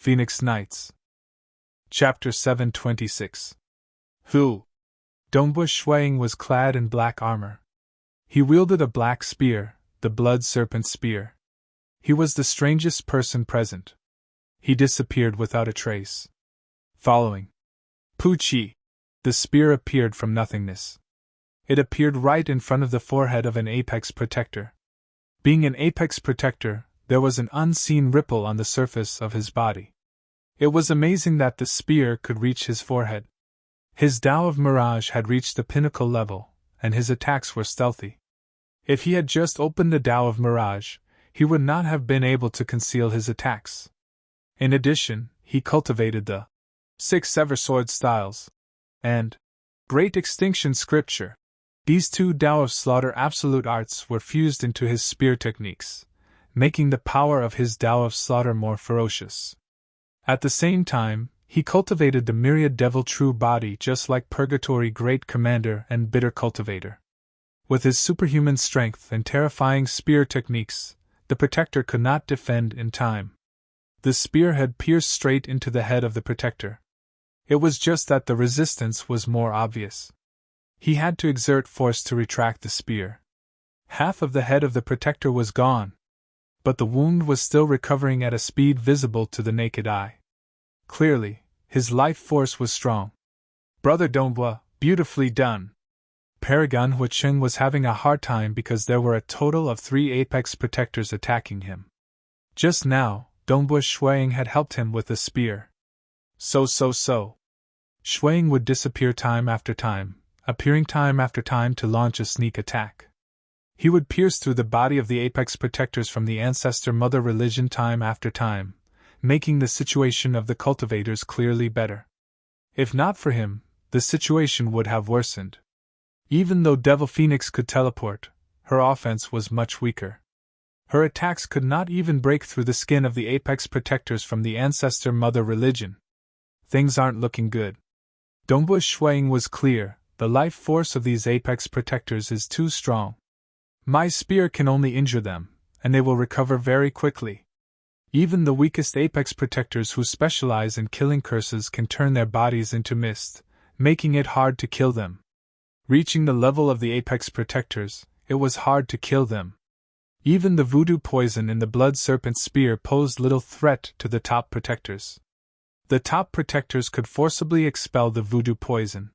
Phoenix Knights. Chapter 726. Who? Dongbu Shuang was clad in black armor. He wielded a black spear, the blood serpent spear. He was the strangest person present. He disappeared without a trace. Following Puchi, the spear appeared from nothingness. It appeared right in front of the forehead of an apex protector. Being an apex protector, there was an unseen ripple on the surface of his body. It was amazing that the spear could reach his forehead. His Tao of Mirage had reached the pinnacle level, and his attacks were stealthy. If he had just opened the Tao of Mirage, he would not have been able to conceal his attacks. In addition, he cultivated the 6 Seversword styles and Great Extinction Scripture. These 2 Tao of Slaughter absolute arts were fused into his spear techniques, making the power of his Tao of Slaughter more ferocious. At the same time, he cultivated the Myriad Devil True Body just like Purgatory Great Commander and Bitter Cultivator. With his superhuman strength and terrifying spear techniques, the Protector could not defend in time. The spear had pierced straight into the head of the Protector. It was just that the resistance was more obvious. He had to exert force to retract the spear. Half of the head of the Protector was gone, but the wound was still recovering at a speed visible to the naked eye. Clearly, his life force was strong. Brother Donghua, beautifully done. Paragon Huicheng was having a hard time because there were a total of 3 apex protectors attacking him. Just now, Donghua Shuang had helped him with a spear. So. Shuang would disappear time after time, appearing time after time to launch a sneak attack. He would pierce through the body of the apex protectors from the ancestor mother religion time after time, making the situation of the cultivators clearly better. If not for him, the situation would have worsened. Even though Devil Phoenix could teleport, her offense was much weaker. Her attacks could not even break through the skin of the apex protectors from the ancestor mother religion. Things aren't looking good. Donghua Shuang was clear, the life force of these apex protectors is too strong. My spear can only injure them, and they will recover very quickly. Even the weakest apex protectors who specialize in killing curses can turn their bodies into mist, making it hard to kill them. Reaching the level of the apex protectors, it was hard to kill them. Even the voodoo poison in the blood serpent spear posed little threat to the top protectors. The top protectors could forcibly expel the voodoo poison.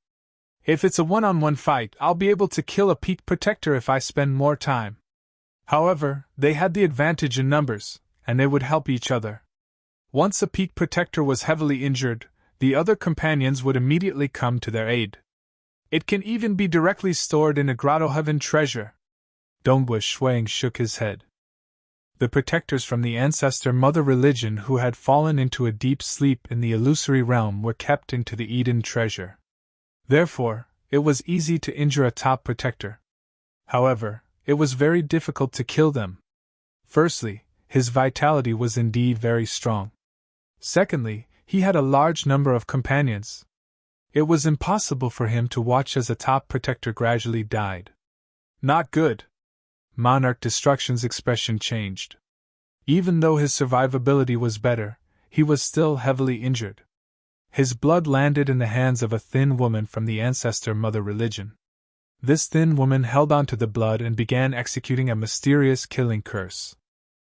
If it's a one-on-one fight, I'll be able to kill a peak protector if I spend more time. However, they had the advantage in numbers, and they would help each other. Once a peak protector was heavily injured, the other companions would immediately come to their aid. It can even be directly stored in a grotto heaven treasure. Donghua Shuang shook his head. The protectors from the ancestor mother religion who had fallen into a deep sleep in the illusory realm were kept into the Eden treasure. Therefore, it was easy to injure a top protector. However, it was very difficult to kill them. Firstly, his vitality was indeed very strong. Secondly, he had a large number of companions. It was impossible for him to watch as a top protector gradually died. Not good. Monarch Destruction's expression changed. Even though his survivability was better, he was still heavily injured. His blood landed in the hands of a thin woman from the ancestor mother religion. This thin woman held onto the blood and began executing a mysterious killing curse.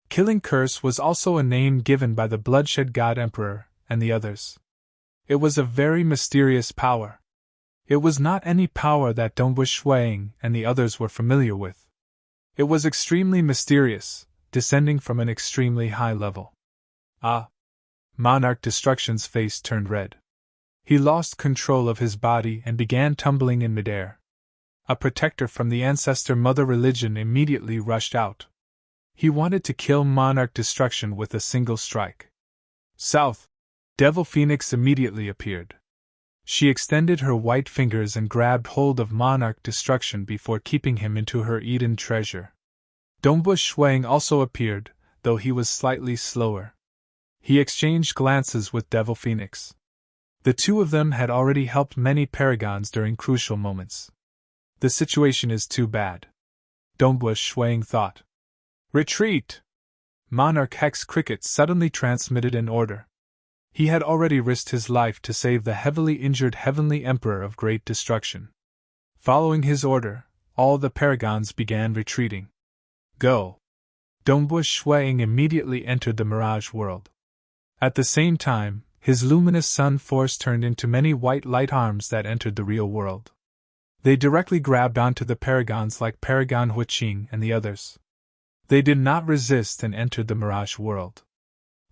Killing curse was also a name given by the bloodshed god emperor and the others. It was a very mysterious power. It was not any power that Donghua Shuang and the others were familiar with. It was extremely mysterious, descending from an extremely high level. Ah! Monarch Destruction's face turned red. He lost control of his body and began tumbling in midair. A protector from the ancestor mother religion immediately rushed out. He wanted to kill Monarch Destruction with a single strike. South! Devil Phoenix immediately appeared. She extended her white fingers and grabbed hold of Monarch Destruction before keeping him into her Eden treasure. Donghua Shuang also appeared, though he was slightly slower. He exchanged glances with Devil Phoenix. The two of them had already helped many paragons during crucial moments. The situation is too bad. Donghua Shuang thought. Retreat! Monarch Hex Cricket suddenly transmitted an order. He had already risked his life to save the heavily injured Heavenly Emperor of Great Destruction. Following his order, all the paragons began retreating. Go! Dongbu Shuang immediately entered the Mirage World. At the same time, his luminous sun force turned into many white light arms that entered the real world. They directly grabbed onto the paragons like Paragon Huiqing and the others. They did not resist and entered the Mirage World.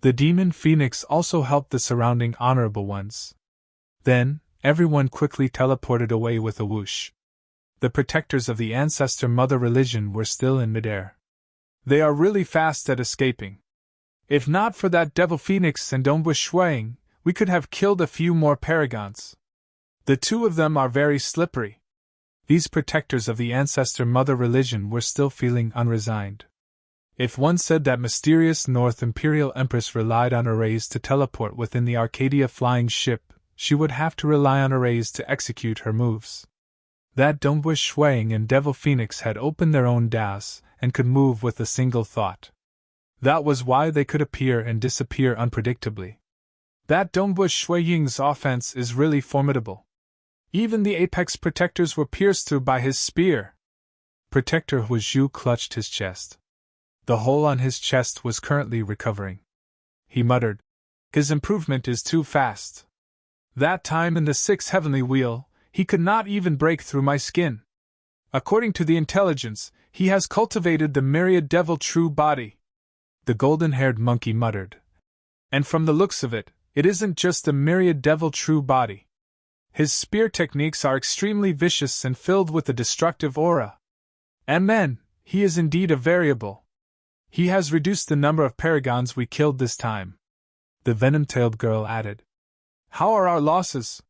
The demon Phoenix also helped the surrounding honorable ones. Then, everyone quickly teleported away with a whoosh. The protectors of the ancestor mother religion were still in midair. They are really fast at escaping. If not for that devil Phoenix and Dongbu Shuang, we could have killed a few more paragons. The two of them are very slippery. These protectors of the ancestor mother religion were still feeling unresigned. If one said that mysterious North Imperial Empress relied on arrays to teleport within the Arcadia flying ship, she would have to rely on arrays to execute her moves. That Dongbu Shuang and Devil Phoenix had opened their own DAOs and could move with a single thought. That was why they could appear and disappear unpredictably. That Dongbu Shuang's offense is really formidable. Even the apex protectors were pierced through by his spear. Protector Huizhu clutched his chest. The hole on his chest was currently recovering. He muttered, "His improvement is too fast. That time in the 6th heavenly wheel, he could not even break through my skin. According to the intelligence, he has cultivated the myriad devil true body." The golden-haired monkey muttered. "And from the looks of it, it isn't just the myriad devil true body. His spear techniques are extremely vicious and filled with a destructive aura. And then, he is indeed a variable. He has reduced the number of paragons we killed this time." The venom-tailed girl added. "How are our losses?"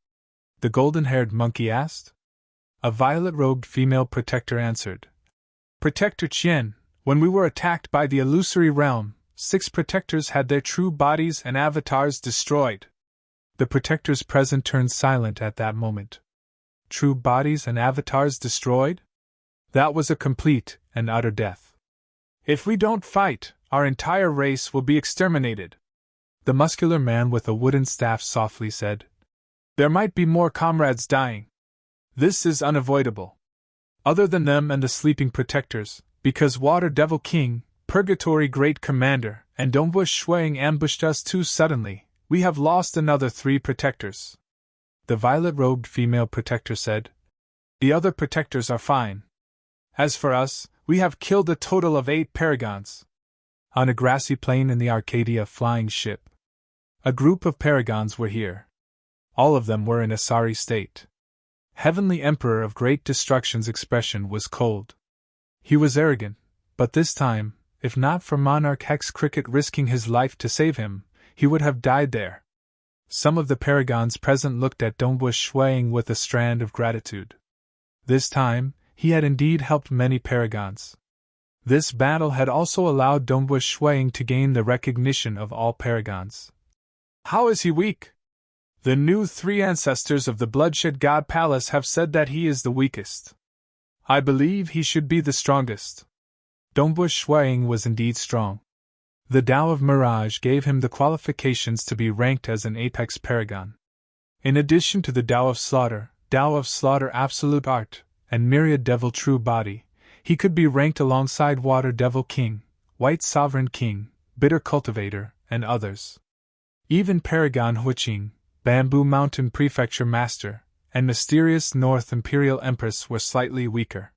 the golden-haired monkey asked. A violet-robed female protector answered. "Protector Qian, when we were attacked by the illusory realm, 6 protectors had their true bodies and avatars destroyed." The protectors present turned silent at that moment. True bodies and avatars destroyed? That was a complete and utter death. "If we don't fight, our entire race will be exterminated," the muscular man with a wooden staff softly said. "There might be more comrades dying. This is unavoidable. Other than them and the sleeping protectors, because Water Devil King, Purgatory Great Commander, and Dongbu Shuang ambushed us too suddenly, we have lost another 3 protectors," the violet-robed female protector said. "The other protectors are fine. As for us, we have killed a total of 8 paragons." On a grassy plain in the Arcadia flying ship, a group of paragons were here. All of them were in a sorry state. Heavenly Emperor of Great Destruction's expression was cold. He was arrogant, but this time, if not for Monarch Hex Cricket risking his life to save him, he would have died there. Some of the paragons present looked at Dongbu Shuang with a strand of gratitude. This time, he had indeed helped many paragons. This battle had also allowed Dongbu Shuang to gain the recognition of all paragons. "How is he weak?" "The new 3 ancestors of the Bloodshed God Palace have said that he is the weakest. I believe he should be the strongest." Dongbu Shuang was indeed strong. The Tao of Mirage gave him the qualifications to be ranked as an apex paragon. In addition to the Tao of Slaughter Absolute Art, and Myriad Devil True Body, he could be ranked alongside Water Devil King, White Sovereign King, Bitter Cultivator, and others. Even Paragon Huiqing, Bamboo Mountain Prefecture Master, and Mysterious North Imperial Empress were slightly weaker.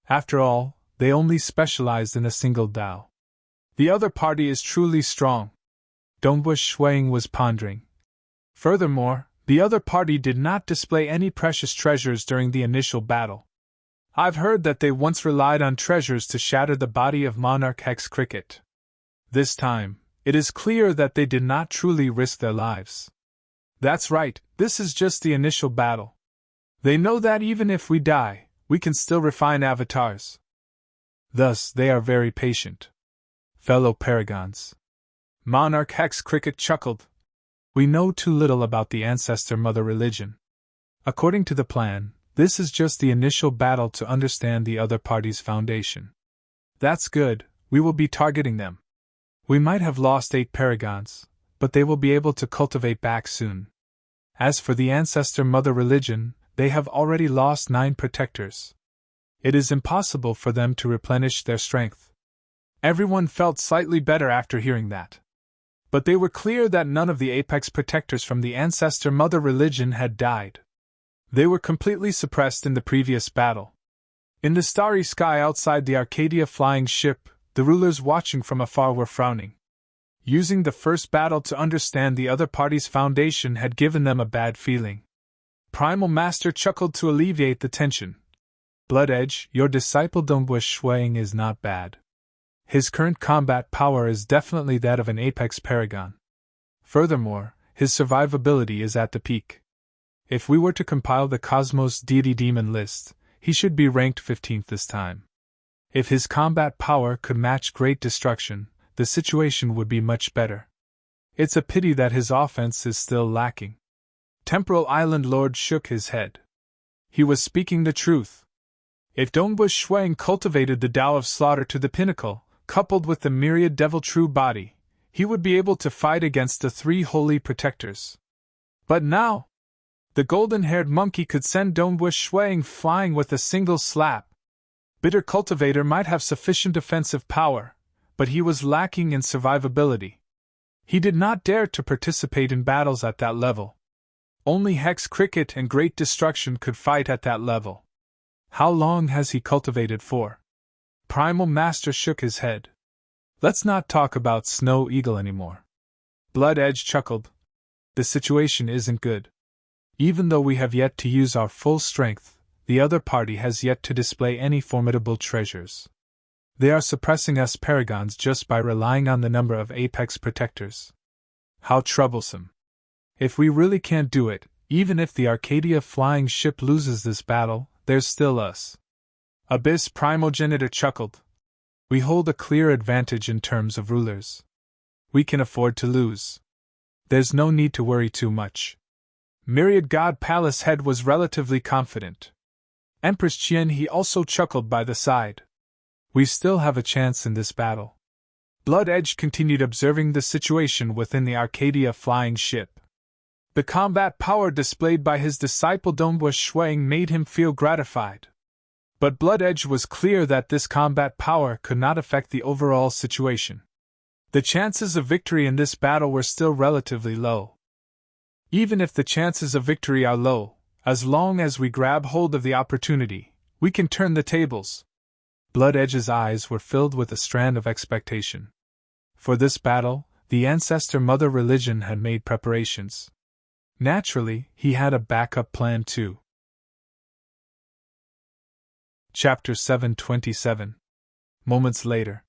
After all, they only specialized in a single Tao. The other party is truly strong, Dongbu Shuang was pondering. Furthermore, the other party did not display any precious treasures during the initial battle. I've heard that they once relied on treasures to shatter the body of Monarch Hex Cricket. This time, it is clear that they did not truly risk their lives. That's right, this is just the initial battle. They know that even if we die, we can still refine avatars. Thus, they are very patient. Fellow Paragons. Monarch Hex Cricket chuckled. We know too little about the ancestor mother religion. According to the plan, this is just the initial battle to understand the other party's foundation. That's good, we will be targeting them. We might have lost 8 paragons, but they will be able to cultivate back soon. As for the ancestor mother religion, they have already lost 9 protectors. It is impossible for them to replenish their strength. Everyone felt slightly better after hearing that. But they were clear that none of the apex protectors from the ancestor mother religion had died. They were completely suppressed in the previous battle. In the starry sky outside the Arcadia flying ship, the rulers watching from afar were frowning. Using the first battle to understand the other party's foundation had given them a bad feeling. Primal Master chuckled to alleviate the tension. Blood Edge, your disciple Dongbu Shuang is not bad. His current combat power is definitely that of an apex paragon. Furthermore, his survivability is at the peak. If we were to compile the Cosmos Deity Demon list, he should be ranked 15th this time. If his combat power could match Great Destruction, the situation would be much better. It's a pity that his offense is still lacking. Temporal Island Lord shook his head. He was speaking the truth. If Dongbu Shuang cultivated the Tao of Slaughter to the pinnacle, coupled with the myriad devil true body, he would be able to fight against the 3 holy protectors. But now, the golden-haired monkey could send Dongbu Shuang flying with a single slap. Bitter Cultivator might have sufficient offensive power, but he was lacking in survivability. He did not dare to participate in battles at that level. Only Hex Cricket and Great Destruction could fight at that level. How long has he cultivated for? Primal Master shook his head. Let's not talk about Snow Eagle anymore. Blood Edge chuckled. The situation isn't good. Even though we have yet to use our full strength, the other party has yet to display any formidable treasures. They are suppressing us paragons just by relying on the number of apex protectors. How troublesome. If we really can't do it, even if the Arcadia flying ship loses this battle, there's still us. Abyss Primogenitor chuckled. We hold a clear advantage in terms of rulers. We can afford to lose. There's no need to worry too much. Myriad God Palace Head was relatively confident. Empress Qian he also chuckled by the side. We still have a chance in this battle. Blood Edge continued observing the situation within the Arcadia flying ship. The combat power displayed by his disciple Dongbu Shuang made him feel gratified. But Blood Edge was clear that this combat power could not affect the overall situation. The chances of victory in this battle were still relatively low. Even if the chances of victory are low, as long as we grab hold of the opportunity, we can turn the tables. Blood Edge's eyes were filled with a strand of expectation. For this battle, the ancestor mother religion had made preparations. Naturally, he had a backup plan too. Chapter 727. Moments later.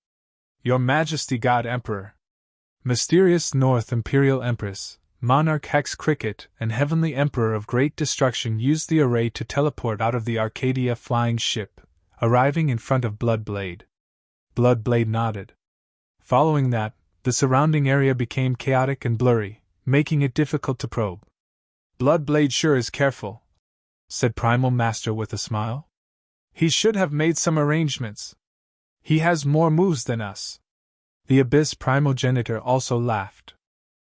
Your Majesty God Emperor. Mysterious North Imperial Empress, Monarch Hex Cricket, and Heavenly Emperor of Great Destruction used the array to teleport out of the Arcadia flying ship, arriving in front of Bloodblade. Bloodblade nodded. Following that, the surrounding area became chaotic and blurry, making it difficult to probe. Bloodblade sure is careful, said Primal Master with a smile. He should have made some arrangements. He has more moves than us. The Abyss Primogenitor also laughed.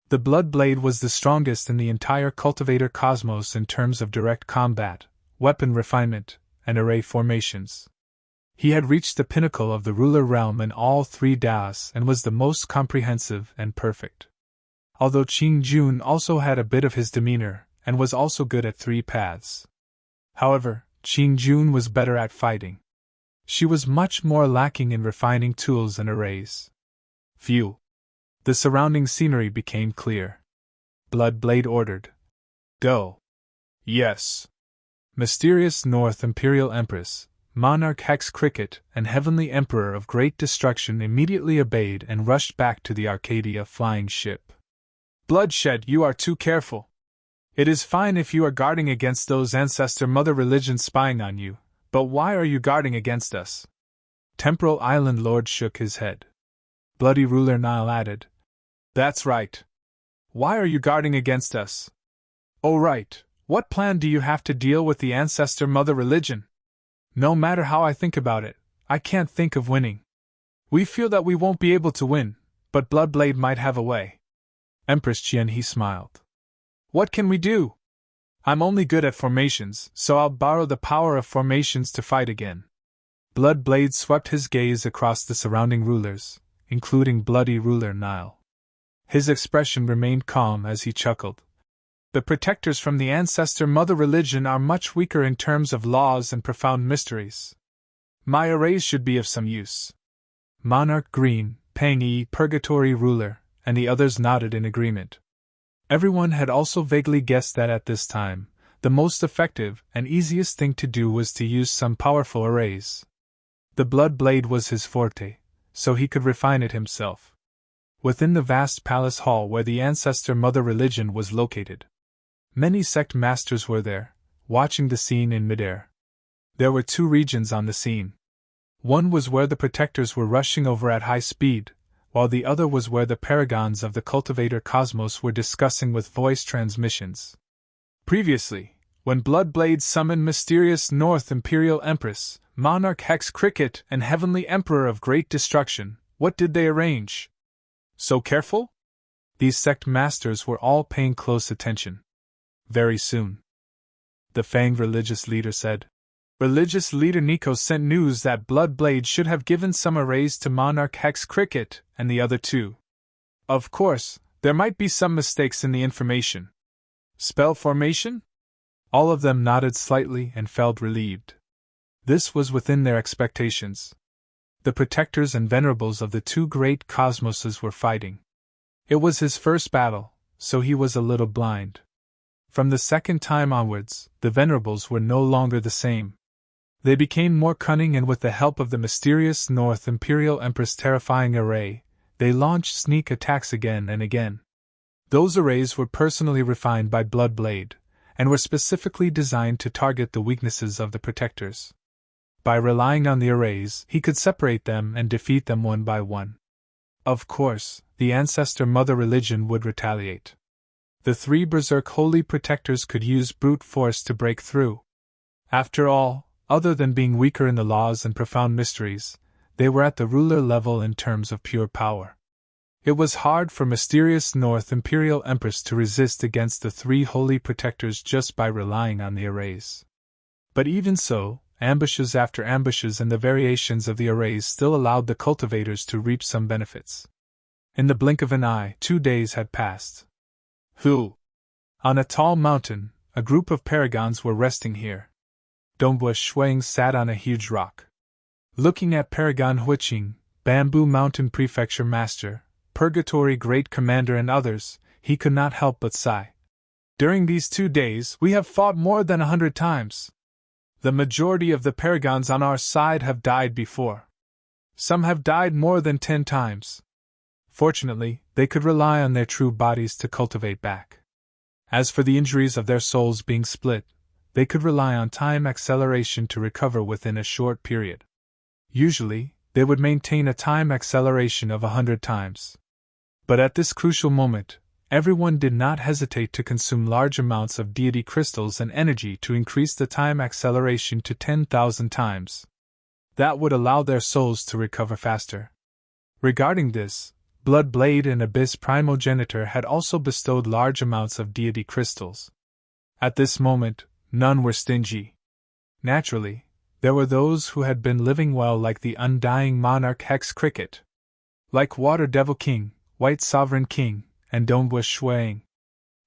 The Bloodblade was the strongest in the entire Cultivator Cosmos in terms of direct combat, weapon refinement, and array formations. He had reached the pinnacle of the ruler realm in all 3 Daos and was the most comprehensive and perfect. Although Qing Jun also had a bit of his demeanor, and was also good at 3 paths. However, Qing Jun was better at fighting. She was much more lacking in refining tools and arrays. Phew. The surrounding scenery became clear. Bloodblade ordered. Go. Yes. Mysterious North Imperial Empress, Monarch Hex Cricket, and Heavenly Emperor of Great Destruction immediately obeyed and rushed back to the Arcadia flying ship. Bloodshed, you are too careful. It is fine if you are guarding against those ancestor mother religions spying on you, but why are you guarding against us? Temporal Island Lord shook his head. Bloody Ruler Nile added. That's right. Why are you guarding against us? Oh right, what plan do you have to deal with the ancestor mother religion? No matter how I think about it, I can't think of winning. We feel that we won't be able to win, but Bloodblade might have a way. Empress Qian, he smiled. What can we do? I'm only good at formations, so I'll borrow the power of formations to fight again. Bloodblade swept his gaze across the surrounding rulers, including bloody ruler Nile. His expression remained calm as he chuckled. The protectors from the ancestor mother religion are much weaker in terms of laws and profound mysteries. My arrays should be of some use. Monarch Green, Pang Yi, Purgatory Ruler, and the others nodded in agreement. Everyone had also vaguely guessed that at this time, the most effective and easiest thing to do was to use some powerful arrays. The blood blade was his forte, so he could refine it himself. Within the vast palace hall where the ancestor mother religion was located, many sect masters were there, watching the scene in midair. There were two regions on the scene. One was where the protectors were rushing over at high speed, while the other was where the paragons of the cultivator cosmos were discussing with voice transmissions. Previously, when Bloodblade summoned mysterious North Imperial Empress, Monarch Hex Cricket, and Heavenly Emperor of Great Destruction, what did they arrange? So careful? These sect masters were all paying close attention. Very soon, the Fanged religious leader said. Religious leader Nico sent news that Bloodblade should have given some arrays to Monarch Hex Cricket and the other two. Of course, there might be some mistakes in the information. Spell formation? All of them nodded slightly and felt relieved. This was within their expectations. The protectors and venerables of the two great cosmoses were fighting. It was his first battle, so he was a little blind. From the second time onwards, the venerables were no longer the same. They became more cunning, and with the help of the mysterious North Imperial Empress terrifying array, they launched sneak attacks again and again. Those arrays were personally refined by Bloodblade, and were specifically designed to target the weaknesses of the protectors. By relying on the arrays, he could separate them and defeat them one by one. Of course, the ancestor mother religion would retaliate. The three berserk holy protectors could use brute force to break through. After all, other than being weaker in the laws and profound mysteries, they were at the ruler level in terms of pure power. It was hard for mysterious North Imperial Empress to resist against the three holy protectors just by relying on the arrays. But even so, ambushes after ambushes and the variations of the arrays still allowed the cultivators to reap some benefits. In the blink of an eye, 2 days had passed. On a tall mountain, a group of paragons were resting here. Dongbush Shuang sat on a huge rock. Looking at Paragon Huiqing, Bamboo Mountain Prefecture Master, Purgatory Great Commander and others, he could not help but sigh. During these 2 days, we have fought more than 100 times. The majority of the paragons on our side have died before. Some have died more than 10 times. Fortunately, they could rely on their true bodies to cultivate back. As for the injuries of their souls being split, they could rely on time acceleration to recover within a short period. Usually, they would maintain a time acceleration of 100 times. But at this crucial moment, everyone did not hesitate to consume large amounts of deity crystals and energy to increase the time acceleration to 10,000 times. That would allow their souls to recover faster. Regarding this, Bloodblade and Abyss Primogenitor had also bestowed large amounts of deity crystals. At this moment, none were stingy. Naturally, there were those who had been living well, like the undying Monarch Hex Cricket, like Water Devil King, White Sovereign King, and Dongbush Shuang.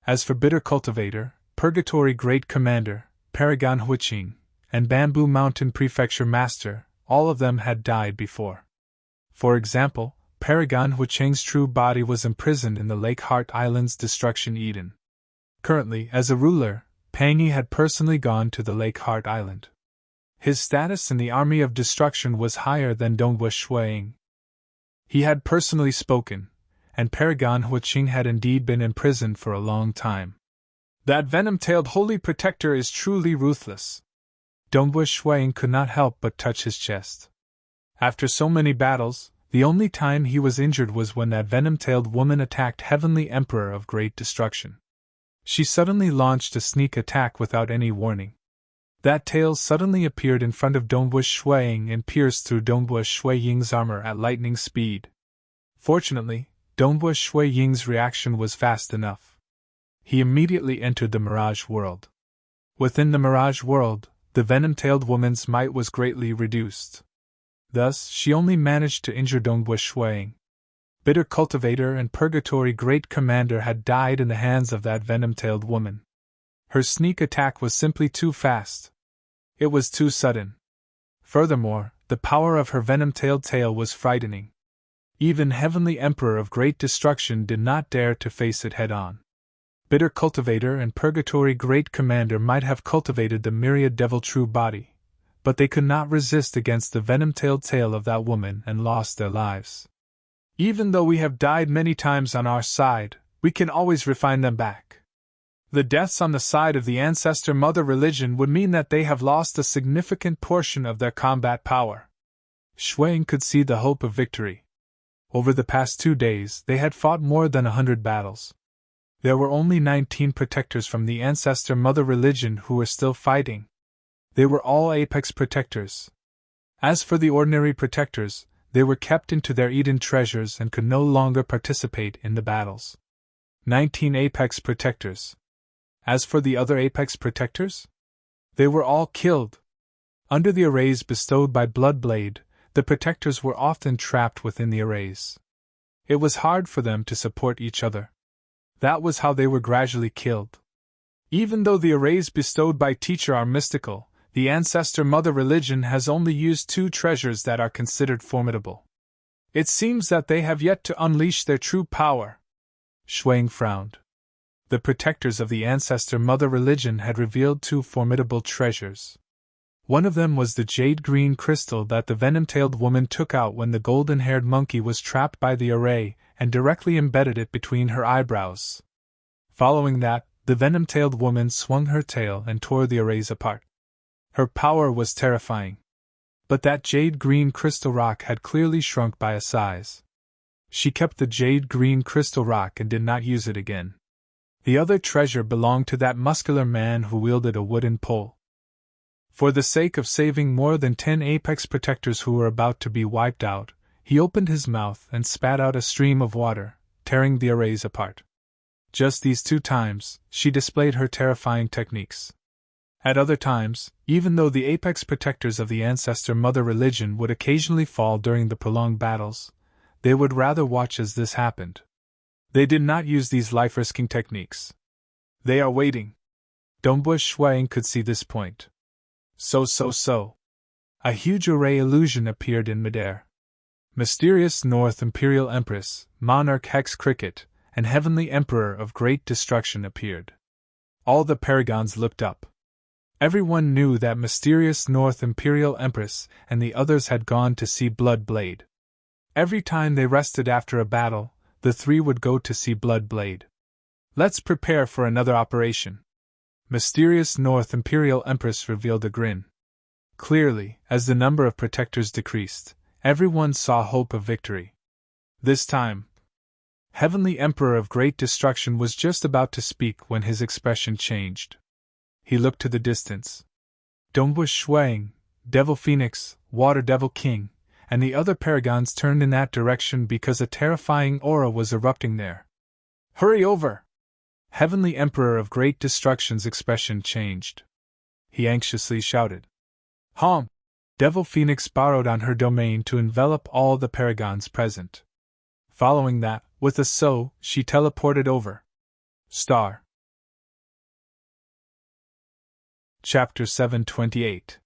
As for Bitter Cultivator, Purgatory Great Commander, Paragon Huiqing, and Bamboo Mountain Prefecture Master, all of them had died before. For example, Paragon Huiqing's true body was imprisoned in the Lake Heart Island's Destruction Eden. Currently, as a ruler, Pangi had personally gone to the Lake Heart Island. His status in the Army of Destruction was higher than Dongbush Shuang. He had personally spoken, and Paragon Huiqing had indeed been imprisoned for a long time. That venom-tailed holy protector is truly ruthless. Dongbush Shuang could not help but touch his chest. After so many battles, the only time he was injured was when that venom-tailed woman attacked Heavenly Emperor of Great Destruction. She suddenly launched a sneak attack without any warning. That tail suddenly appeared in front of Dongbush Shuang and pierced through Dongbush Shuaying's armor at lightning speed. Fortunately, Dongwu Shui Ying's reaction was fast enough. He immediately entered the Mirage World. Within the Mirage World, the venom-tailed woman's might was greatly reduced. Thus, she only managed to injure Dongwu Shui. Bitter Cultivator and Purgatory Great Commander had died in the hands of that venom-tailed woman. Her sneak attack was simply too fast. It was too sudden. Furthermore, the power of her venom-tailed tail was frightening. Even Heavenly Emperor of Great Destruction did not dare to face it head-on. Bitter Cultivator and Purgatory Great Commander might have cultivated the myriad devil true body, but they could not resist against the venom-tailed tail of that woman and lost their lives. Even though we have died many times on our side, we can always refine them back. The deaths on the side of the ancestor mother religion would mean that they have lost a significant portion of their combat power. Shuang could see the hope of victory. Over the past 2 days, they had fought more than 100 battles. There were only 19 protectors from the ancestor mother religion who were still fighting. They were all apex protectors. As for the ordinary protectors, they were kept into their Eden treasures and could no longer participate in the battles. 19 apex protectors. As for the other apex protectors? They were all killed. Under the arrays bestowed by Bloodblade, the protectors were often trapped within the arrays. It was hard for them to support each other. That was how they were gradually killed. Even though the arrays bestowed by Teacher are mystical, the ancestor mother religion has only used 2 treasures that are considered formidable. It seems that they have yet to unleash their true power. Shuang frowned. The protectors of the ancestor mother religion had revealed 2 formidable treasures. One of them was the jade-green crystal that the venom-tailed woman took out when the golden-haired monkey was trapped by the array and directly embedded it between her eyebrows. Following that, the venom-tailed woman swung her tail and tore the arrays apart. Her power was terrifying. But that jade-green crystal rock had clearly shrunk by a size. She kept the jade-green crystal rock and did not use it again. The other treasure belonged to that muscular man who wielded a wooden pole. For the sake of saving more than 10 apex protectors who were about to be wiped out, he opened his mouth and spat out a stream of water, tearing the arrays apart. Just these 2 times, she displayed her terrifying techniques. At other times, even though the apex protectors of the ancestor mother religion would occasionally fall during the prolonged battles, they would rather watch as this happened. They did not use these life-risking techniques. They are waiting. Dongwu Shui could see this point. So. A huge array illusion appeared in midair. Mysterious North Imperial Empress, Monarch Hex Cricket, and Heavenly Emperor of Great Destruction appeared. All the paragons looked up. Everyone knew that mysterious North Imperial Empress and the others had gone to see Bloodblade. Every time they rested after a battle, the 3 would go to see Bloodblade. Let's prepare for another operation. Mysterious North Imperial Empress revealed a grin. Clearly, as the number of protectors decreased, everyone saw hope of victory. This time, Heavenly Emperor of Great Destruction was just about to speak when his expression changed. He looked to the distance. Dongwu Shui, Devil Phoenix, Water Devil King, and the other paragons turned in that direction because a terrifying aura was erupting there. Hurry over! Heavenly Emperor of Great Destruction's expression changed. He anxiously shouted. Devil Phoenix borrowed on her domain to envelop all the paragons present. Following that, with a so, she teleported over. Star. Chapter 728.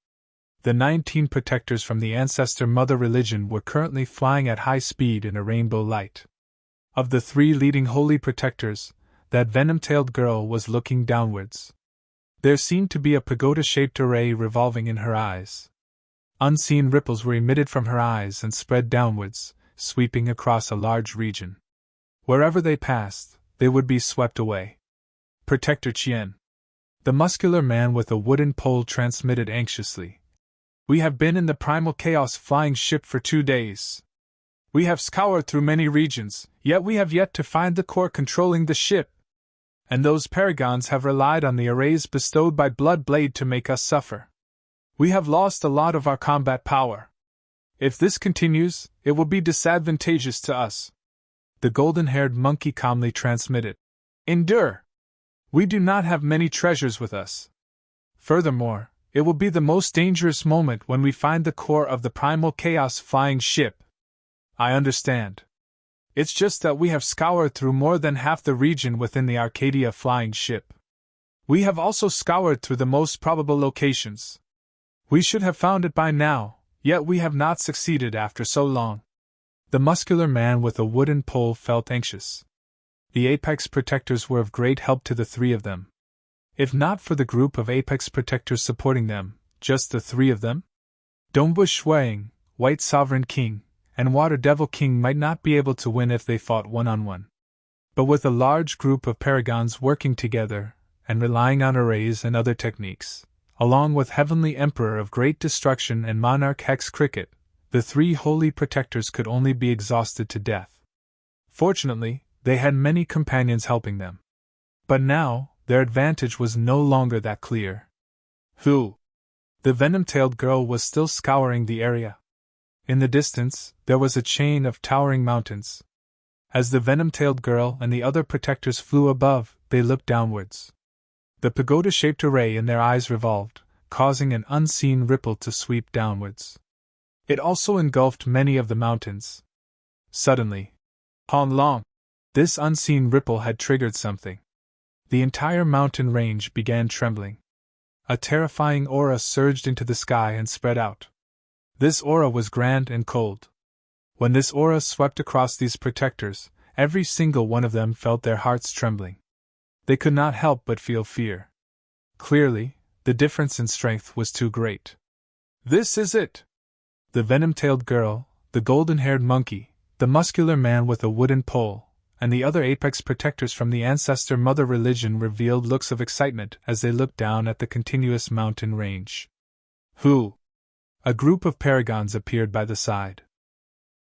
The 19 protectors from the ancestor mother religion were currently flying at high speed in a rainbow light. Of the 3 leading holy protectors, that venom-tailed girl was looking downwards. There seemed to be a pagoda-shaped array revolving in her eyes. Unseen ripples were emitted from her eyes and spread downwards, sweeping across a large region. Wherever they passed, they would be swept away. Protector Qian. The muscular man with a wooden pole transmitted anxiously. We have been in the primal chaos flying ship for 2 days. We have scoured through many regions, yet we have yet to find the core controlling the ship. And those paragons have relied on the arrays bestowed by Bloodblade to make us suffer. We have lost a lot of our combat power. If this continues, it will be disadvantageous to us. the golden-haired monkey calmly transmitted. Endure! We do not have many treasures with us. Furthermore, it will be the most dangerous moment when we find the core of the primal chaos flying ship. I understand. It's just that we have scoured through more than half the region within the Arcadia flying ship. We have also scoured through the most probable locations. We should have found it by now, yet we have not succeeded after so long. The muscular man with a wooden pole felt anxious. The Apex Protectors were of great help to the three of them. If not for the group of Apex Protectors supporting them, just the three of them? Dombush Shuang, White Sovereign King, and Water Devil King might not be able to win if they fought one-on-one. But with a large group of paragons working together, and relying on arrays and other techniques, along with Heavenly Emperor of Great Destruction and Monarch Hex Cricket, the three holy protectors could only be exhausted to death. Fortunately, they had many companions helping them. But now, their advantage was no longer that clear. Who? The venom-tailed girl was still scouring the area. In the distance, there was a chain of towering mountains. As the venom-tailed girl and the other protectors flew above, they looked downwards. The pagoda-shaped array in their eyes revolved, causing an unseen ripple to sweep downwards. It also engulfed many of the mountains. Suddenly, Hong Long! This unseen ripple had triggered something. The entire mountain range began trembling. A terrifying aura surged into the sky and spread out. This aura was grand and cold. When this aura swept across these protectors, every single one of them felt their hearts trembling. They could not help but feel fear. Clearly, the difference in strength was too great. This is it! The venom-tailed girl, the golden-haired monkey, the muscular man with a wooden pole, and the other Apex Protectors from the Ancestor Mother religion revealed looks of excitement as they looked down at the continuous mountain range. Who? A group of paragons appeared by the side.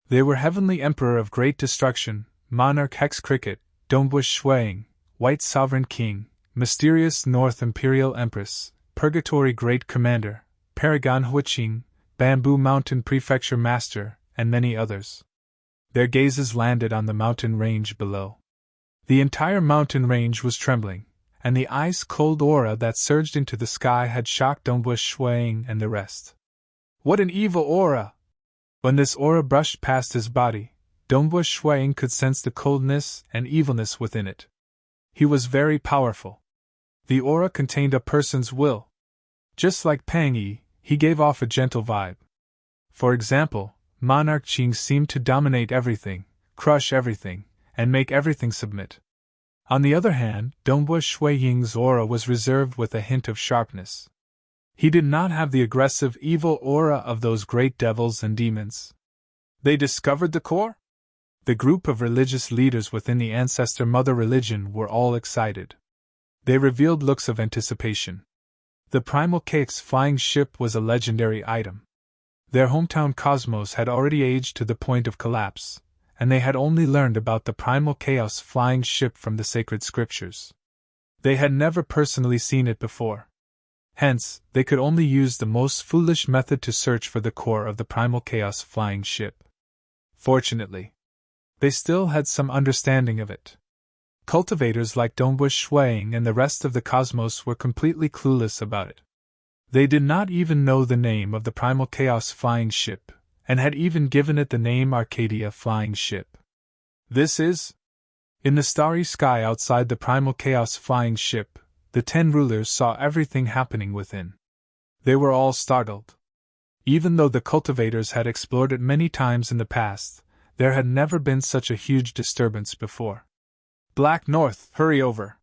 They were Heavenly Emperor of Great Destruction, Monarch Hex Cricket, Dombush Shuang, White Sovereign King, Mysterious North Imperial Empress, Purgatory Great Commander, Paragon Huiqing, Bamboo Mountain Prefecture Master, and many others. Their gazes landed on the mountain range below. The entire mountain range was trembling, and the ice-cold aura that surged into the sky had shocked Dombush Shuang and the rest. What an evil aura! When this aura brushed past his body, Dombush Shuang could sense the coldness and evilness within it. He was very powerful. The aura contained a person's will. Just like Pang Yi, he gave off a gentle vibe. For example, Monarch Qing seemed to dominate everything, crush everything, and make everything submit. On the other hand, Dombush Shuiying's aura was reserved with a hint of sharpness. He did not have the aggressive, evil aura of those great devils and demons. They discovered the core? The group of religious leaders within the Ancestor Mother religion were all excited. They revealed looks of anticipation. The Primal Chaos flying ship was a legendary item. Their hometown cosmos had already aged to the point of collapse, and they had only learned about the Primal Chaos flying ship from the sacred scriptures. They had never personally seen it before. Hence, they could only use the most foolish method to search for the core of the Primal Chaos flying ship. Fortunately, they still had some understanding of it. Cultivators like Dombush Shuang and the rest of the cosmos were completely clueless about it. They did not even know the name of the Primal Chaos flying ship, and had even given it the name Arcadia flying ship. This is? In the starry sky outside the Primal Chaos flying ship, the 10 rulers saw everything happening within. They were all startled. Even though the cultivators had explored it many times in the past, there had never been such a huge disturbance before. Black North, hurry over!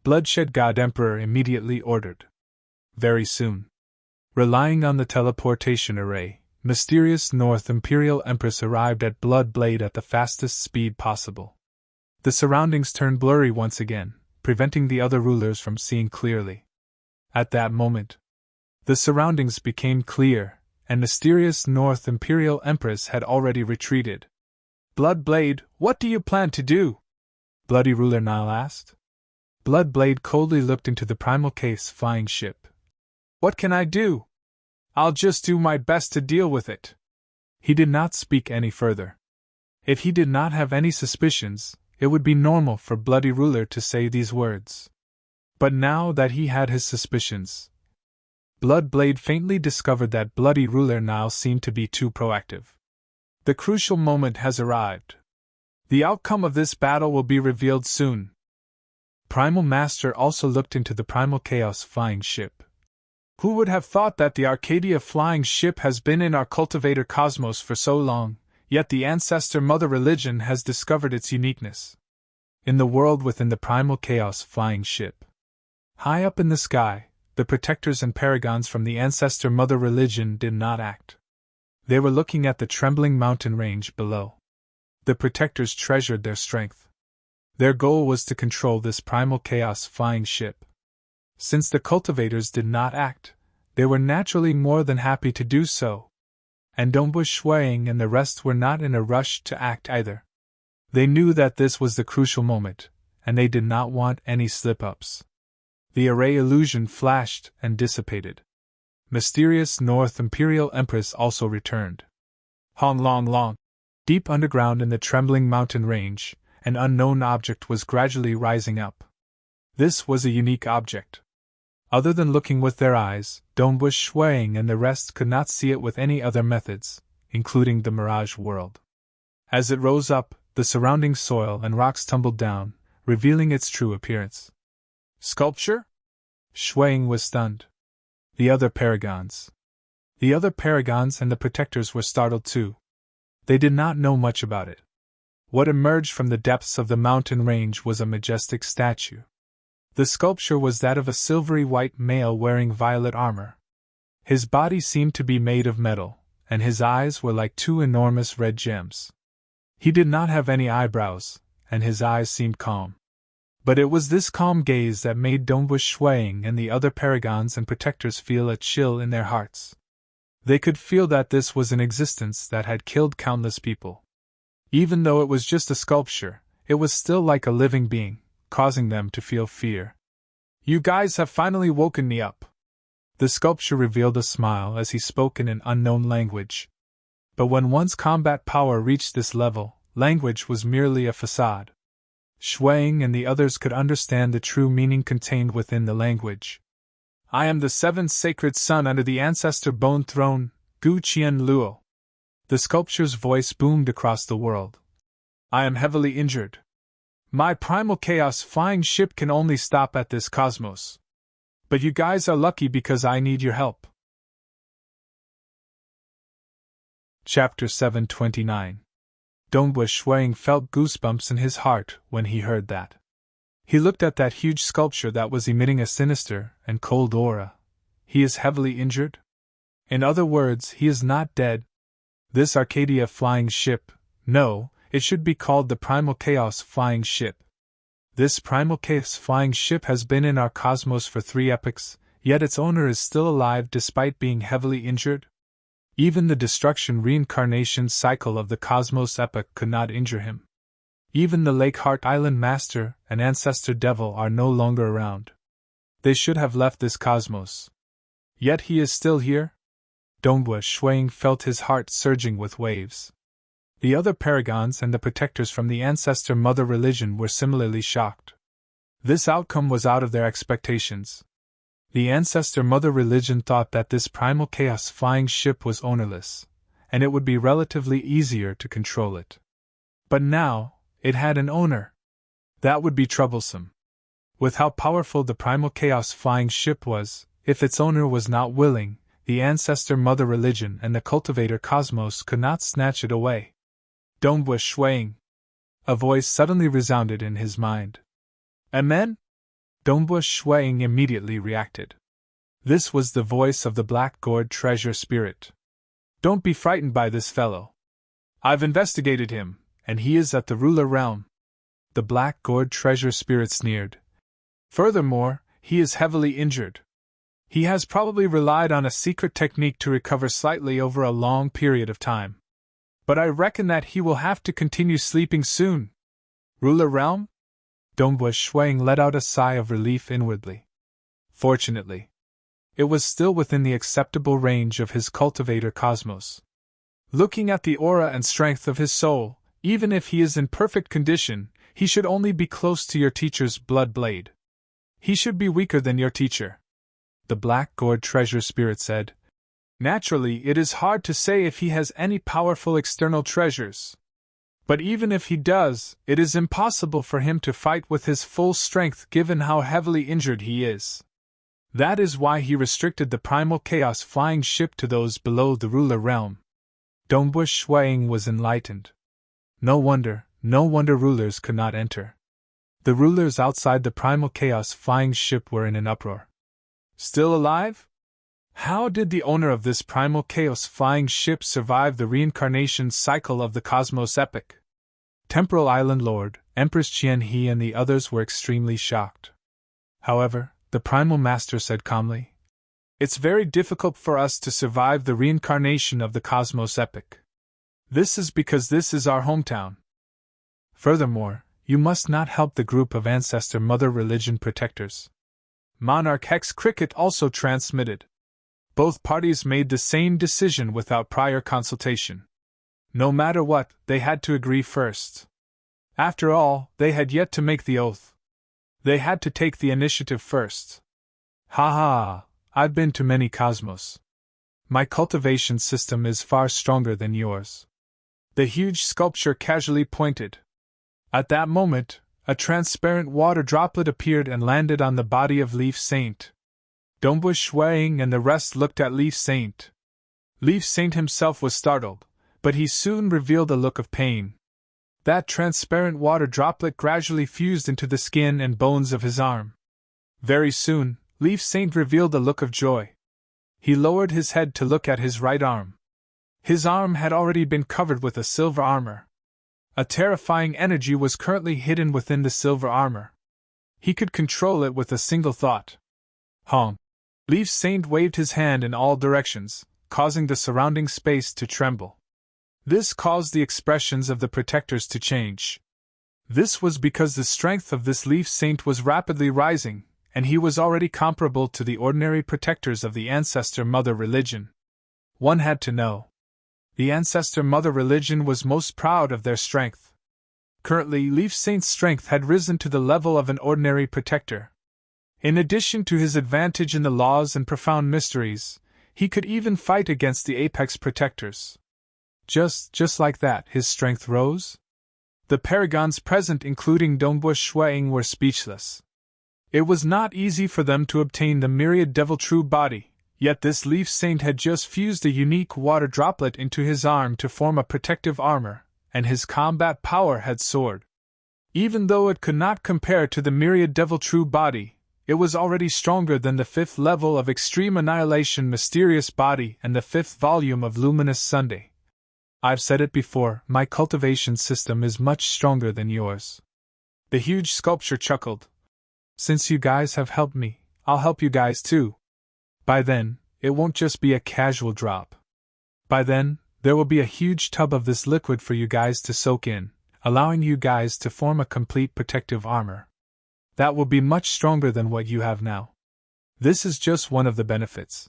Bloodshed God Emperor immediately ordered. Very soon. Relying on the teleportation array, Mysterious North Imperial Empress arrived at Bloodblade at the fastest speed possible. The surroundings turned blurry once again, preventing the other rulers from seeing clearly. At that moment, the surroundings became clear, and Mysterious North Imperial Empress had already retreated. Bloodblade, what do you plan to do? Bloody Ruler Nile asked. Bloodblade coldly looked into the Primal Chaos flying ship. What can I do? I'll just do my best to deal with it. He did not speak any further. If he did not have any suspicions, it would be normal for Bloody Ruler to say these words. But now that he had his suspicions, Bloodblade faintly discovered that Bloody Ruler now seemed to be too proactive. The crucial moment has arrived. The outcome of this battle will be revealed soon. Primal Master also looked into the Primal Chaos flying ship. Who would have thought that the Arcadia flying ship has been in our cultivator cosmos for so long, yet the ancestor mother religion has discovered its uniqueness. In the world within the Primal Chaos flying ship, high up in the sky, the protectors and paragons from the ancestor mother religion did not act. They were looking at the trembling mountain range below. The protectors treasured their strength. Their goal was to control this Primal Chaos flying ship. Since the cultivators did not act, they were naturally more than happy to do so. And Dombush Shuang and the rest were not in a rush to act either. They knew that this was the crucial moment, and they did not want any slip-ups. The array illusion flashed and dissipated. Mysterious North Imperial Empress also returned. Hong Long Long. Deep underground in the trembling mountain range, an unknown object was gradually rising up. This was a unique object. Other than looking with their eyes, Dombush Shuang and the rest could not see it with any other methods, including the Mirage World. As it rose up, the surrounding soil and rocks tumbled down, revealing its true appearance. Sculpture? Shuang was stunned. The other paragons and the protectors were startled too. They did not know much about it. What emerged from the depths of the mountain range was a majestic statue. The sculpture was that of a silvery white male wearing violet armor. His body seemed to be made of metal, and his eyes were like two enormous red gems. He did not have any eyebrows, and his eyes seemed calm. But it was this calm gaze that made Dombush Shuang and the other paragons and protectors feel a chill in their hearts. They could feel that this was an existence that had killed countless people. Even though it was just a sculpture, it was still like a living being, causing them to feel fear. You guys have finally woken me up. The sculpture revealed a smile as he spoke in an unknown language. But when one's combat power reached this level, language was merely a facade. Shuang and the others could understand the true meaning contained within the language. I am the seventh sacred son under the ancestor bone throne, Gu Qian Luo. The sculpture's voice boomed across the world. I am heavily injured. My Primal Chaos flying ship can only stop at this cosmos. But you guys are lucky because I need your help. Chapter 729. Dombush Shuang felt goosebumps in his heart when he heard that. He looked at that huge sculpture that was emitting a sinister and cold aura. He is heavily injured? In other words, he is not dead. This Arcadia flying ship, no, it should be called the Primal Chaos flying ship. This Primal Chaos flying ship has been in our cosmos for 3 epochs, yet its owner is still alive despite being heavily injured? Even the destruction reincarnation cycle of the Cosmos epoch could not injure him. Even the Lakeheart Island Master and Ancestor Devil are no longer around. They should have left this cosmos. Yet he is still here? Dombush Shuang felt his heart surging with waves. The other paragons and the protectors from the Ancestor Mother religion were similarly shocked. This outcome was out of their expectations. The Ancestor Mother religion thought that this Primal Chaos flying ship was ownerless, and it would be relatively easier to control it. But now, it had an owner. That would be troublesome. With how powerful the Primal Chaos flying ship was, if its owner was not willing, the Ancestor Mother religion and the Cultivator Cosmos could not snatch it away. Dombush Shuang. A voice suddenly resounded in his mind. Amen? Dombush Shuang immediately reacted. This was the voice of the Black Gourd Treasure Spirit. Don't be frightened by this fellow. I've investigated him, and he is at the Ruler Realm. The Black Gourd Treasure Spirit sneered. Furthermore, he is heavily injured. He has probably relied on a secret technique to recover slightly over a long period of time. But I reckon that he will have to continue sleeping soon. Ruler Realm? Dombush Shuang let out a sigh of relief inwardly. Fortunately, it was still within the acceptable range of his cultivator cosmos. Looking at the aura and strength of his soul, Even if he is in perfect condition, he should only be close to your teacher's blood blade. He should be weaker than your teacher. The black-gourd treasure spirit said. Naturally, it is hard to say if he has any powerful external treasures. But even if he does, it is impossible for him to fight with his full strength given how heavily injured he is. That is why he restricted the primal chaos flying ship to those below the ruler realm. Dongbush Shuang was enlightened. No wonder rulers could not enter. The rulers outside the primal chaos flying ship were in an uproar. Still alive? How did the owner of this primal chaos flying ship survive the reincarnation cycle of the cosmos epic? Temporal Island Lord, Empress Qianhe and the others were extremely shocked. However, the primal master said calmly, "It's very difficult for us to survive the reincarnation of the cosmos epic. This is because this is our hometown. Furthermore, you must not help the group of ancestor mother religion protectors." Monarch Hex Cricket also transmitted. Both parties made the same decision without prior consultation. No matter what, they had to agree first. After all, they had yet to make the oath. They had to take the initiative first. Ha ha, I've been to many cosmos. My cultivation system is far stronger than yours. The huge sculpture casually pointed. At that moment, a transparent water droplet appeared and landed on the body of Leaf Saint. Dongbush Shuang and the rest looked at Leaf Saint. Leaf Saint himself was startled, but he soon revealed a look of pain. That transparent water droplet gradually fused into the skin and bones of his arm. Very soon, Leaf Saint revealed a look of joy. He lowered his head to look at his right arm. His arm had already been covered with a silver armor. A terrifying energy was currently hidden within the silver armor. He could control it with a single thought. Honk! Leaf Saint waved his hand in all directions, causing the surrounding space to tremble. This caused the expressions of the protectors to change. This was because the strength of this Leaf Saint was rapidly rising, and he was already comparable to the ordinary protectors of the Ancestor Mother religion. One had to know. The Ancestor Mother religion was most proud of their strength. Currently, Leaf Saint's strength had risen to the level of an ordinary protector. In addition to his advantage in the laws and profound mysteries, he could even fight against the apex protectors. Just like that, his strength rose? The paragons present, including Dongbush Shuang, were speechless. It was not easy for them to obtain the myriad devil true body, yet this Leaf Saint had just fused a unique water droplet into his arm to form a protective armor, and his combat power had soared. Even though it could not compare to the myriad devil true body, it was already stronger than the 5th level of Extreme Annihilation Mysterious Body and the 5th volume of Luminous Sunday. I've said it before, my cultivation system is much stronger than yours. The huge sculpture chuckled. Since you guys have helped me, I'll help you guys too. By then, it won't just be a casual drop. By then, there will be a huge tub of this liquid for you guys to soak in, allowing you guys to form a complete protective armor. That will be much stronger than what you have now. This is just one of the benefits.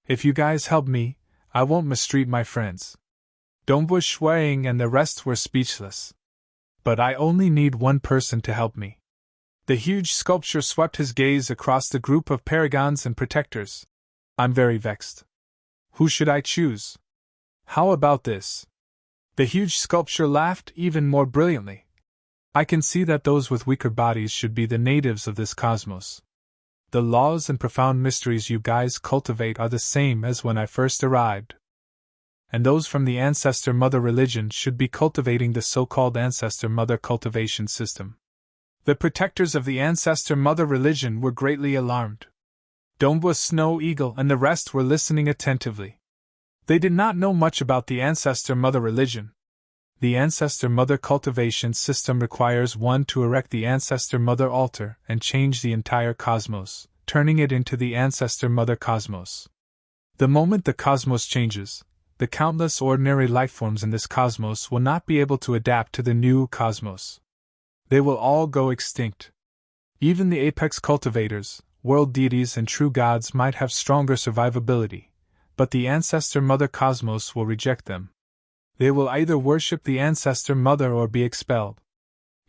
If you guys help me, I won't mistreat my friends. Dongbush Shuang and the rest were speechless. But I only need one person to help me. The huge sculpture swept his gaze across the group of paragons and protectors. I'm very vexed. Who should I choose? How about this? The huge sculpture laughed even more brilliantly. I can see that those with weaker bodies should be the natives of this cosmos. The laws and profound mysteries you guys cultivate are the same as when I first arrived. And those from the Ancestor Mother religion should be cultivating the so-called Ancestor Mother cultivation system. The protectors of the Ancestor Mother religion were greatly alarmed. Dongbush Snow Eagle and the rest were listening attentively. They did not know much about the Ancestor Mother religion. The Ancestor Mother cultivation system requires one to erect the Ancestor Mother altar and change the entire cosmos, turning it into the Ancestor Mother cosmos. The moment the cosmos changes, the countless ordinary lifeforms in this cosmos will not be able to adapt to the new cosmos. They will all go extinct. Even the apex cultivators, world deities and true gods might have stronger survivability, but the Ancestor Mother cosmos will reject them. They will either worship the ancestor mother or be expelled.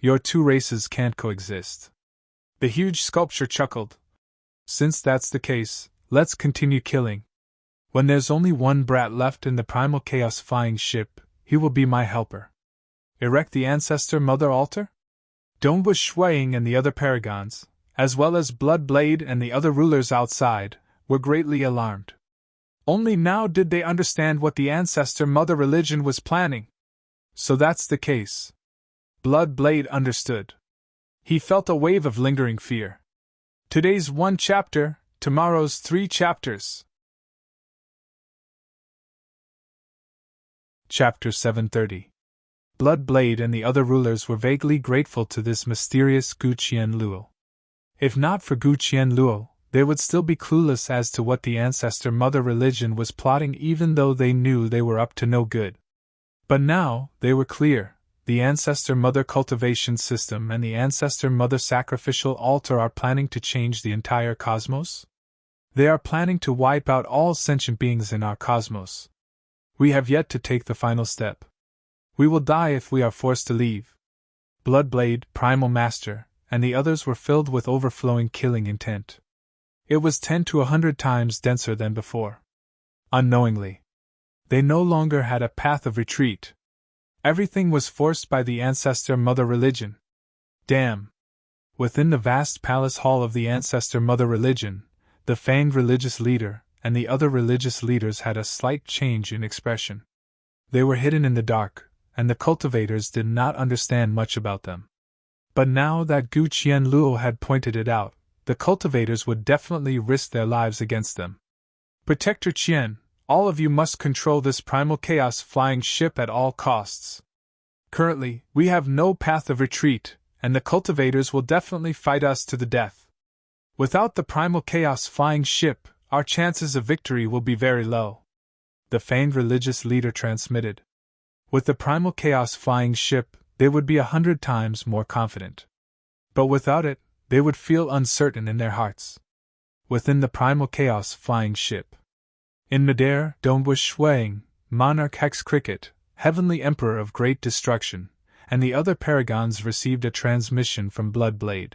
Your two races can't coexist. The huge sculpture chuckled. Since that's the case, let's continue killing. When there's only one brat left in the primal chaos flying ship, he will be my helper. Erect the ancestor mother altar? Dongbus Shuang and the other paragons, as well as Bloodblade and the other rulers outside, were greatly alarmed. Only now did they understand what the ancestor mother religion was planning. So that's the case. Bloodblade understood. He felt a wave of lingering fear. Today's 1 chapter, tomorrow's 3 chapters. Chapter 730. Bloodblade and the other rulers were vaguely grateful to this mysterious Gu Qianluo. If not for Gu Qianluo, they would still be clueless as to what the ancestor mother religion was plotting, even though they knew they were up to no good. But now, they were clear. The ancestor mother cultivation system and the ancestor mother sacrificial altar are planning to change the entire cosmos? They are planning to wipe out all sentient beings in our cosmos. We have yet to take the final step. We will die if we are forced to leave. Bloodblade, Primal Master, and the others were filled with overflowing killing intent. It was 10 to 100 times denser than before. Unknowingly, they no longer had a path of retreat. Everything was forced by the ancestor mother religion. Damn! Within the vast palace hall of the ancestor mother religion, the fanged religious leader and the other religious leaders had a slight change in expression. They were hidden in the dark, and the cultivators did not understand much about them. But now that Gu Qianluo had pointed it out, the cultivators would definitely risk their lives against them. Protector Qian, all of you must control this primal chaos flying ship at all costs. Currently, we have no path of retreat, and the cultivators will definitely fight us to the death. Without the primal chaos flying ship, our chances of victory will be very low. The fanged religious leader transmitted. With the primal chaos flying ship, they would be 100 times more confident. But without it, they would feel uncertain in their hearts. Within the primal chaos flying ship. In midair, Dongbus Shuang, Monarch Hex Cricket, Heavenly Emperor of Great Destruction, and the other paragons received a transmission from Bloodblade.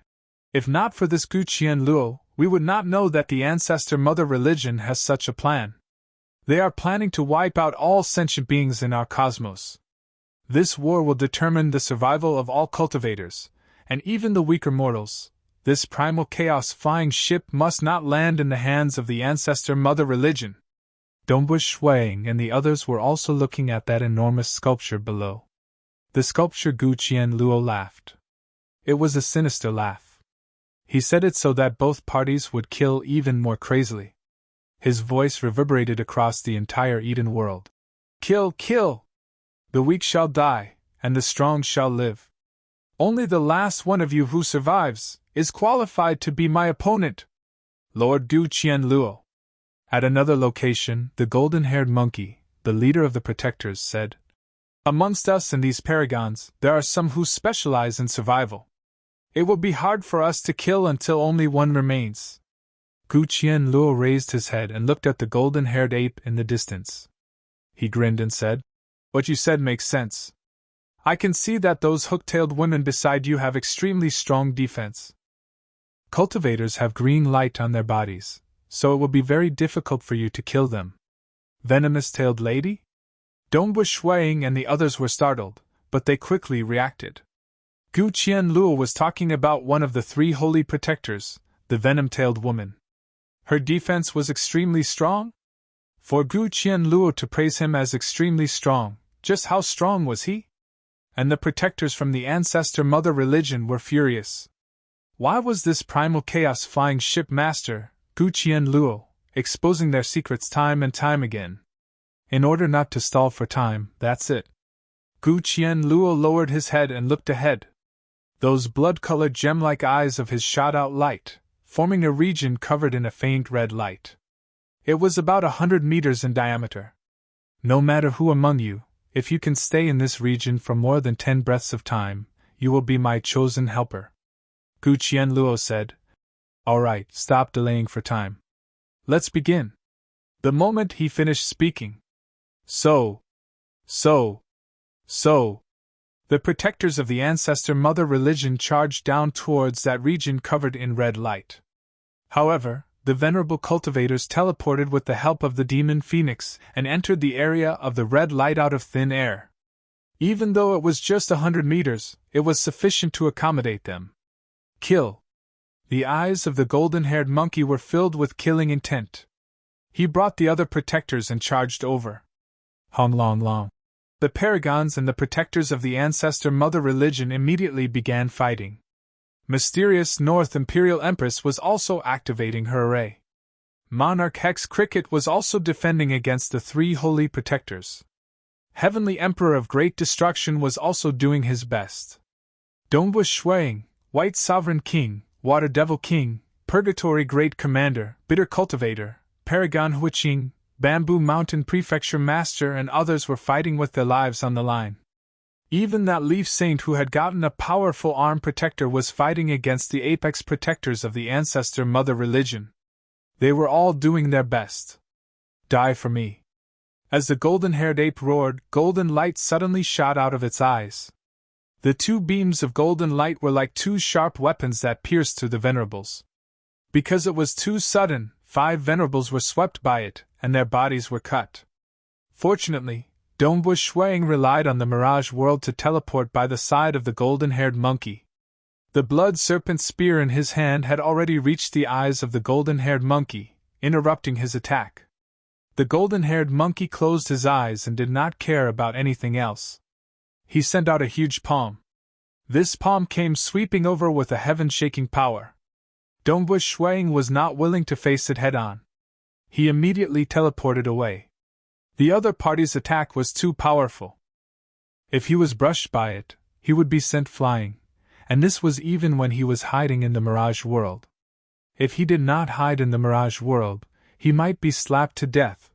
If not for this Gu Qianluo, we would not know that the ancestor mother religion has such a plan. They are planning to wipe out all sentient beings in our cosmos. This war will determine the survival of all cultivators, and even the weaker mortals. This primal chaos flying ship must not land in the hands of the ancestor mother religion. Dongbus Shuang and the others were also looking at that enormous sculpture below. The sculpture Gu Qianluo laughed. It was a sinister laugh. He said it so that both parties would kill even more crazily. His voice reverberated across the entire Eden world. Kill, kill! The weak shall die, and the strong shall live. Only the last one of you who survives is qualified to be my opponent. Lord Gu Qianluo. At another location, the golden-haired monkey, the leader of the protectors, said, Amongst us and these paragons, there are some who specialize in survival. It will be hard for us to kill until only one remains. Gu Qianluo raised his head and looked at the golden-haired ape in the distance. He grinned and said, What you said makes sense. I can see that those hook-tailed women beside you have extremely strong defense. Cultivators have green light on their bodies, so it will be very difficult for you to kill them. Venomous-tailed lady? Dongbus Shuang and the others were startled, but they quickly reacted. Gu Qianluo was talking about one of the 3 holy protectors, the venom-tailed woman. Her defense was extremely strong? For Gu Qianluo to praise him as extremely strong, just how strong was he? And the protectors from the ancestor mother religion were furious. Why was this primal chaos flying ship master, Gu Qianluo, exposing their secrets time and time again? In order not to stall for time, that's it. Gu Qianluo lowered his head and looked ahead. Those blood-colored gem-like eyes of his shot out light, forming a region covered in a faint red light. It was about 100 meters in diameter. No matter who among you, if you can stay in this region for more than 10 breaths of time, you will be my chosen helper. Gu Qianluo said, All right, stop delaying for time. Let's begin. The moment he finished speaking. So, So, the protectors of the ancestor mother religion charged down towards that region covered in red light. However, the venerable cultivators teleported with the help of the demon phoenix and entered the area of the red light out of thin air. Even though it was just 100 meters, it was sufficient to accommodate them. Kill. The eyes of the golden-haired monkey were filled with killing intent. He brought the other protectors and charged over. Hong long long. The paragons and the protectors of the ancestor mother religion immediately began fighting. Mysterious North Imperial Empress was also activating her array. Monarch Hex Cricket was also defending against the three holy protectors. Heavenly Emperor of Great Destruction was also doing his best. Dongbush Shuang, White Sovereign King, Water Devil King, Purgatory Great Commander, Bitter Cultivator, Paragon Huiqing, Bamboo Mountain Prefecture Master and others were fighting with their lives on the line. Even that Leaf Saint who had gotten a powerful arm protector was fighting against the apex protectors of the ancestor mother religion. They were all doing their best. Die for me. As the golden-haired ape roared, golden light suddenly shot out of its eyes. The two beams of golden light were like two sharp weapons that pierced through the venerables. Because it was too sudden, 5 venerables were swept by it, and their bodies were cut. Fortunately, Dongbush Shuang relied on the Mirage World to teleport by the side of the golden-haired monkey. The blood serpent spear in his hand had already reached the eyes of the golden-haired monkey, interrupting his attack. The golden-haired monkey closed his eyes and did not care about anything else. He sent out a huge palm. This palm came sweeping over with a heaven-shaking power. Dongbush Shuang was not willing to face it head-on. He immediately teleported away. The other party's attack was too powerful. If he was brushed by it, he would be sent flying, and this was even when he was hiding in the Mirage World. If he did not hide in the Mirage World, he might be slapped to death.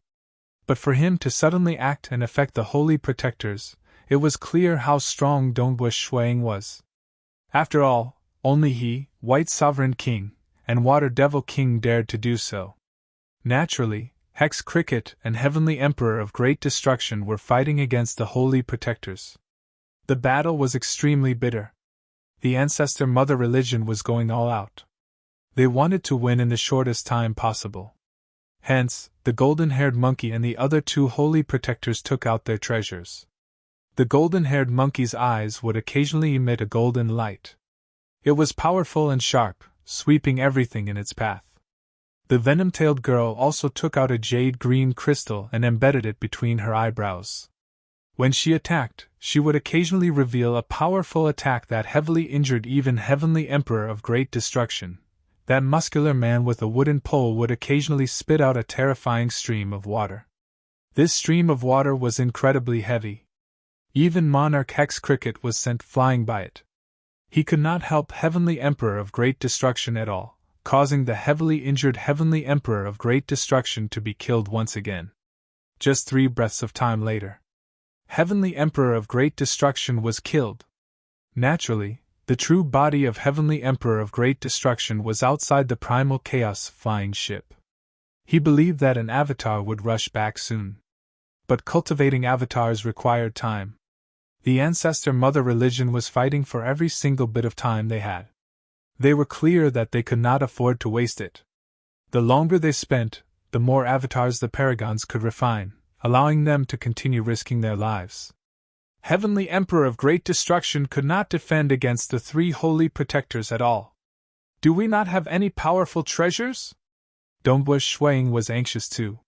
But for him to suddenly act and affect the holy protectors, it was clear how strong Dongbush Shuang was. After all, only he, White Sovereign King, and Water Devil King dared to do so. Naturally, Hex Cricket and Heavenly Emperor of Great Destruction were fighting against the holy protectors. The battle was extremely bitter. The ancestor mother religion was going all out. They wanted to win in the shortest time possible. Hence, the golden-haired monkey and the other 2 holy protectors took out their treasures. The golden-haired monkey's eyes would occasionally emit a golden light. It was powerful and sharp, sweeping everything in its path. The venom-tailed girl also took out a jade-green crystal and embedded it between her eyebrows. When she attacked, she would occasionally reveal a powerful attack that heavily injured even Heavenly Emperor of Great Destruction. That muscular man with a wooden pole would occasionally spit out a terrifying stream of water. This stream of water was incredibly heavy. Even Monarch Hex Cricket was sent flying by it. He could not help Heavenly Emperor of Great Destruction at all, causing the heavily injured Heavenly Emperor of Great Destruction to be killed once again. Just 3 breaths of time later, Heavenly Emperor of Great Destruction was killed. Naturally, the true body of Heavenly Emperor of Great Destruction was outside the Primal Chaos flying ship. He believed that an avatar would rush back soon. But cultivating avatars required time. The ancestor mother religion was fighting for every single bit of time they had. They were clear that they could not afford to waste it. The longer they spent, the more avatars the paragons could refine, allowing them to continue risking their lives. Heavenly Emperor of Great Destruction could not defend against the 3 holy protectors at all. Do we not have any powerful treasures? Dongbush Shuang was anxious too.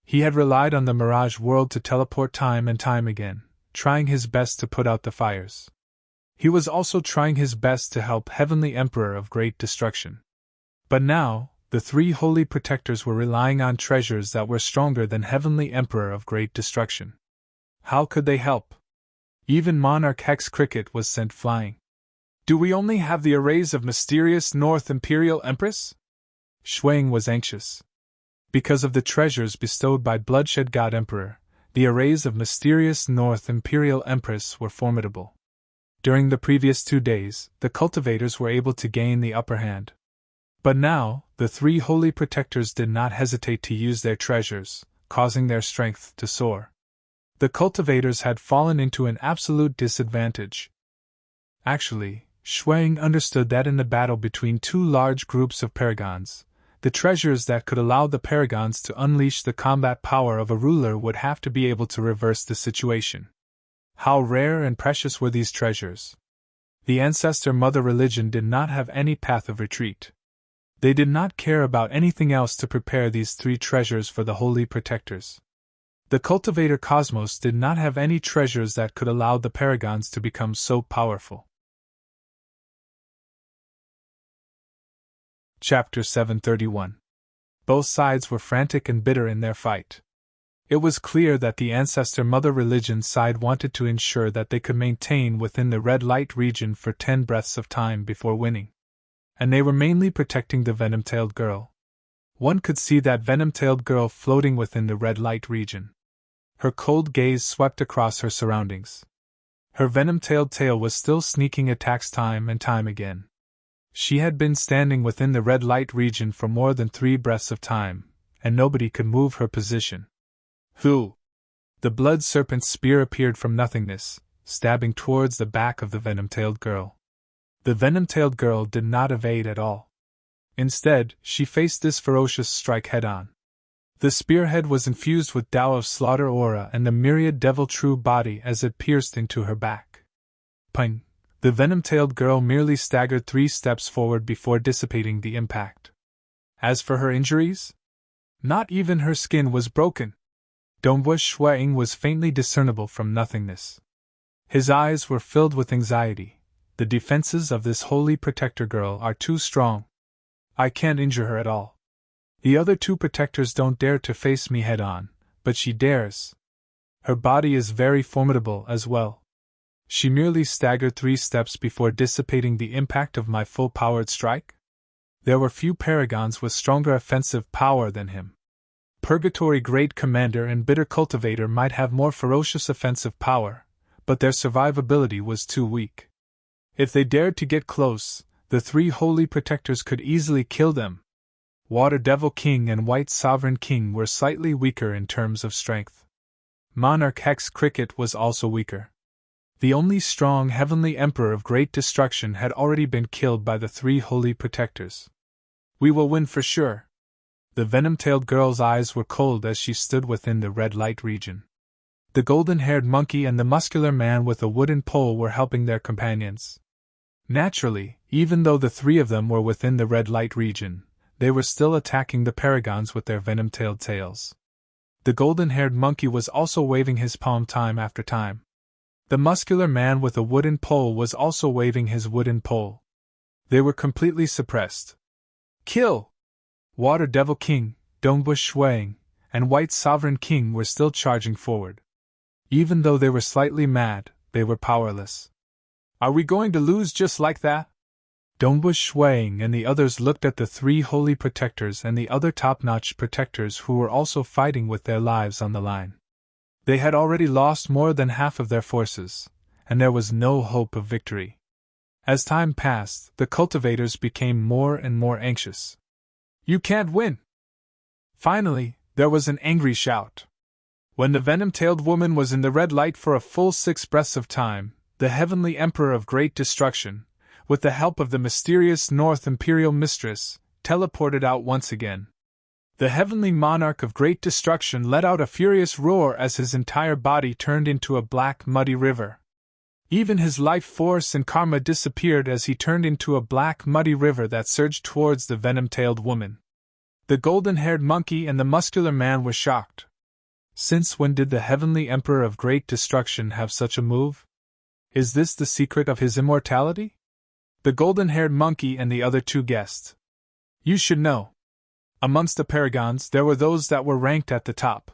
He had relied on the Mirage World to teleport time and time again, trying his best to put out the fires. He was also trying his best to help Heavenly Emperor of Great Destruction. But now, the 3 holy protectors were relying on treasures that were stronger than Heavenly Emperor of Great Destruction. How could they help? Even Monarch Hex Cricket was sent flying. Do we only have the arrays of mysterious North Imperial Empress? Shuang was anxious. Because of the treasures bestowed by Bloodshed God Emperor, the arrays of mysterious North Imperial Empress were formidable. During the previous 2 days, the cultivators were able to gain the upper hand. But now, the 3 holy protectors did not hesitate to use their treasures, causing their strength to soar. The cultivators had fallen into an absolute disadvantage. Actually, Shuang understood that in the battle between two large groups of paragons, the treasures that could allow the paragons to unleash the combat power of a ruler would have to be able to reverse the situation. How rare and precious were these treasures! The ancestor mother religion did not have any path of retreat. They did not care about anything else to prepare these three treasures for the holy protectors. The cultivator cosmos did not have any treasures that could allow the paragons to become so powerful. Chapter 731. Both sides were frantic and bitter in their fight. It was clear that the ancestor mother religion side wanted to ensure that they could maintain within the red light region for 10 breaths of time before winning. And they were mainly protecting the venom-tailed girl. One could see that venom-tailed girl floating within the red light region. Her cold gaze swept across her surroundings. Her venom-tailed tail was still sneaking attacks time and time again. She had been standing within the red light region for more than 3 breaths of time, and nobody could move her position. Who? The blood serpent's spear appeared from nothingness, stabbing towards the back of the venom-tailed girl. The venom-tailed girl did not evade at all. Instead, she faced this ferocious strike head-on. The spearhead was infused with Tao of Slaughter aura and the myriad devil true body as it pierced into her back. Ping! The venom-tailed girl merely staggered 3 steps forward before dissipating the impact. As for her injuries? Not even her skin was broken. Dongbu Shuang was faintly discernible from nothingness. His eyes were filled with anxiety. The defenses of this holy protector girl are too strong. I can't injure her at all. The other 2 protectors don't dare to face me head-on, but she dares. Her body is very formidable as well. She merely staggered 3 steps before dissipating the impact of my full-powered strike? There were few paragons with stronger offensive power than him. Purgatory Great Commander and Bitter Cultivator might have more ferocious offensive power, but their survivability was too weak. If they dared to get close, the 3 holy protectors could easily kill them. Water Devil King and White Sovereign King were slightly weaker in terms of strength. Monarch Hex Cricket was also weaker. The only strong Heavenly Emperor of Great Destruction had already been killed by the 3 holy protectors. We will win for sure. The venom-tailed girl's eyes were cold as she stood within the red light region. The golden-haired monkey and the muscular man with a wooden pole were helping their companions. Naturally, even though the 3 of them were within the red light region, they were still attacking the paragons with their venom-tailed tails. The golden-haired monkey was also waving his palm time after time. The muscular man with a wooden pole was also waving his wooden pole. They were completely suppressed. Kill! Water Devil King, Dongbu Shuang, and White Sovereign King were still charging forward. Even though they were slightly mad, they were powerless. Are we going to lose just like that? Dongbu Shuang and the others looked at the 3 holy protectors and the other top-notch protectors who were also fighting with their lives on the line. They had already lost more than half of their forces, and there was no hope of victory. As time passed, the cultivators became more and more anxious. You can't win! Finally, there was an angry shout. When the venom-tailed woman was in the red light for a full 6 breaths of time, the Heavenly Emperor of Great Destruction, with the help of the mysterious North Imperial Mistress, teleported out once again. The Heavenly Monarch of Great Destruction let out a furious roar as his entire body turned into a black, muddy river. Even his life force and karma disappeared as he turned into a black, muddy river that surged towards the venom-tailed woman. The golden-haired monkey and the muscular man were shocked. Since when did the Heavenly Emperor of Great Destruction have such a move? Is this the secret of his immortality? The golden-haired monkey and the other 2 guessed. You should know. Amongst the paragons there were those that were ranked at the top.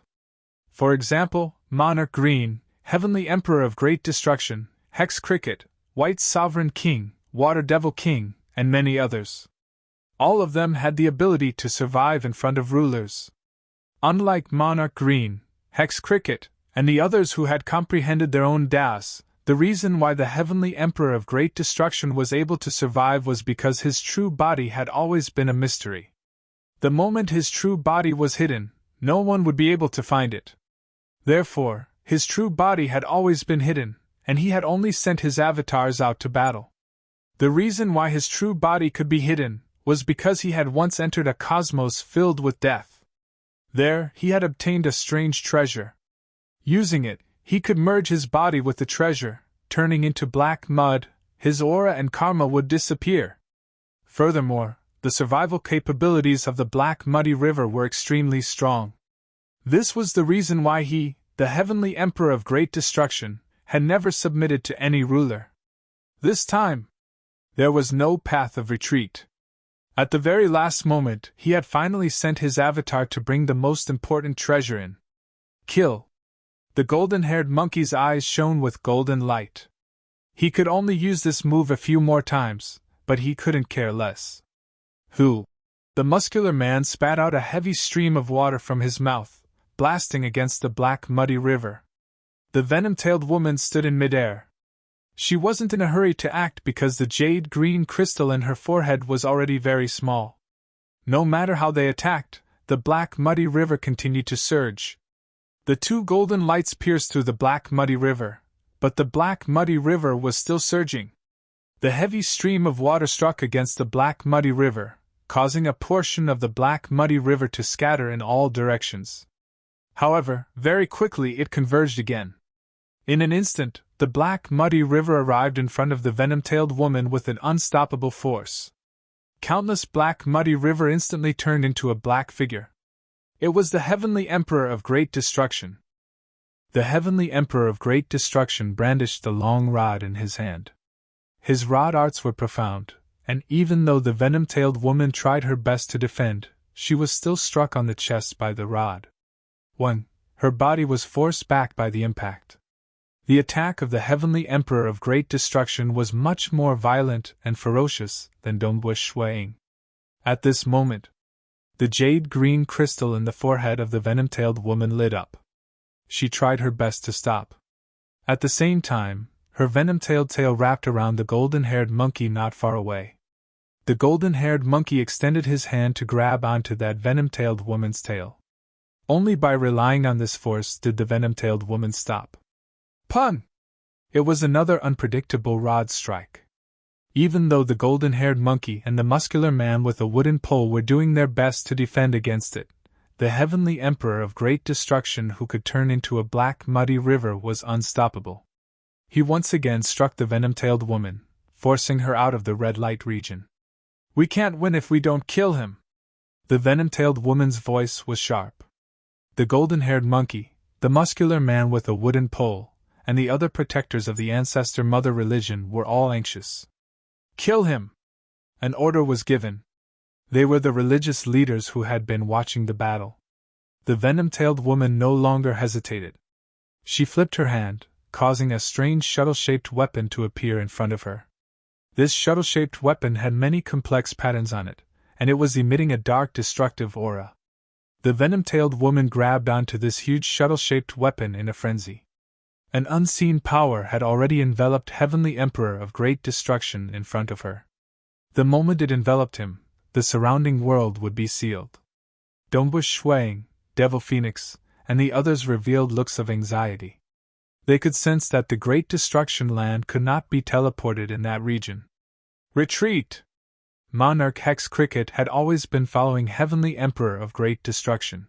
For example, Monarch Green, Heavenly Emperor of Great Destruction, Hex Cricket, White Sovereign King, Water Devil King, and many others. All of them had the ability to survive in front of rulers. Unlike Monarch Green, Hex Cricket, and the others who had comprehended their own das, the reason why the Heavenly Emperor of Great Destruction was able to survive was because his true body had always been a mystery. The moment his true body was hidden, no one would be able to find it. Therefore, His true body had always been hidden, and he had only sent his avatars out to battle. The reason why his true body could be hidden was because he had once entered a cosmos filled with death. There, he had obtained a strange treasure. Using it, he could merge his body with the treasure, turning into black mud. His aura and karma would disappear. Furthermore, the survival capabilities of the black muddy river were extremely strong. This was the reason why he, the heavenly emperor of great destruction, had never submitted to any ruler. This time, there was no path of retreat. At the very last moment, he had finally sent his avatar to bring the most important treasure in. Kill. The golden-haired monkey's eyes shone with golden light. He could only use this move a few more times, but he couldn't care less. Who? The muscular man spat out a heavy stream of water from his mouth, blasting against the black muddy river. The venom-tailed woman stood in midair. She wasn't in a hurry to act because the jade-green crystal in her forehead was already very small. No matter how they attacked, the black muddy river continued to surge. The two golden lights pierced through the black muddy river, but the black muddy river was still surging. The heavy stream of water struck against the black muddy river, causing a portion of the black muddy river to scatter in all directions. However, very quickly it converged again. In an instant, the black muddy river arrived in front of the venom-tailed woman with an unstoppable force. Countless black muddy river instantly turned into a black figure. It was the heavenly emperor of great destruction. The heavenly emperor of great destruction brandished the long rod in his hand. His rod arts were profound, and even though the venom-tailed woman tried her best to defend, she was still struck on the chest by the rod. 1. Her body was forced back by the impact. The attack of the heavenly emperor of great destruction was much more violent and ferocious than Dongbu Shuang. At this moment, the jade-green crystal in the forehead of the venom-tailed woman lit up. She tried her best to stop. At the same time, her venom-tailed tail wrapped around the golden-haired monkey not far away. The golden-haired monkey extended his hand to grab onto that venom-tailed woman's tail. Only by relying on this force did the venom-tailed woman stop. Pun! It was another unpredictable rod strike. Even though the golden-haired monkey and the muscular man with a wooden pole were doing their best to defend against it, the heavenly emperor of great destruction who could turn into a black muddy river was unstoppable. He once again struck the venom-tailed woman, forcing her out of the red light region. We can't win if we don't kill him. The venom-tailed woman's voice was sharp. The golden-haired monkey, the muscular man with a wooden pole, and the other protectors of the ancestor mother religion were all anxious. Kill him! An order was given. They were the religious leaders who had been watching the battle. The venom-tailed woman no longer hesitated. She flipped her hand, causing a strange shuttle-shaped weapon to appear in front of her. This shuttle-shaped weapon had many complex patterns on it, and it was emitting a dark destructive aura. The venom-tailed woman grabbed onto this huge shuttle-shaped weapon in a frenzy. An unseen power had already enveloped Heavenly Emperor of Great Destruction in front of her. The moment it enveloped him, the surrounding world would be sealed. Dongbu Shuang, Devil Phoenix, and the others revealed looks of anxiety. They could sense that the Great Destruction land could not be teleported in that region. Retreat! Monarch Hex Cricket had always been following Heavenly Emperor of Great Destruction.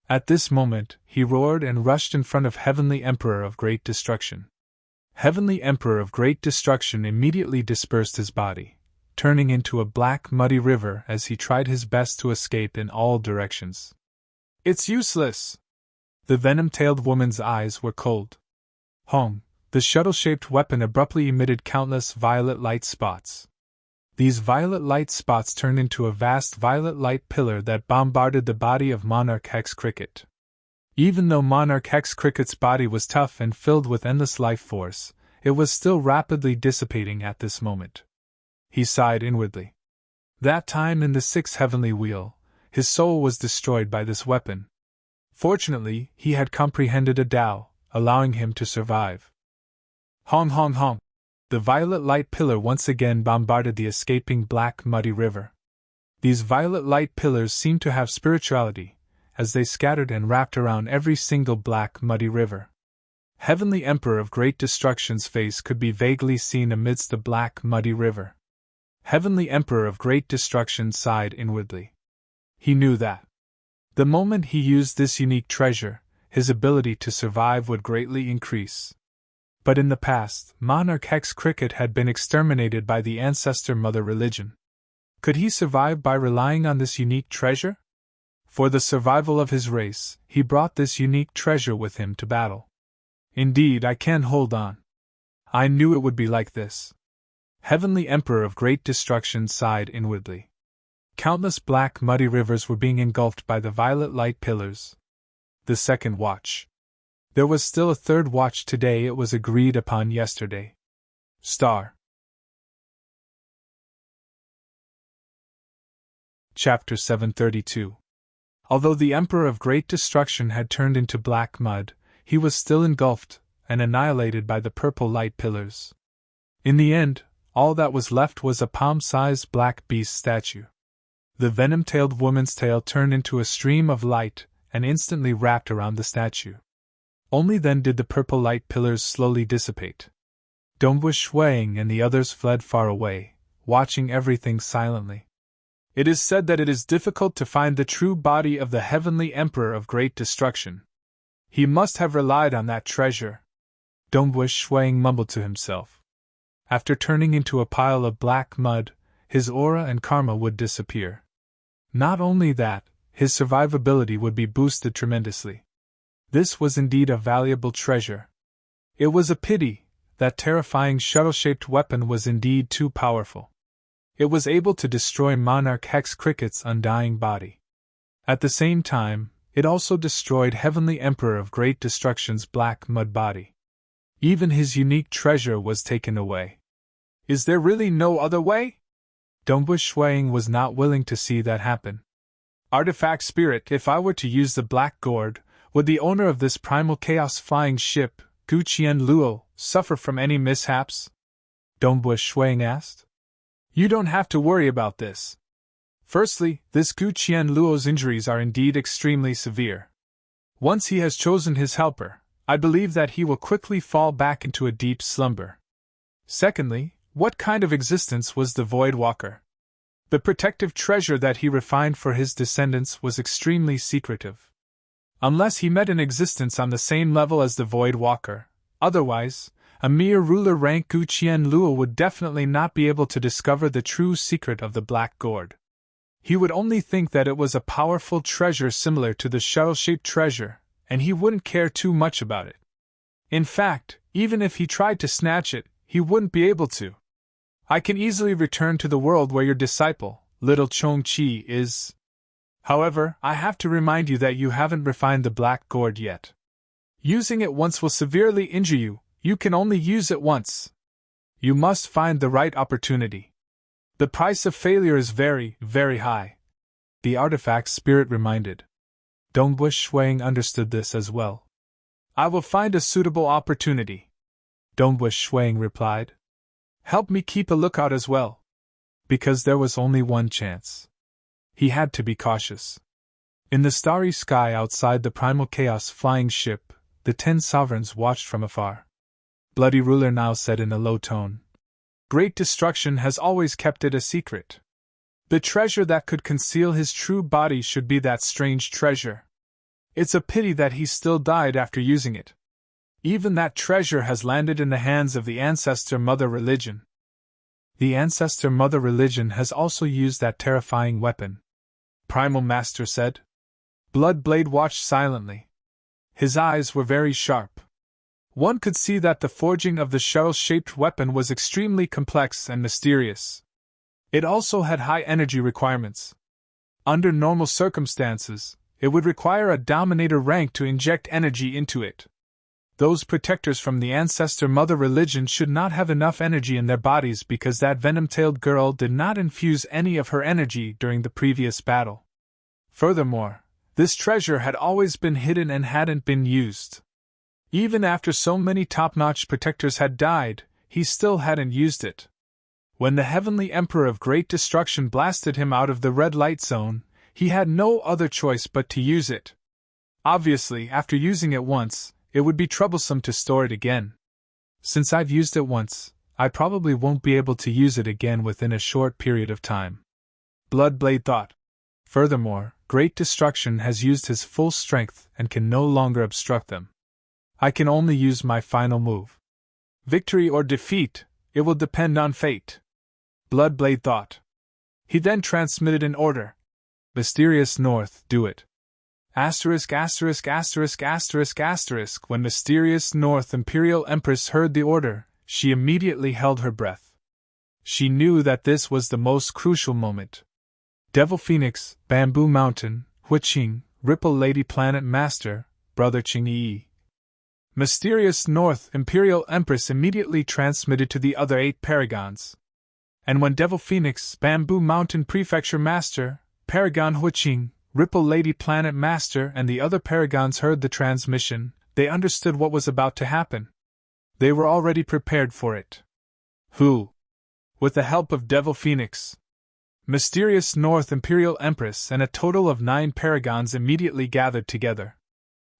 At this moment, he roared and rushed in front of Heavenly Emperor of Great Destruction. Heavenly Emperor of Great Destruction immediately dispersed his body, turning into a black muddy river as he tried his best to escape in all directions. It's useless! The venom-tailed woman's eyes were cold. Hong, the shuttle-shaped weapon abruptly emitted countless violet light spots. These violet light spots turned into a vast violet light pillar that bombarded the body of Monarch Hex Cricket. Even though Monarch Hex Cricket's body was tough and filled with endless life force, it was still rapidly dissipating at this moment. He sighed inwardly. That time in the sixth heavenly wheel, his soul was destroyed by this weapon. Fortunately, he had comprehended a Tao, allowing him to survive. Hong hong hong! The violet light pillar once again bombarded the escaping black muddy river. These violet light pillars seemed to have spirituality, as they scattered and wrapped around every single black muddy river. Heavenly Emperor of Great Destruction's face could be vaguely seen amidst the black, muddy river. Heavenly Emperor of Great Destruction sighed inwardly. He knew that the moment he used this unique treasure, his ability to survive would greatly increase. But in the past, monarch Hex Cricket had been exterminated by the ancestor mother religion. Could he survive by relying on this unique treasure? For the survival of his race, he brought this unique treasure with him to battle. Indeed, I can hold on. I knew it would be like this. Heavenly Emperor of Great Destruction sighed inwardly. Countless black muddy rivers were being engulfed by the violet light pillars. The second watch. There was still a third watch today. It was agreed upon yesterday. Star. Chapter 732. Although the Emperor of Great Destruction had turned into black mud, he was still engulfed and annihilated by the purple light pillars. In the end, all that was left was a palm-sized black beast statue. The venom-tailed woman's tail turned into a stream of light and instantly wrapped around the statue. Only then did the purple light pillars slowly dissipate. Dongwu Shuang and the others fled far away, watching everything silently. It is said that it is difficult to find the true body of the Heavenly Emperor of Great Destruction. He must have relied on that treasure. Dongwu Shuang mumbled to himself. After turning into a pile of black mud, his aura and karma would disappear. Not only that, his survivability would be boosted tremendously. This was indeed a valuable treasure. It was a pity that terrifying shuttle-shaped weapon was indeed too powerful. It was able to destroy Monarch Hex Cricket's undying body. At the same time, it also destroyed Heavenly Emperor of Great Destruction's black mud body. Even his unique treasure was taken away. Is there really no other way? Dongwu Shuang was not willing to see that happen. Artifact Spirit, if I were to use the Black Gourd, would the owner of this primal chaos flying ship, Guqian Luo, suffer from any mishaps? Dongwu Shuang asked. You don't have to worry about this. Firstly, this Guqian Luo's injuries are indeed extremely severe. Once he has chosen his helper, I believe that he will quickly fall back into a deep slumber. Secondly, what kind of existence was the Void Walker? The protective treasure that he refined for his descendants was extremely secretive. Unless he met an existence on the same level as the Void Walker, otherwise, a mere ruler rank Guqian Luo would definitely not be able to discover the true secret of the Black Gourd. He would only think that it was a powerful treasure similar to the shuttle-shaped treasure, and he wouldn't care too much about it. In fact, even if he tried to snatch it, he wouldn't be able to. I can easily return to the world where your disciple, little Chongqi, is. However, I have to remind you that you haven't refined the Black Gourd yet. Using it once will severely injure you. You can only use it once. You must find the right opportunity. The price of failure is very, very high. The artifact spirit reminded. Dongwu Shuang understood this as well. I will find a suitable opportunity. Dongwu Shuang replied. Help me keep a lookout as well. Because there was only one chance. He had to be cautious. In the starry sky outside the primal chaos flying ship, the 10 sovereigns watched from afar. Bloody Ruler now said in a low tone. Great Destruction has always kept it a secret. The treasure that could conceal his true body should be that strange treasure. It's a pity that he still died after using it. Even that treasure has landed in the hands of the Ancestor Mother Religion. The Ancestor Mother Religion has also used that terrifying weapon. Primal Master said. Bloodblade watched silently. His eyes were very sharp. One could see that the forging of the shuttle-shaped weapon was extremely complex and mysterious. It also had high energy requirements. Under normal circumstances, it would require a Dominator rank to inject energy into it. Those protectors from the Ancestor Mother Religion should not have enough energy in their bodies because that venom-tailed girl did not infuse any of her energy during the previous battle. Furthermore, this treasure had always been hidden and hadn't been used. Even after so many top-notch protectors had died, he still hadn't used it. When the Heavenly Emperor of Great Destruction blasted him out of the red light zone, he had no other choice but to use it. Obviously, after using it once, It would be troublesome to store it again. Since I've used it once, I probably won't be able to use it again within a short period of time. Bloodblade thought. Furthermore, Great Destruction has used his full strength and can no longer obstruct them. I can only use my final move. Victory or defeat, it will depend on fate. Bloodblade thought. He then transmitted an order. Mysterious North, do it. Asterisk asterisk asterisk asterisk asterisk. When Mysterious North Imperial Empress heard the order, she immediately held her breath. She knew that this was the most crucial moment. Devil Phoenix, Bamboo Mountain, Huiqing, Ripple Lady Planet Master, Brother Qingyi. Mysterious North Imperial Empress immediately transmitted to the other 8 paragons. And when Devil Phoenix, Bamboo Mountain Prefecture Master, Paragon Huiqing, Ripple Lady Planet Master, and the other paragons heard the transmission, they understood what was about to happen. They were already prepared for it. Who? With the help of Devil Phoenix, Mysterious North Imperial Empress and a total of 9 paragons immediately gathered together.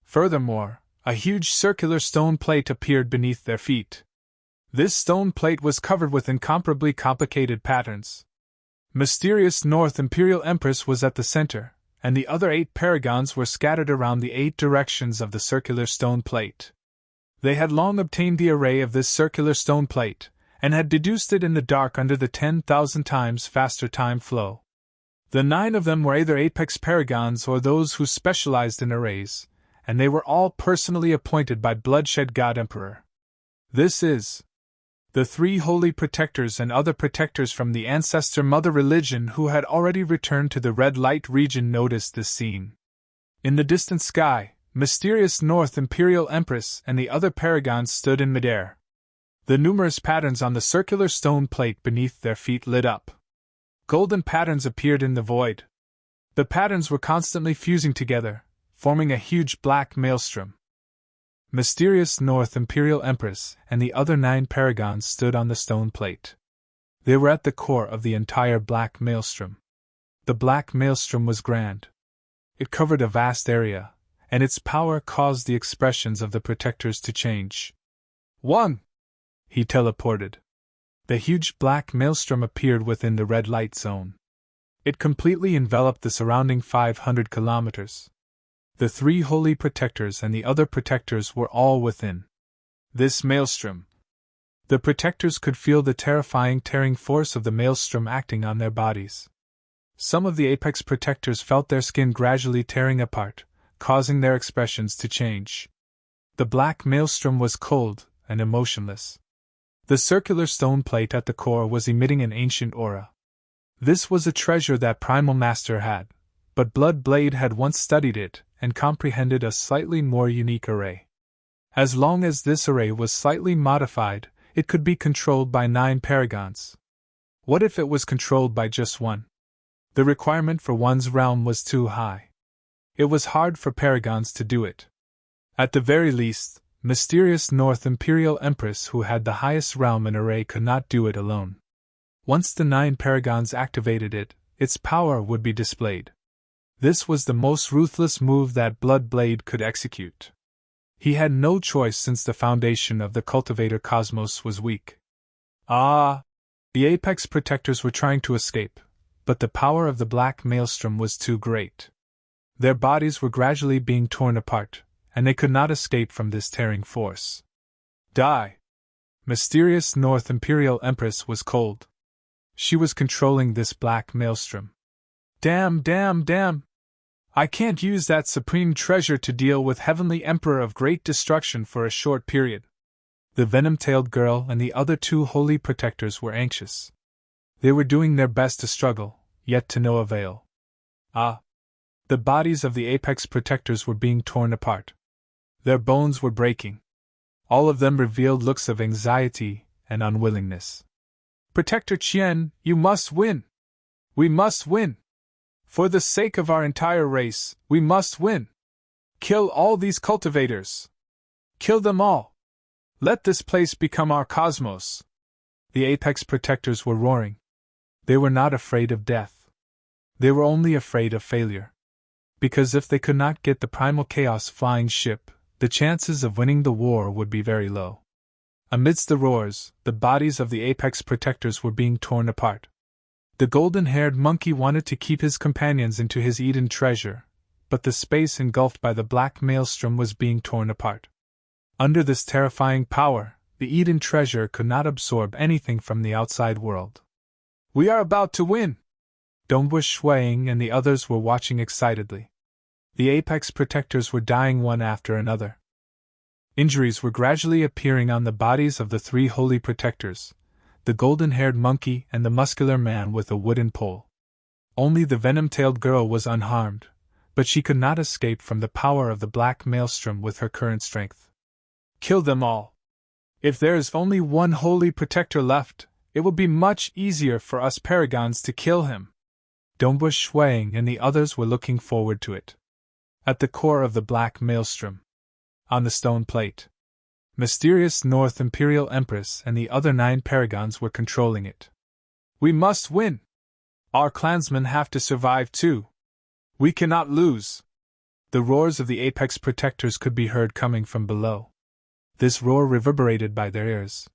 Furthermore, a huge circular stone plate appeared beneath their feet. This stone plate was covered with incomparably complicated patterns. Mysterious North Imperial Empress was at the center, and the other 8 paragons were scattered around the 8 directions of the circular stone plate. They had long obtained the array of this circular stone plate, and had deduced it in the dark under the 10,000 times faster time flow. The 9 of them were either apex paragons or those who specialized in arrays, and they were all personally appointed by Bloodshed God Emperor. This is the 3 holy protectors and other protectors from the ancestor mother religion who had already returned to the red light region noticed this scene. In the distant sky, Mysterious North Imperial Empress and the other paragons stood in midair. The numerous patterns on the circular stone plate beneath their feet lit up. Golden patterns appeared in the void. The patterns were constantly fusing together, forming a huge black maelstrom. Mysterious North Imperial Empress and the other 9 paragons stood on the stone plate. They were at the core of the entire black maelstrom. The black maelstrom was grand. It covered a vast area, and its power caused the expressions of the protectors to change. 1. He teleported. The huge black maelstrom appeared within the red light zone. It completely enveloped the surrounding 500 kilometers. The 3 holy protectors and the other protectors were all within this maelstrom. The protectors could feel the terrifying tearing force of the maelstrom acting on their bodies. Some of the apex protectors felt their skin gradually tearing apart, causing their expressions to change. The black maelstrom was cold and emotionless. The circular stone plate at the core was emitting an ancient aura. This was a treasure that Primal Master had, but Bloodblade had once studied it and comprehended a slightly more unique array. As long as this array was slightly modified, it could be controlled by 9 paragons. What if it was controlled by just 1? The requirement for one's realm was too high. It was hard for paragons to do it. At the very least, Mysterious North Imperial Empress, who had the highest realm and array, could not do it alone. Once the 9 paragons activated it, its power would be displayed. This was the most ruthless move that Bloodblade could execute. He had no choice since the foundation of the cultivator cosmos was weak. The apex protectors were trying to escape, but the power of the black maelstrom was too great. Their bodies were gradually being torn apart, and they could not escape from this tearing force. Die! Mysterious North Imperial Empress was cold. She was controlling this black maelstrom. Damn! I can't use that supreme treasure to deal with Heavenly Emperor of Great Destruction for a short period. The venom-tailed girl and the other 2 holy protectors were anxious. They were doing their best to struggle, yet to no avail. The bodies of the apex protectors were being torn apart. Their bones were breaking. All of them revealed looks of anxiety and unwillingness. Protector Qian, you must win! We must win! For the sake of our entire race, we must win! Kill all these cultivators! Kill them all! Let this place become our cosmos! The apex protectors were roaring. They were not afraid of death. They were only afraid of failure. Because if they could not get the primal chaos flying ship, the chances of winning the war would be very low. Amidst the roars, the bodies of the apex protectors were being torn apart. The golden-haired monkey wanted to keep his companions into his Eden treasure, but the space engulfed by the black maelstrom was being torn apart. Under this terrifying power, the Eden treasure could not absorb anything from the outside world. "We are about to win!" Dong was swaying and the others were watching excitedly. The apex protectors were dying one after another. Injuries were gradually appearing on the bodies of the three holy protectors, the golden-haired monkey and the muscular man with a wooden pole. Only the venom-tailed girl was unharmed, but she could not escape from the power of the black maelstrom with her current strength. "Kill them all! If there is only one holy protector left, it will be much easier for us paragons to kill him." Dong was swaying and the others were looking forward to it. At the core of the black maelstrom, on the stone plate, mysterious North Imperial Empress and the other 9 paragons were controlling it. "We must win! Our clansmen have to survive too! We cannot lose!" The roars of the apex protectors could be heard coming from below. This roar reverberated by their ears.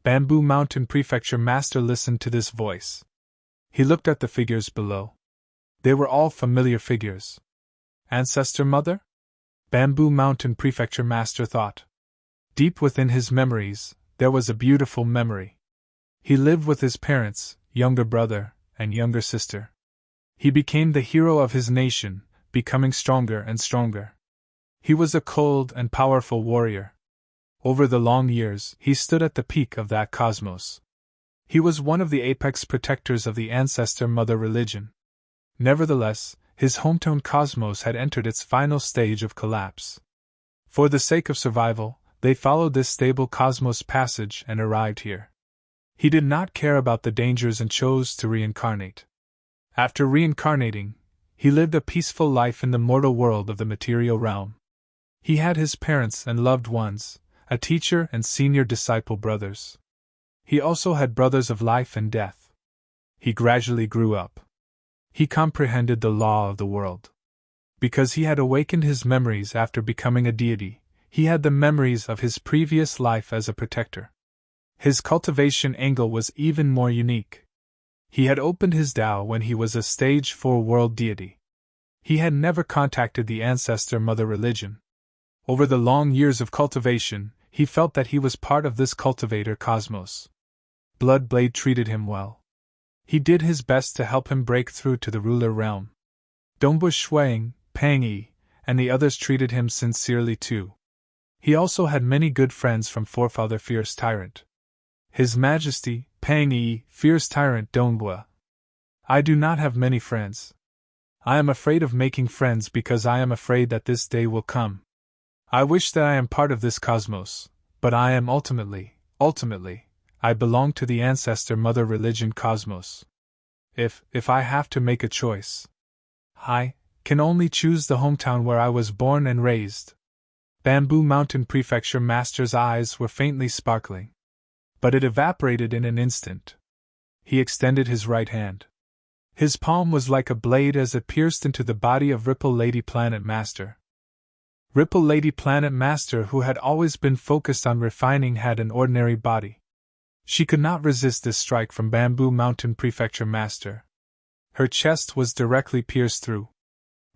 Bamboo Mountain Prefecture Master listened to this voice. He looked at the figures below. They were all familiar figures. Ancestor Mother? Bamboo Mountain Prefecture Master thought. Deep within his memories, there was a beautiful memory. He lived with his parents, younger brother, and younger sister. He became the hero of his nation, becoming stronger and stronger. He was a cold and powerful warrior. Over the long years, he stood at the peak of that cosmos. He was one of the apex protectors of the Ancestor Mother religion. Nevertheless, his hometown cosmos had entered its final stage of collapse. For the sake of survival, they followed this stable cosmos passage and arrived here. He did not care about the dangers and chose to reincarnate. After reincarnating, he lived a peaceful life in the mortal world of the material realm. He had his parents and loved ones, a teacher and senior disciple brothers. He also had brothers of life and death. He gradually grew up. He comprehended the law of the world. Because he had awakened his memories after becoming a deity, he had the memories of his previous life as a protector. His cultivation angle was even more unique. He had opened his Tao when he was a stage 4 world deity. He had never contacted the Ancestor Mother religion. Over the long years of cultivation, he felt that he was part of this cultivator cosmos. Bloodblade treated him well. He did his best to help him break through to the ruler realm. Dongbu Shuang, Pang Yi, and the others treated him sincerely too. He also had many good friends from forefather Fierce Tyrant. His Majesty, Pang Yi, Fierce Tyrant Dongbua. I do not have many friends. I am afraid of making friends because I am afraid that this day will come. I wish that I am part of this cosmos, but I am ultimately, I belong to the Ancestor Mother religion cosmos. If I have to make a choice, I can only choose the hometown where I was born and raised. Bamboo Mountain Prefecture Master's eyes were faintly sparkling. But it evaporated in an instant. He extended his right hand. His palm was like a blade as it pierced into the body of Ripple Lady Planet Master. Ripple Lady Planet Master, who had always been focused on refining, had an ordinary body. She could not resist this strike from Bamboo Mountain Prefecture Master. Her chest was directly pierced through.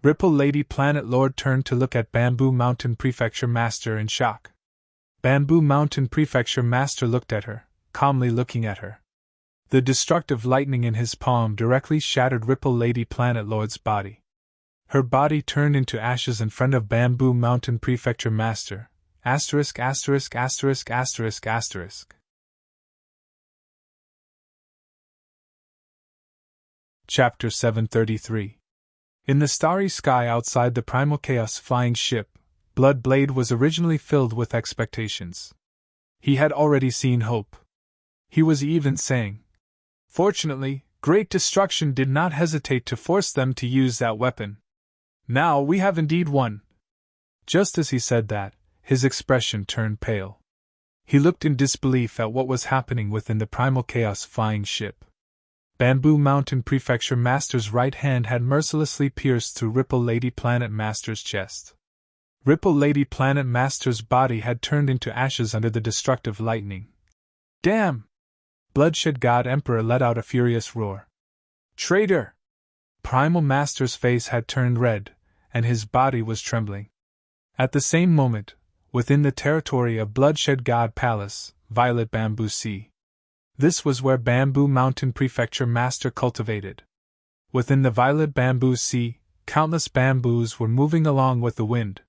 Ripple Lady Planet Lord turned to look at Bamboo Mountain Prefecture Master in shock. Bamboo Mountain Prefecture Master looked at her, calmly looking at her. The destructive lightning in his palm directly shattered Ripple Lady Planet Lord's body. Her body turned into ashes in front of Bamboo Mountain Prefecture Master. Asterisk, asterisk, asterisk, asterisk, asterisk. Chapter 733. In the starry sky outside the Primal Chaos flying ship, Bloodblade was originally filled with expectations. He had already seen hope. He was even saying, "Fortunately, Great Destruction did not hesitate to force them to use that weapon. Now we have indeed won." Just as he said that, his expression turned pale. He looked in disbelief at what was happening within the Primal Chaos flying ship. Bamboo Mountain Prefecture Master's right hand had mercilessly pierced through Ripple Lady Planet Master's chest. Ripple Lady Planet Master's body had turned into ashes under the destructive lightning. Damn! Bloodshed God Emperor let out a furious roar. Traitor! Primal Master's face had turned red, and his body was trembling. At the same moment, within the territory of Bloodshed God Palace, Violet Bamboo Sea. This was where Bamboo Mountain Prefecture Master cultivated. Within the Violet Bamboo Sea, countless bamboos were moving along with the wind.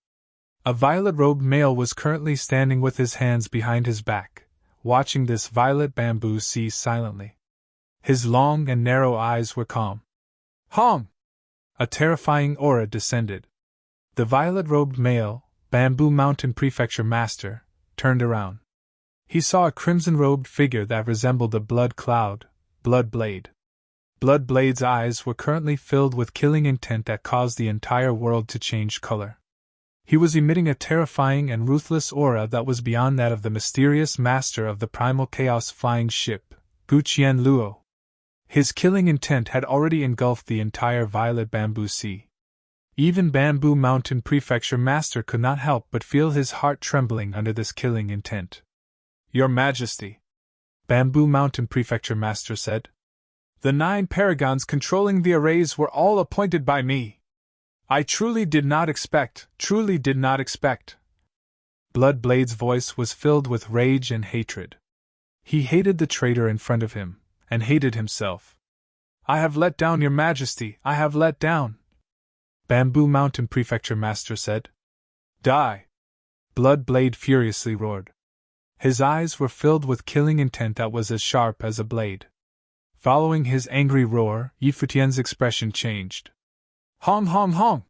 A violet-robed male was currently standing with his hands behind his back, watching this Violet Bamboo Sea silently. His long and narrow eyes were calm. Hong! A terrifying aura descended. The violet-robed male, Bamboo Mountain Prefecture Master, turned around. He saw a crimson-robed figure that resembled a blood cloud, Blood Blade. Blood Blade's eyes were currently filled with killing intent that caused the entire world to change color. He was emitting a terrifying and ruthless aura that was beyond that of the mysterious master of the primal chaos flying ship, Guqian Luo. His killing intent had already engulfed the entire Violet Bamboo Sea. Even Bamboo Mountain Prefecture Master could not help but feel his heart trembling under this killing intent. Your Majesty, Bamboo Mountain Prefecture Master said. The 9 paragons controlling the arrays were all appointed by me. I truly did not expect. Blood Blade's voice was filled with rage and hatred. He hated the traitor in front of him, and hated himself. I have let down your Majesty, I have let down. Bamboo Mountain Prefecture Master said. Die! Blood Blade furiously roared. His eyes were filled with killing intent that was as sharp as a blade. Following his angry roar, Yifutian's expression changed. Hong hong hong!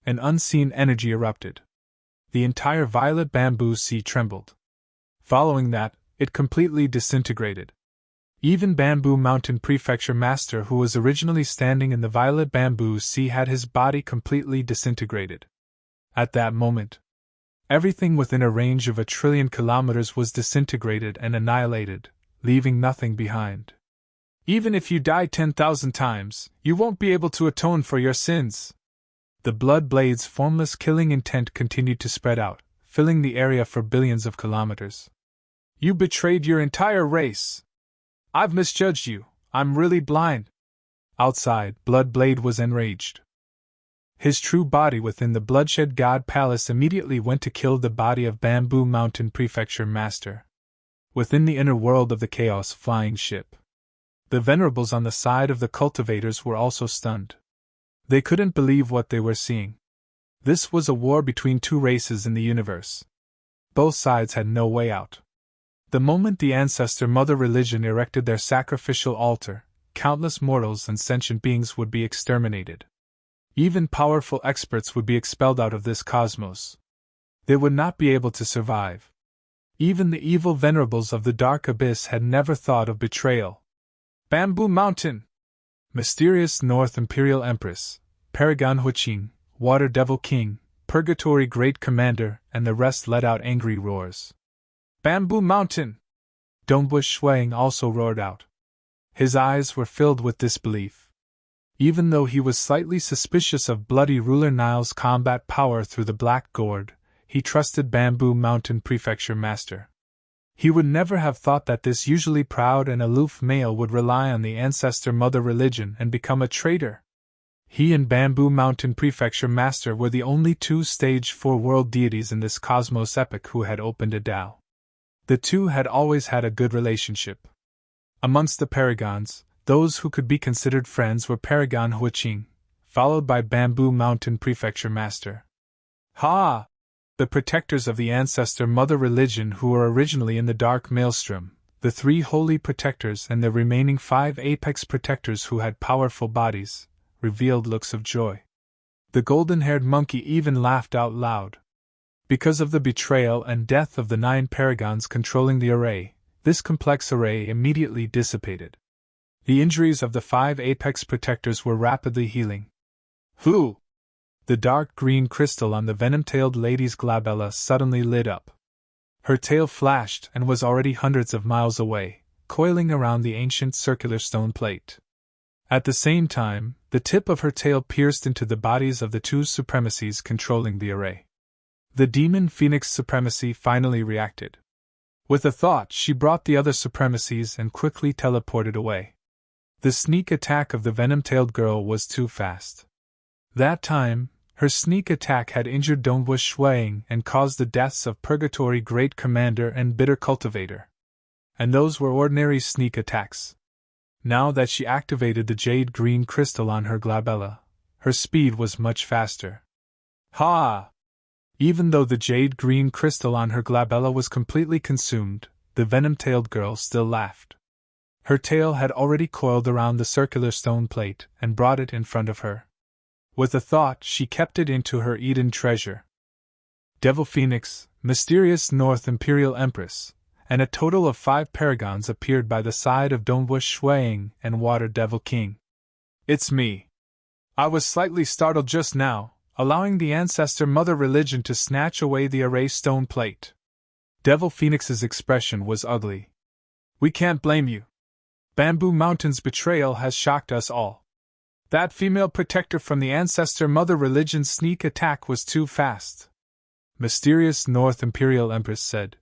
An unseen energy erupted. The entire Violet Bamboo Sea trembled. Following that, it completely disintegrated. Even Bamboo Mountain Prefecture Master, who was originally standing in the Violet Bamboo Sea, had his body completely disintegrated. At that moment, everything within a range of 1 trillion kilometers was disintegrated and annihilated, leaving nothing behind. Even if you die 10,000 times, you won't be able to atone for your sins. The Blood Blade's formless killing intent continued to spread out, filling the area for billions of kilometers. You betrayed your entire race. I've misjudged you, I'm really blind. Outside, Blood Blade was enraged. His true body within the Bloodshed God Palace immediately went to kill the body of Bamboo Mountain Prefecture Master. Within the inner world of the Chaos flying ship, the venerables on the side of the cultivators were also stunned. They couldn't believe what they were seeing. This was a war between 2 races in the universe. Both sides had no way out. The moment the ancestor mother religion erected their sacrificial altar, countless mortals and sentient beings would be exterminated. Even powerful experts would be expelled out of this cosmos. They would not be able to survive. Even the evil venerables of the Dark Abyss had never thought of betrayal. Bamboo Mountain! Mysterious North Imperial Empress, Paragon Huiqing, Water Devil King, Purgatory Great Commander, and the rest let out angry roars. Bamboo Mountain! Dongbush Shuang also roared out. His eyes were filled with disbelief. Even though he was slightly suspicious of Bloody Ruler Nile's combat power through the Black Gourd, he trusted Bamboo Mountain Prefecture Master. He would never have thought that this usually proud and aloof male would rely on the ancestor mother religion and become a traitor. He and Bamboo Mountain Prefecture Master were the only 2 Stage 4 world deities in this cosmos epoch who had opened a Dao. The 2 had always had a good relationship. Amongst the paragons, those who could be considered friends were Paragon Huiqing, followed by Bamboo Mountain Prefecture Master. Ha! The protectors of the ancestor mother religion who were originally in the Dark Maelstrom, the 3 holy protectors and the remaining 5 apex protectors who had powerful bodies, revealed looks of joy. The golden-haired monkey even laughed out loud. Because of the betrayal and death of the 9 paragons controlling the array, this complex array immediately dissipated. The injuries of the 5 apex protectors were rapidly healing. Who? The dark green crystal on the venom-tailed lady's glabella suddenly lit up. Her tail flashed and was already hundreds of miles away, coiling around the ancient circular stone plate. At the same time, the tip of her tail pierced into the bodies of the 2 supremacies controlling the array. The demon Phoenix Supremacy finally reacted. With a thought, she brought the other Supremacies and quickly teleported away. The sneak attack of the venom-tailed girl was too fast. That time, her sneak attack had injured Dongwu Shuang and caused the deaths of Purgatory Great Commander and Bitter Cultivator. And those were ordinary sneak attacks. Now that she activated the jade green crystal on her glabella, her speed was much faster. Ha! Even though the jade green crystal on her glabella was completely consumed, the venom-tailed girl still laughed. Her tail had already coiled around the circular stone plate and brought it in front of her. With a thought, she kept it into her Eden treasure. Devil Phoenix, Mysterious North Imperial Empress, and a total of 5 paragons appeared by the side of Dongwu Shuang and Water Devil King. It's me. I was slightly startled just now, allowing the Ancestor Mother Religion to snatch away the array stone plate. Devil Phoenix's expression was ugly. We can't blame you. Bamboo Mountain's betrayal has shocked us all. That female protector from the Ancestor Mother Religion's sneak attack was too fast. Mysterious North Imperial Empress said.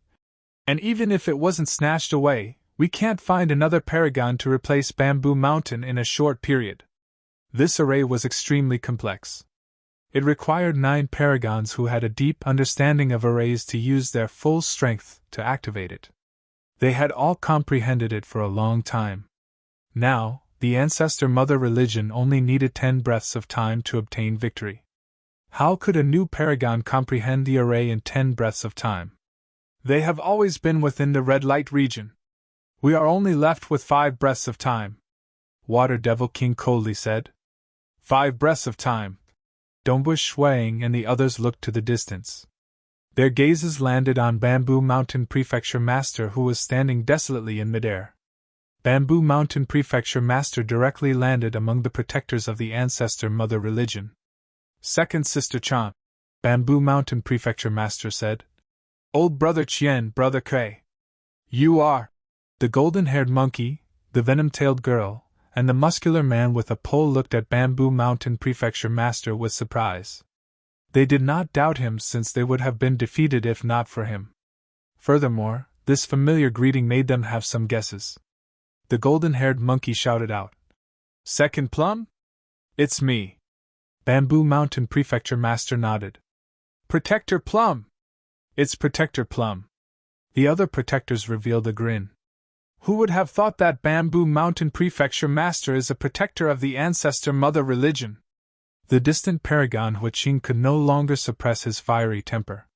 And even if it wasn't snatched away, we can't find another paragon to replace Bamboo Mountain in a short period. This array was extremely complex. It required 9 paragons who had a deep understanding of arrays to use their full strength to activate it. They had all comprehended it for a long time. Now, the Ancestor Mother Religion only needed 10 breaths of time to obtain victory. How could a new paragon comprehend the array in 10 breaths of time? They have always been within the red light region. We are only left with 5 breaths of time, Water Devil King coldly said. 5 breaths of time. Dongwu Shuang and the others looked to the distance. Their gazes landed on Bamboo Mountain Prefecture Master, who was standing desolately in midair. Bamboo Mountain Prefecture Master directly landed among the protectors of the Ancestor Mother Religion. Second Sister Chan, Bamboo Mountain Prefecture Master said. Old Brother Qian, Brother Kuei. You are. The golden-haired monkey, the venom-tailed girl, and the muscular man with a pole looked at Bamboo Mountain Prefecture Master with surprise. They did not doubt him, since they would have been defeated if not for him. Furthermore, this familiar greeting made them have some guesses. The golden-haired monkey shouted out. Second Plum? It's me. Bamboo Mountain Prefecture Master nodded. Protector Plum! It's Protector Plum. The other protectors revealed a grin. Who would have thought that Bamboo Mountain Prefecture Master is a protector of the Ancestor Mother Religion? The distant paragon Ying could no longer suppress his fiery temper.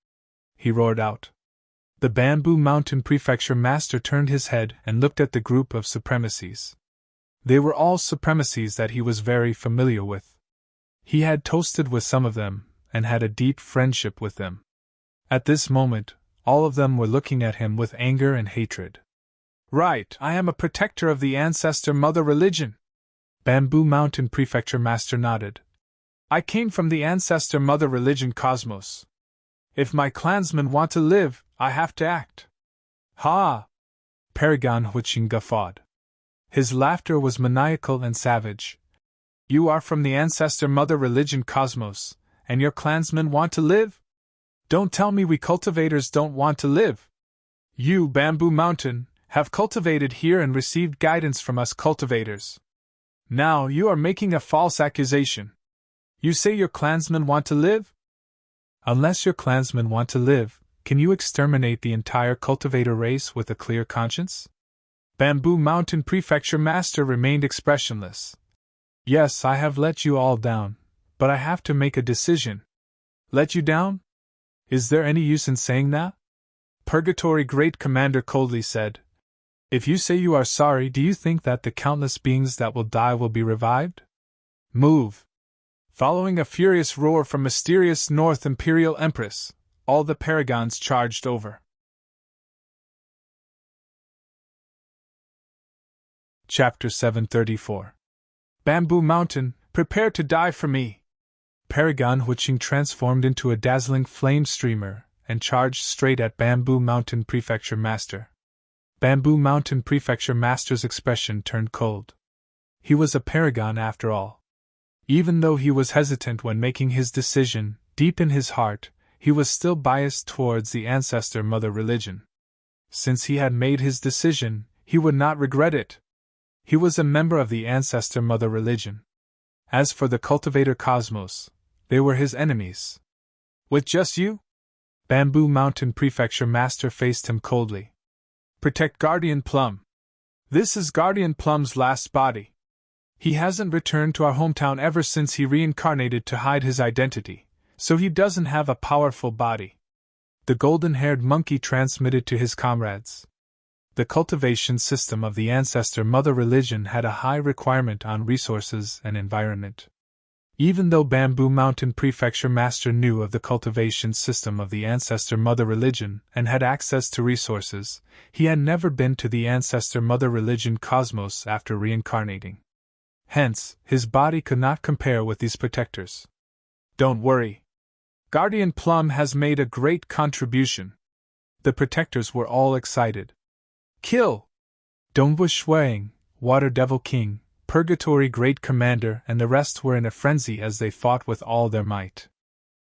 He roared out. The Bamboo Mountain Prefecture Master turned his head and looked at the group of supremacies. They were all supremacies that he was very familiar with. He had toasted with some of them, and had a deep friendship with them. At this moment, all of them were looking at him with anger and hatred. Right, I am a protector of the Ancestor Mother Religion. Bamboo Mountain Prefecture Master nodded. I came from the Ancestor Mother Religion cosmos. If my clansmen want to live, I have to act. Ha! Paragon Ying guffawed. His laughter was maniacal and savage. You are from the Ancestor Mother Religion cosmos, and your clansmen want to live? Don't tell me we cultivators don't want to live. You, Bamboo Mountain, have cultivated here and received guidance from us cultivators. Now you are making a false accusation. You say your clansmen want to live? Unless your clansmen want to live, can you exterminate the entire cultivator race with a clear conscience? Bamboo Mountain Prefecture Master remained expressionless. Yes, I have let you all down, but I have to make a decision. Let you down? Is there any use in saying that? Purgatory Great Commander coldly said. If you say you are sorry, do you think that the countless beings that will die will be revived? Move! Following a furious roar from Mysterious North Imperial Empress, all the paragons charged over. Chapter 734. Bamboo Mountain, prepare to die for me! Paragon Ying transformed into a dazzling flame streamer and charged straight at Bamboo Mountain Prefecture Master. Bamboo Mountain Prefecture Master's expression turned cold. He was a paragon after all. Even though he was hesitant when making his decision, deep in his heart, he was still biased towards the ancestor mother religion. Since he had made his decision, he would not regret it. He was a member of the ancestor mother religion. As for the cultivator cosmos, they were his enemies. With just you? Bamboo Mountain Prefecture Master faced him coldly. Protect Guardian Plum. This is Guardian Plum's last body. He hasn't returned to our hometown ever since he reincarnated to hide his identity, so he doesn't have a powerful body. The golden-haired monkey transmitted to his comrades. The cultivation system of the ancestor mother religion had a high requirement on resources and environment. Even though Bamboo Mountain Prefecture Master knew of the cultivation system of the ancestor mother religion and had access to resources, he had never been to the ancestor mother religion cosmos after reincarnating. Hence, his body could not compare with these protectors. Don't worry. Guardian Plum has made a great contribution. The protectors were all excited. Kill! Dongbu Shuang, Water Devil King, Purgatory Great Commander, and the rest were in a frenzy as they fought with all their might.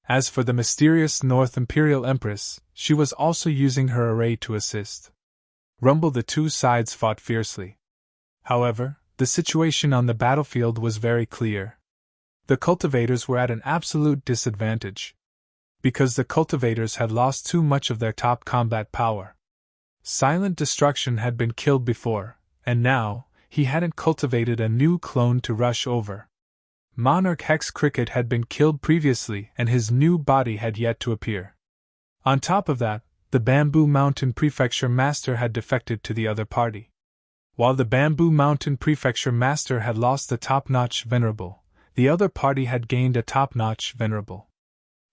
As for the mysterious North Imperial Empress, she was also using her array to assist. Rumble, the two sides fought fiercely. However, the situation on the battlefield was very clear. The cultivators were at an absolute disadvantage. Because the cultivators had lost too much of their top combat power. Silent Destruction had been killed before, and now, he hadn't cultivated a new clone to rush over. Monarch Hex Cricket had been killed previously and his new body had yet to appear. On top of that, the Bamboo Mountain Prefecture Master had defected to the other party. While the Bamboo Mountain Prefecture Master had lost a top-notch Venerable, the other party had gained a top-notch Venerable.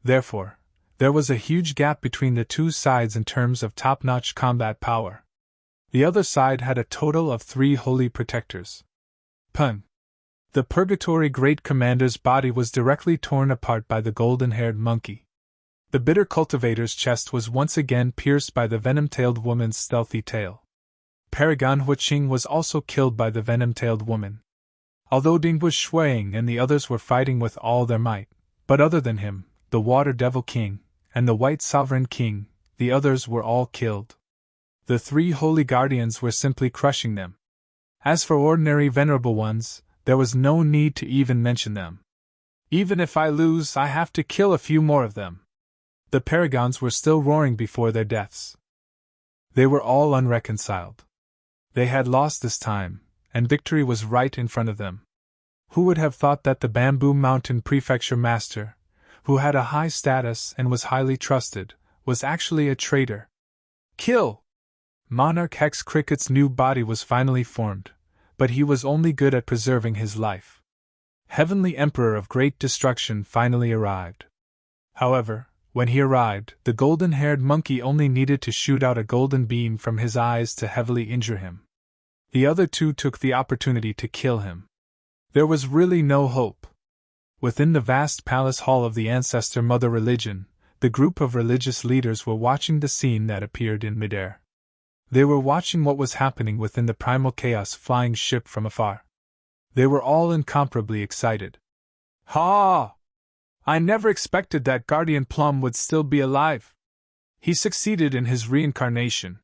Therefore, there was a huge gap between the two sides in terms of top-notch combat power. The other side had a total of 3 holy protectors. Pun. The Purgatory Great Commander's body was directly torn apart by the golden-haired monkey. The bitter cultivator's chest was once again pierced by the venom-tailed woman's stealthy tail. Paragon Huiqing was also killed by the venom-tailed woman. Although Dingbu Shuang and the others were fighting with all their might, but other than him, the Water Devil King, and the White Sovereign King, the others were all killed. The 3 holy guardians were simply crushing them. As for ordinary venerable ones, there was no need to even mention them. Even if I lose, I have to kill a few more of them. The paragons were still roaring before their deaths. They were all unreconciled. They had lost this time, and victory was right in front of them. Who would have thought that the Bamboo Mountain Prefecture Master, who had a high status and was highly trusted, was actually a traitor? Kill! Monarch Hex Cricket's new body was finally formed, but he was only good at preserving his life. Heavenly Emperor of Great Destruction finally arrived. However, when he arrived, the golden-haired monkey only needed to shoot out a golden beam from his eyes to heavily injure him. The other 2 took the opportunity to kill him. There was really no hope. Within the vast palace hall of the ancestor mother religion, the group of religious leaders were watching the scene that appeared in midair. They were watching what was happening within the primal chaos flying ship from afar. They were all incomparably excited. Ha! I never expected that Guardian Plum would still be alive. He succeeded in his reincarnation.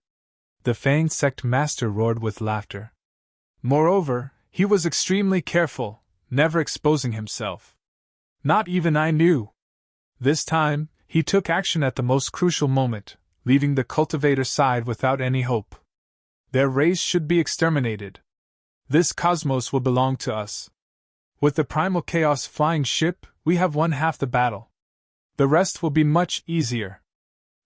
The Fang Sect Master roared with laughter. Moreover, he was extremely careful, never exposing himself. Not even I knew. This time, he took action at the most crucial moment, leaving the cultivator side without any hope. Their race should be exterminated. This cosmos will belong to us. With the primal chaos flying ship, we have won half the battle. The rest will be much easier.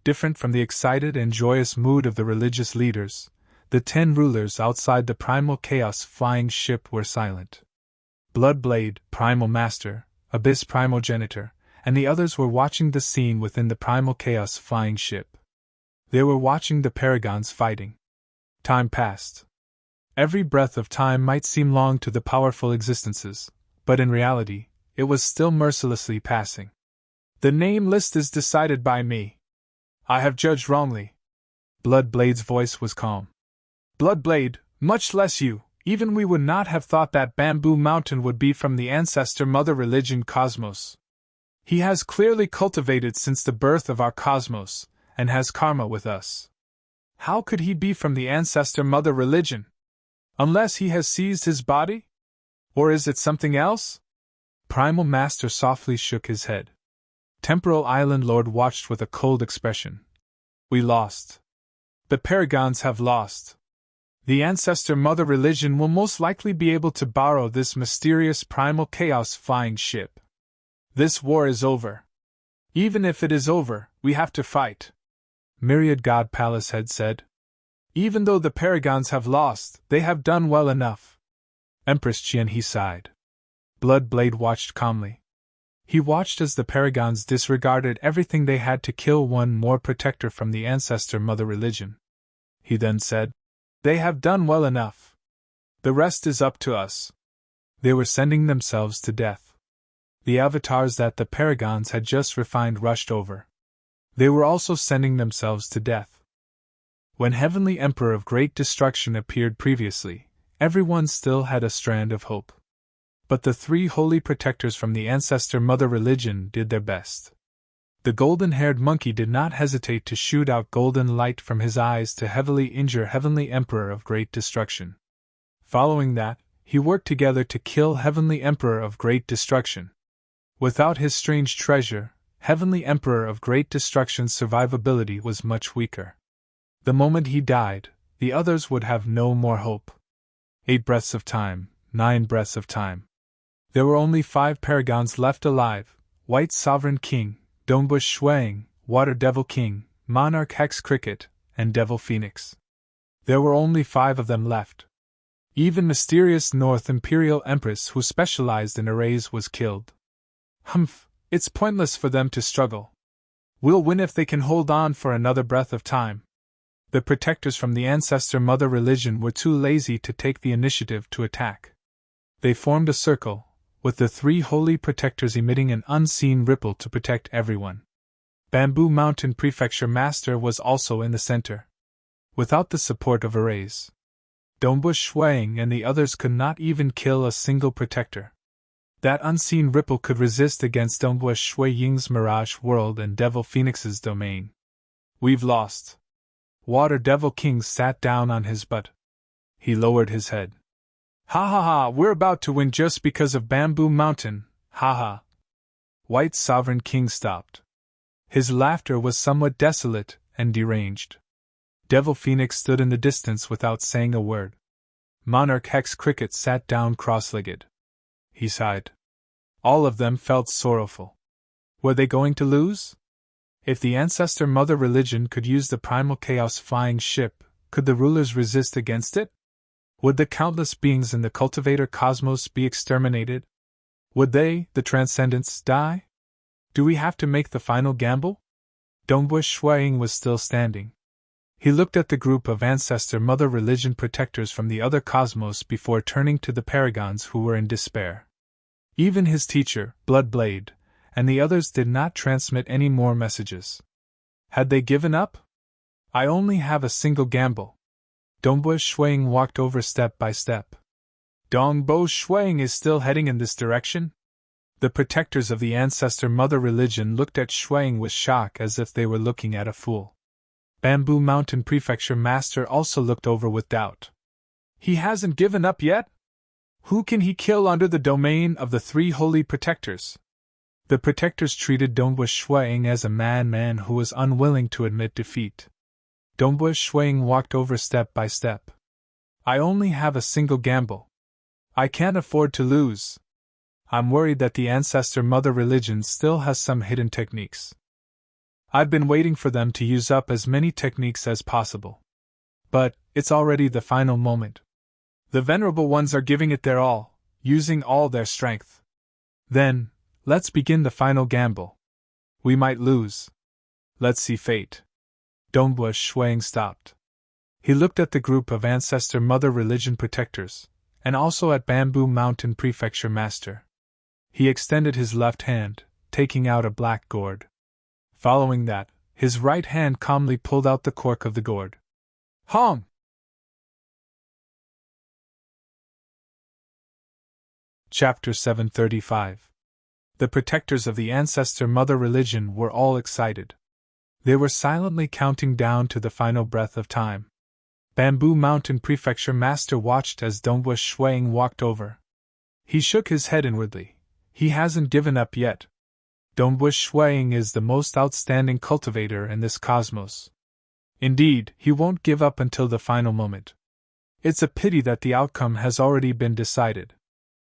Different from the excited and joyous mood of the religious leaders, the 10 rulers outside the primal chaos flying ship were silent. Bloodblade, Primal Master, Abyss Primogenitor, and the others were watching the scene within the primal chaos flying ship. They were watching the paragons fighting. Time passed. Every breath of time might seem long to the powerful existences, but in reality, it was still mercilessly passing. The name list is decided by me. I have judged wrongly. Bloodblade's voice was calm. Bloodblade, much less you, even we would not have thought that Bamboo Mountain would be from the ancestor mother religion cosmos. He has clearly cultivated since the birth of our cosmos, and has karma with us. How could he be from the ancestor-mother religion? Unless he has seized his body? Or is it something else? Primal Master softly shook his head. Temporal Island Lord watched with a cold expression. We lost. The Paragons have lost. The ancestor-mother religion will most likely be able to borrow this mysterious primal chaos flying ship. This war is over. Even if it is over, we have to fight. Myriad God Palace had said. Even though the Paragons have lost, they have done well enough. Empress Qian sighed. Bloodblade watched calmly. He watched as the Paragons disregarded everything they had to kill one more protector from the ancestor-mother religion. He then said, They have done well enough. The rest is up to us. They were sending themselves to death. The avatars that the Paragons had just refined rushed over. They were also sending themselves to death. When Heavenly Emperor of Great Destruction appeared previously, everyone still had a strand of hope. But the three holy protectors from the ancestor-mother religion did their best. The golden-haired monkey did not hesitate to shoot out golden light from his eyes to heavily injure Heavenly Emperor of Great Destruction. Following that, he worked together to kill Heavenly Emperor of Great Destruction. Without his strange treasure, Heavenly Emperor of Great Destruction's survivability was much weaker. The moment he died, the others would have no more hope. 8 breaths of time, 9 breaths of time. There were only 5 Paragons left alive: White Sovereign King, Domebush Shuang, Water Devil King, Monarch Hex Cricket, and Devil Phoenix. There were only 5 of them left. Even mysterious North Imperial Empress who specialized in arrays was killed. Humph, it's pointless for them to struggle. We'll win if they can hold on for another breath of time. The protectors from the ancestor-mother religion were too lazy to take the initiative to attack. They formed a circle, with the 3 holy protectors emitting an unseen ripple to protect everyone. Bamboo Mountain Prefecture Master was also in the center. Without the support of arrays, Domebush Shuang and the others could not even kill a single protector. That unseen ripple could resist against Domebush Shui Ying's Mirage World and Devil Phoenix's domain. We've lost. Water Devil King sat down on his butt. He lowered his head. Ha ha ha, we're about to win just because of Bamboo Mountain, ha ha. White Sovereign King stopped. His laughter was somewhat desolate and deranged. Devil Phoenix stood in the distance without saying a word. Monarch Hex Cricket sat down cross-legged. He sighed. All of them felt sorrowful. Were they going to lose? If the ancestor-mother religion could use the primal chaos flying ship, could the rulers resist against it? Would the countless beings in the cultivator cosmos be exterminated? Would they, the transcendents, die? Do we have to make the final gamble? Domebush Shuang was still standing. He looked at the group of ancestor-mother religion protectors from the other cosmos before turning to the Paragons who were in despair. Even his teacher, Bloodblade, and the others did not transmit any more messages. Had they given up? I only have a single gamble. Domebush Shuang walked over step by step. Dongbo Shuang is still heading in this direction? The protectors of the ancestor-mother religion looked at Shuang with shock as if they were looking at a fool. Bamboo Mountain Prefecture Master also looked over with doubt. He hasn't given up yet? Who can he kill under the domain of the 3 holy protectors? The protectors treated Domebush Shuang as a madman who was unwilling to admit defeat. Domebush Shuang walked over step by step. I only have a single gamble. I can't afford to lose. I'm worried that the ancestor-mother religion still has some hidden techniques. I've been waiting for them to use up as many techniques as possible. But it's already the final moment. The venerable ones are giving it their all, using all their strength. Then, let's begin the final gamble. We might lose. Let's see fate. Domebush Shuang stopped. He looked at the group of ancestor-mother religion protectors, and also at Bamboo Mountain Prefecture Master. He extended his left hand, taking out a black gourd. Following that, his right hand calmly pulled out the cork of the gourd. Hong! Chapter 735. The protectors of the ancestor mother religion were all excited. They were silently counting down to the final breath of time. Bamboo Mountain Prefecture Master watched as Dongwu Shuang walked over. He shook his head inwardly. He hasn't given up yet. Dongwu Shuang is the most outstanding cultivator in this cosmos. Indeed, he won't give up until the final moment. It's a pity that the outcome has already been decided.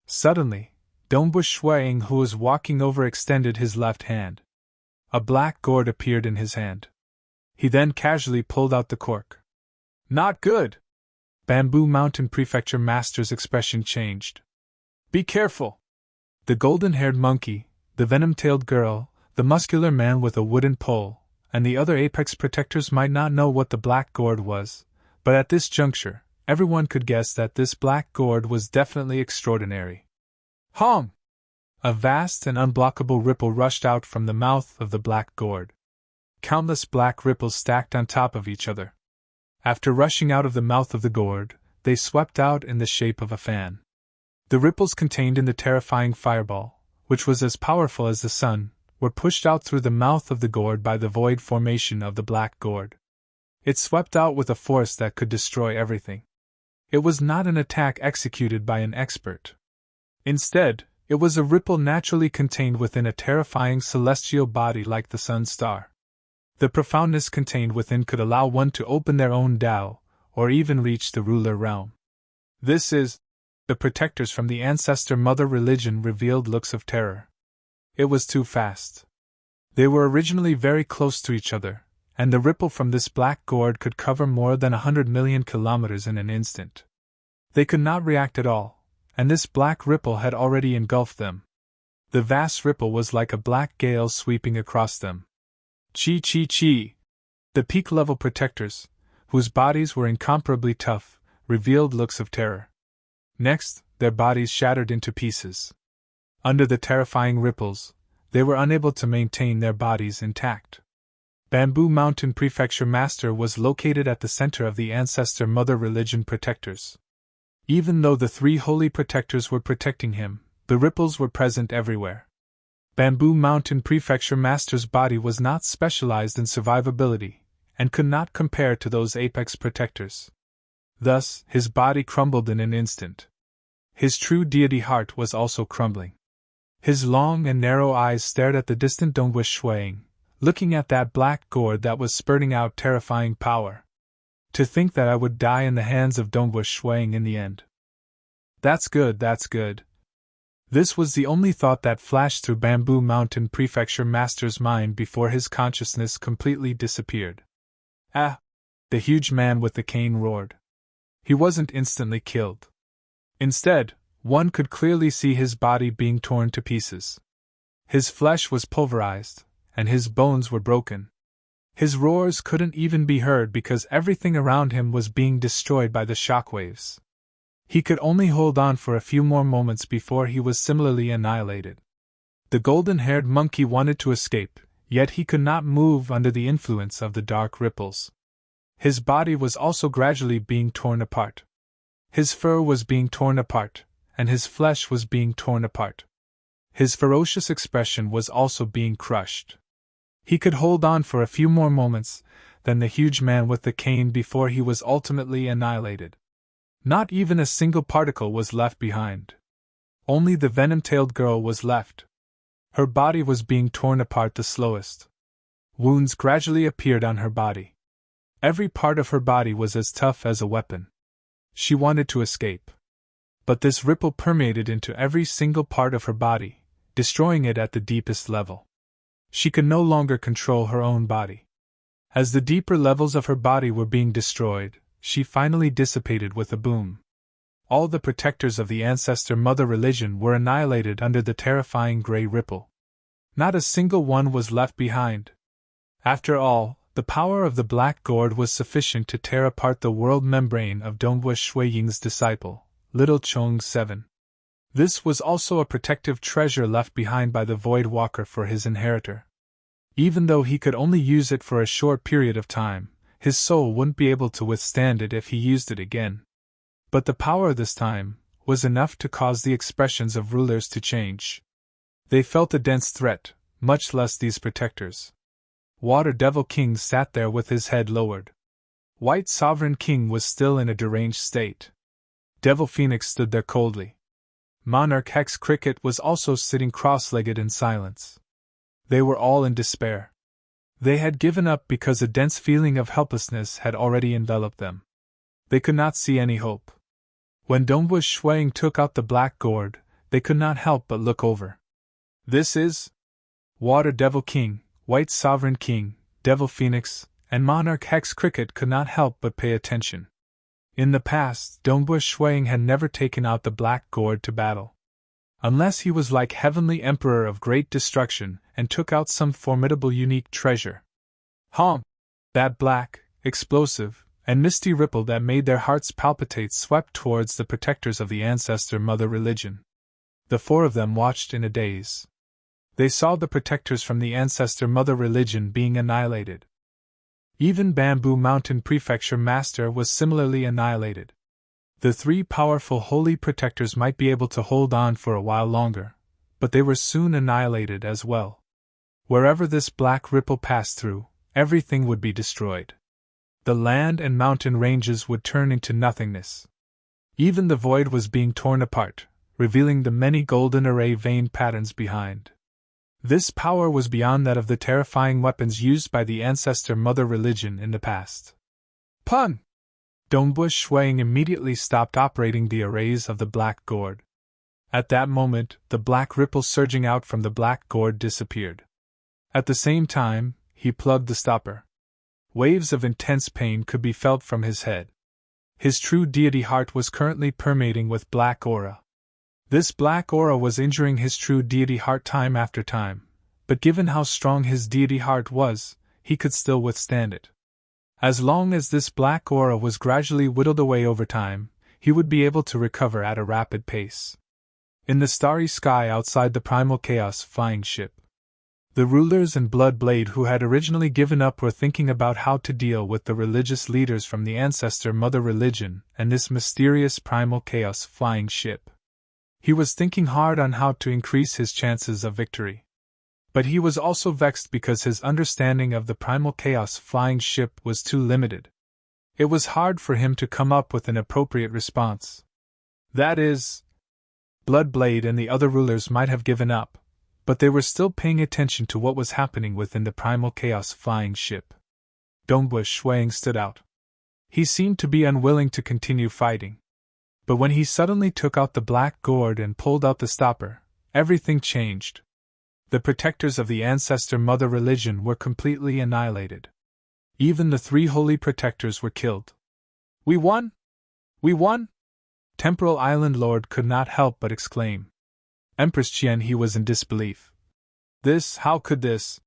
Suddenly, Dongwu Shuang, who was walking over, extended his left hand. A black gourd appeared in his hand. He then casually pulled out the cork. Not good! Bamboo Mountain Prefecture Master's expression changed. Be careful! The golden-haired monkey, the venom-tailed girl, the muscular man with a wooden pole, and the other apex protectors might not know what the black gourd was, but at this juncture, everyone could guess that this black gourd was definitely extraordinary. Hong! A vast and unblockable ripple rushed out from the mouth of the black gourd. Countless black ripples stacked on top of each other. After rushing out of the mouth of the gourd, they swept out in the shape of a fan. The ripples contained in the terrifying fireball, which was as powerful as the sun, were pushed out through the mouth of the gourd by the void formation of the black gourd. It swept out with a force that could destroy everything. It was not an attack executed by an expert. Instead, it was a ripple naturally contained within a terrifying celestial body like the sun star. The profoundness contained within could allow one to open their own Tao, or even reach the ruler realm. This is... The protectors from the ancestor mother religion revealed looks of terror. It was too fast. They were originally very close to each other, and the ripple from this black gourd could cover more than 100 million kilometers in an instant. They could not react at all, and this black ripple had already engulfed them. The vast ripple was like a black gale sweeping across them. Chi chi chi! The peak-level protectors, whose bodies were incomparably tough, revealed looks of terror. Next, their bodies shattered into pieces. Under the terrifying ripples, they were unable to maintain their bodies intact. Bamboo Mountain Prefecture Master was located at the center of the ancestor mother religion protectors. Even though the three holy protectors were protecting him, the ripples were present everywhere. Bamboo Mountain Prefecture Master's body was not specialized in survivability, and could not compare to those apex protectors. Thus, his body crumbled in an instant. His true deity heart was also crumbling. His long and narrow eyes stared at the distant Dongwu Shuang, looking at that black gourd that was spurting out terrifying power. To think that I would die in the hands of Dongwu Shuang in the end. That's good, that's good. This was the only thought that flashed through Bamboo Mountain Prefecture Master's mind before his consciousness completely disappeared. Ah! The huge man with the cane roared. He wasn't instantly killed. Instead, one could clearly see his body being torn to pieces. His flesh was pulverized, and his bones were broken. His roars couldn't even be heard because everything around him was being destroyed by the shockwaves. He could only hold on for a few more moments before he was similarly annihilated. The golden-haired monkey wanted to escape, yet he could not move under the influence of the dark ripples. His body was also gradually being torn apart. His fur was being torn apart, and his flesh was being torn apart. His ferocious expression was also being crushed. He could hold on for a few more moments than the huge man with the cane before he was ultimately annihilated. Not even a single particle was left behind. Only the venom-tailed girl was left. Her body was being torn apart the slowest. Wounds gradually appeared on her body. Every part of her body was as tough as a weapon. She wanted to escape. But this ripple permeated into every single part of her body, destroying it at the deepest level. She could no longer control her own body. As the deeper levels of her body were being destroyed, she finally dissipated with a boom. All the protectors of the ancestor mother religion were annihilated under the terrifying gray ripple. Not a single one was left behind. After all, the power of the black gourd was sufficient to tear apart the world membrane of Dongwu Shuiying's disciple, Little Chong 7. This was also a protective treasure left behind by the Void Walker for his inheritor. Even though he could only use it for a short period of time, his soul wouldn't be able to withstand it if he used it again. But the power this time was enough to cause the expressions of rulers to change. They felt a dense threat, much less these protectors. Water Devil King sat there with his head lowered. White Sovereign King was still in a deranged state. Devil Phoenix stood there coldly. Monarch Hex Cricket was also sitting cross-legged in silence. They were all in despair. They had given up because a dense feeling of helplessness had already enveloped them. They could not see any hope. When Dongbu Shuang took out the black gourd, they could not help but look over. This is Water Devil King, White Sovereign King, Devil Phoenix, and Monarch Hex Cricket could not help but pay attention. In the past, Dongbu Shuang had never taken out the black gourd to battle. Unless he was like Heavenly Emperor of Great Destruction and took out some formidable unique treasure. That black, explosive, and misty ripple that made their hearts palpitate swept towards the protectors of the Ancestor Mother Religion. The four of them watched in a daze. They saw the protectors from the Ancestor Mother Religion being annihilated. Even Bamboo Mountain Prefecture Master was similarly annihilated. The three powerful holy protectors might be able to hold on for a while longer, but they were soon annihilated as well. Wherever this black ripple passed through, everything would be destroyed. The land and mountain ranges would turn into nothingness. Even the void was being torn apart, revealing the many golden array vein patterns behind. This power was beyond that of the terrifying weapons used by the Ancestor Mother Religion in the past. Pun! Dongbu Shuang immediately stopped operating the arrays of the black gourd. At that moment, the black ripple surging out from the black gourd disappeared. At the same time, he plugged the stopper. Waves of intense pain could be felt from his head. His true deity heart was currently permeating with black aura. This black aura was injuring his true deity heart time after time, but given how strong his deity heart was, he could still withstand it. As long as this black aura was gradually whittled away over time, he would be able to recover at a rapid pace. In the starry sky outside the Primal Chaos flying ship, the rulers and Bloodblade who had originally given up were thinking about how to deal with the religious leaders from the Ancestor Mother Religion and this mysterious Primal Chaos flying ship. He was thinking hard on how to increase his chances of victory. But he was also vexed because his understanding of the Primal Chaos flying ship was too limited. It was hard for him to come up with an appropriate response. That is, Bloodblade and the other rulers might have given up, but they were still paying attention to what was happening within the Primal Chaos flying ship. Dongbu Shuang stood out. He seemed to be unwilling to continue fighting. But when he suddenly took out the black gourd and pulled out the stopper, everything changed. The protectors of the Ancestor Mother Religion were completely annihilated. Even the three holy protectors were killed. We won! We won! Temporal Island Lord could not help but exclaim. Empress Qian he was in disbelief. How could this?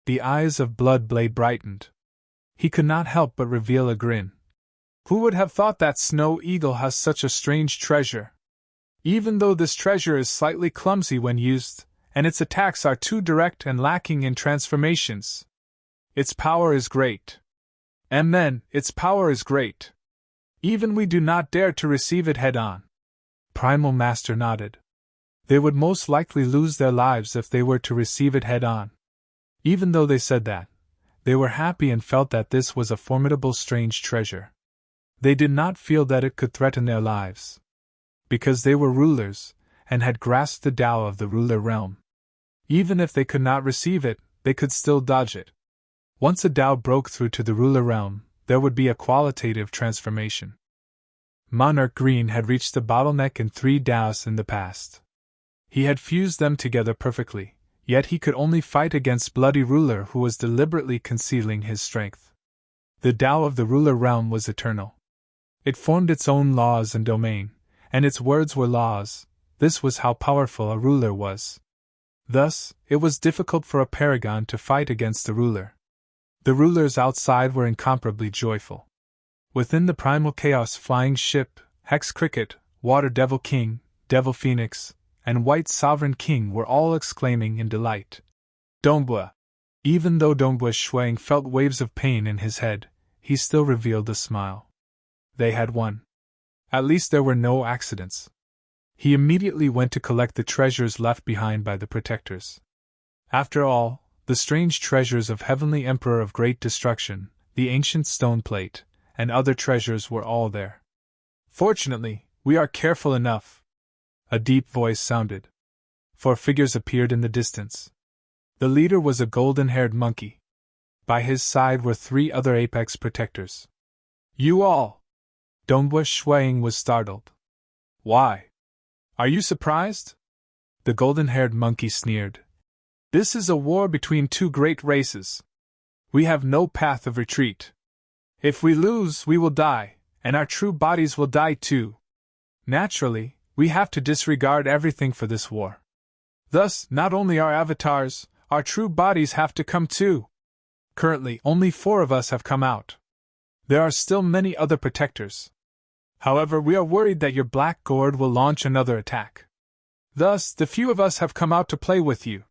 The eyes of Bloodblade brightened. He could not help but reveal a grin. Who would have thought that Snow Eagle has such a strange treasure? Even though this treasure is slightly clumsy when used, and its attacks are too direct and lacking in transformations, its power is great. And then, its power is great. Even we do not dare to receive it head-on. Primal Master nodded. They would most likely lose their lives if they were to receive it head-on. Even though they said that, they were happy and felt that this was a formidable strange treasure. They did not feel that it could threaten their lives. Because they were rulers, and had grasped the Tao of the ruler realm. Even if they could not receive it, they could still dodge it. Once a Tao broke through to the ruler realm, there would be a qualitative transformation. Monarch Green had reached the bottleneck in 3 Taos in the past. He had fused them together perfectly, yet he could only fight against Bloody Ruler who was deliberately concealing his strength. The Tao of the ruler realm was eternal. It formed its own laws and domain, and its words were laws. This was how powerful a ruler was. Thus, it was difficult for a paragon to fight against the ruler. The rulers outside were incomparably joyful. Within the Primal Chaos flying ship, Hex Cricket, Water Devil King, Devil Phoenix, and White Sovereign King were all exclaiming in delight. Dongbu! Even though Dongbu Shuang felt waves of pain in his head, he still revealed a smile. They had won. At least there were no accidents. He immediately went to collect the treasures left behind by the protectors. After all, the strange treasures of Heavenly Emperor of Great Destruction, the ancient stone plate, and other treasures were all there. Fortunately, we are careful enough. A deep voice sounded. 4 figures appeared in the distance. The leader was a golden-haired monkey. By his side were 3 other apex protectors. You all! Dongbua Shuang was startled. Why? Are you surprised? The golden-haired monkey sneered. This is a war between 2 great races. We have no path of retreat. If we lose, we will die, and our true bodies will die too. Naturally, we have to disregard everything for this war. Thus, not only our avatars, our true bodies have to come too. Currently, only 4 of us have come out. There are still many other protectors. However, we are worried that your black gourd will launch another attack. Thus, the few of us have come out to play with you.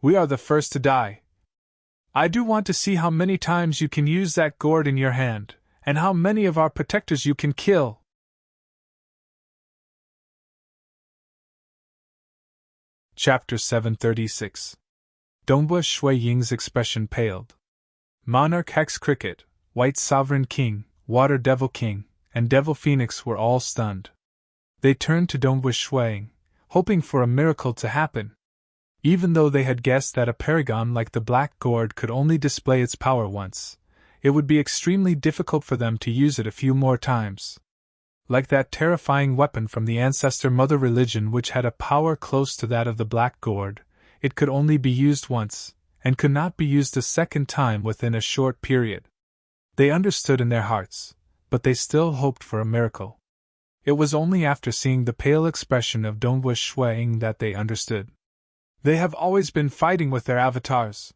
We are the first to die. I do want to see how many times you can use that gourd in your hand, and how many of our protectors you can kill. Chapter 736. Dongbua Shui Ying's expression paled. Monarch Hex Cricket, White Sovereign King, Water Devil King, and Devil Phoenix were all stunned. They turned to Dongbua Shui, hoping for a miracle to happen. Even though they had guessed that a paragon like the Black Gourd could only display its power once, it would be extremely difficult for them to use it a few more times. Like that terrifying weapon from the ancestor mother religion which had a power close to that of the Black Gourd, it could only be used once, and could not be used a second time within a short period. They understood in their hearts, but they still hoped for a miracle. It was only after seeing the pale expression of Dongbua Shui that they understood. They have always been fighting with their avatars.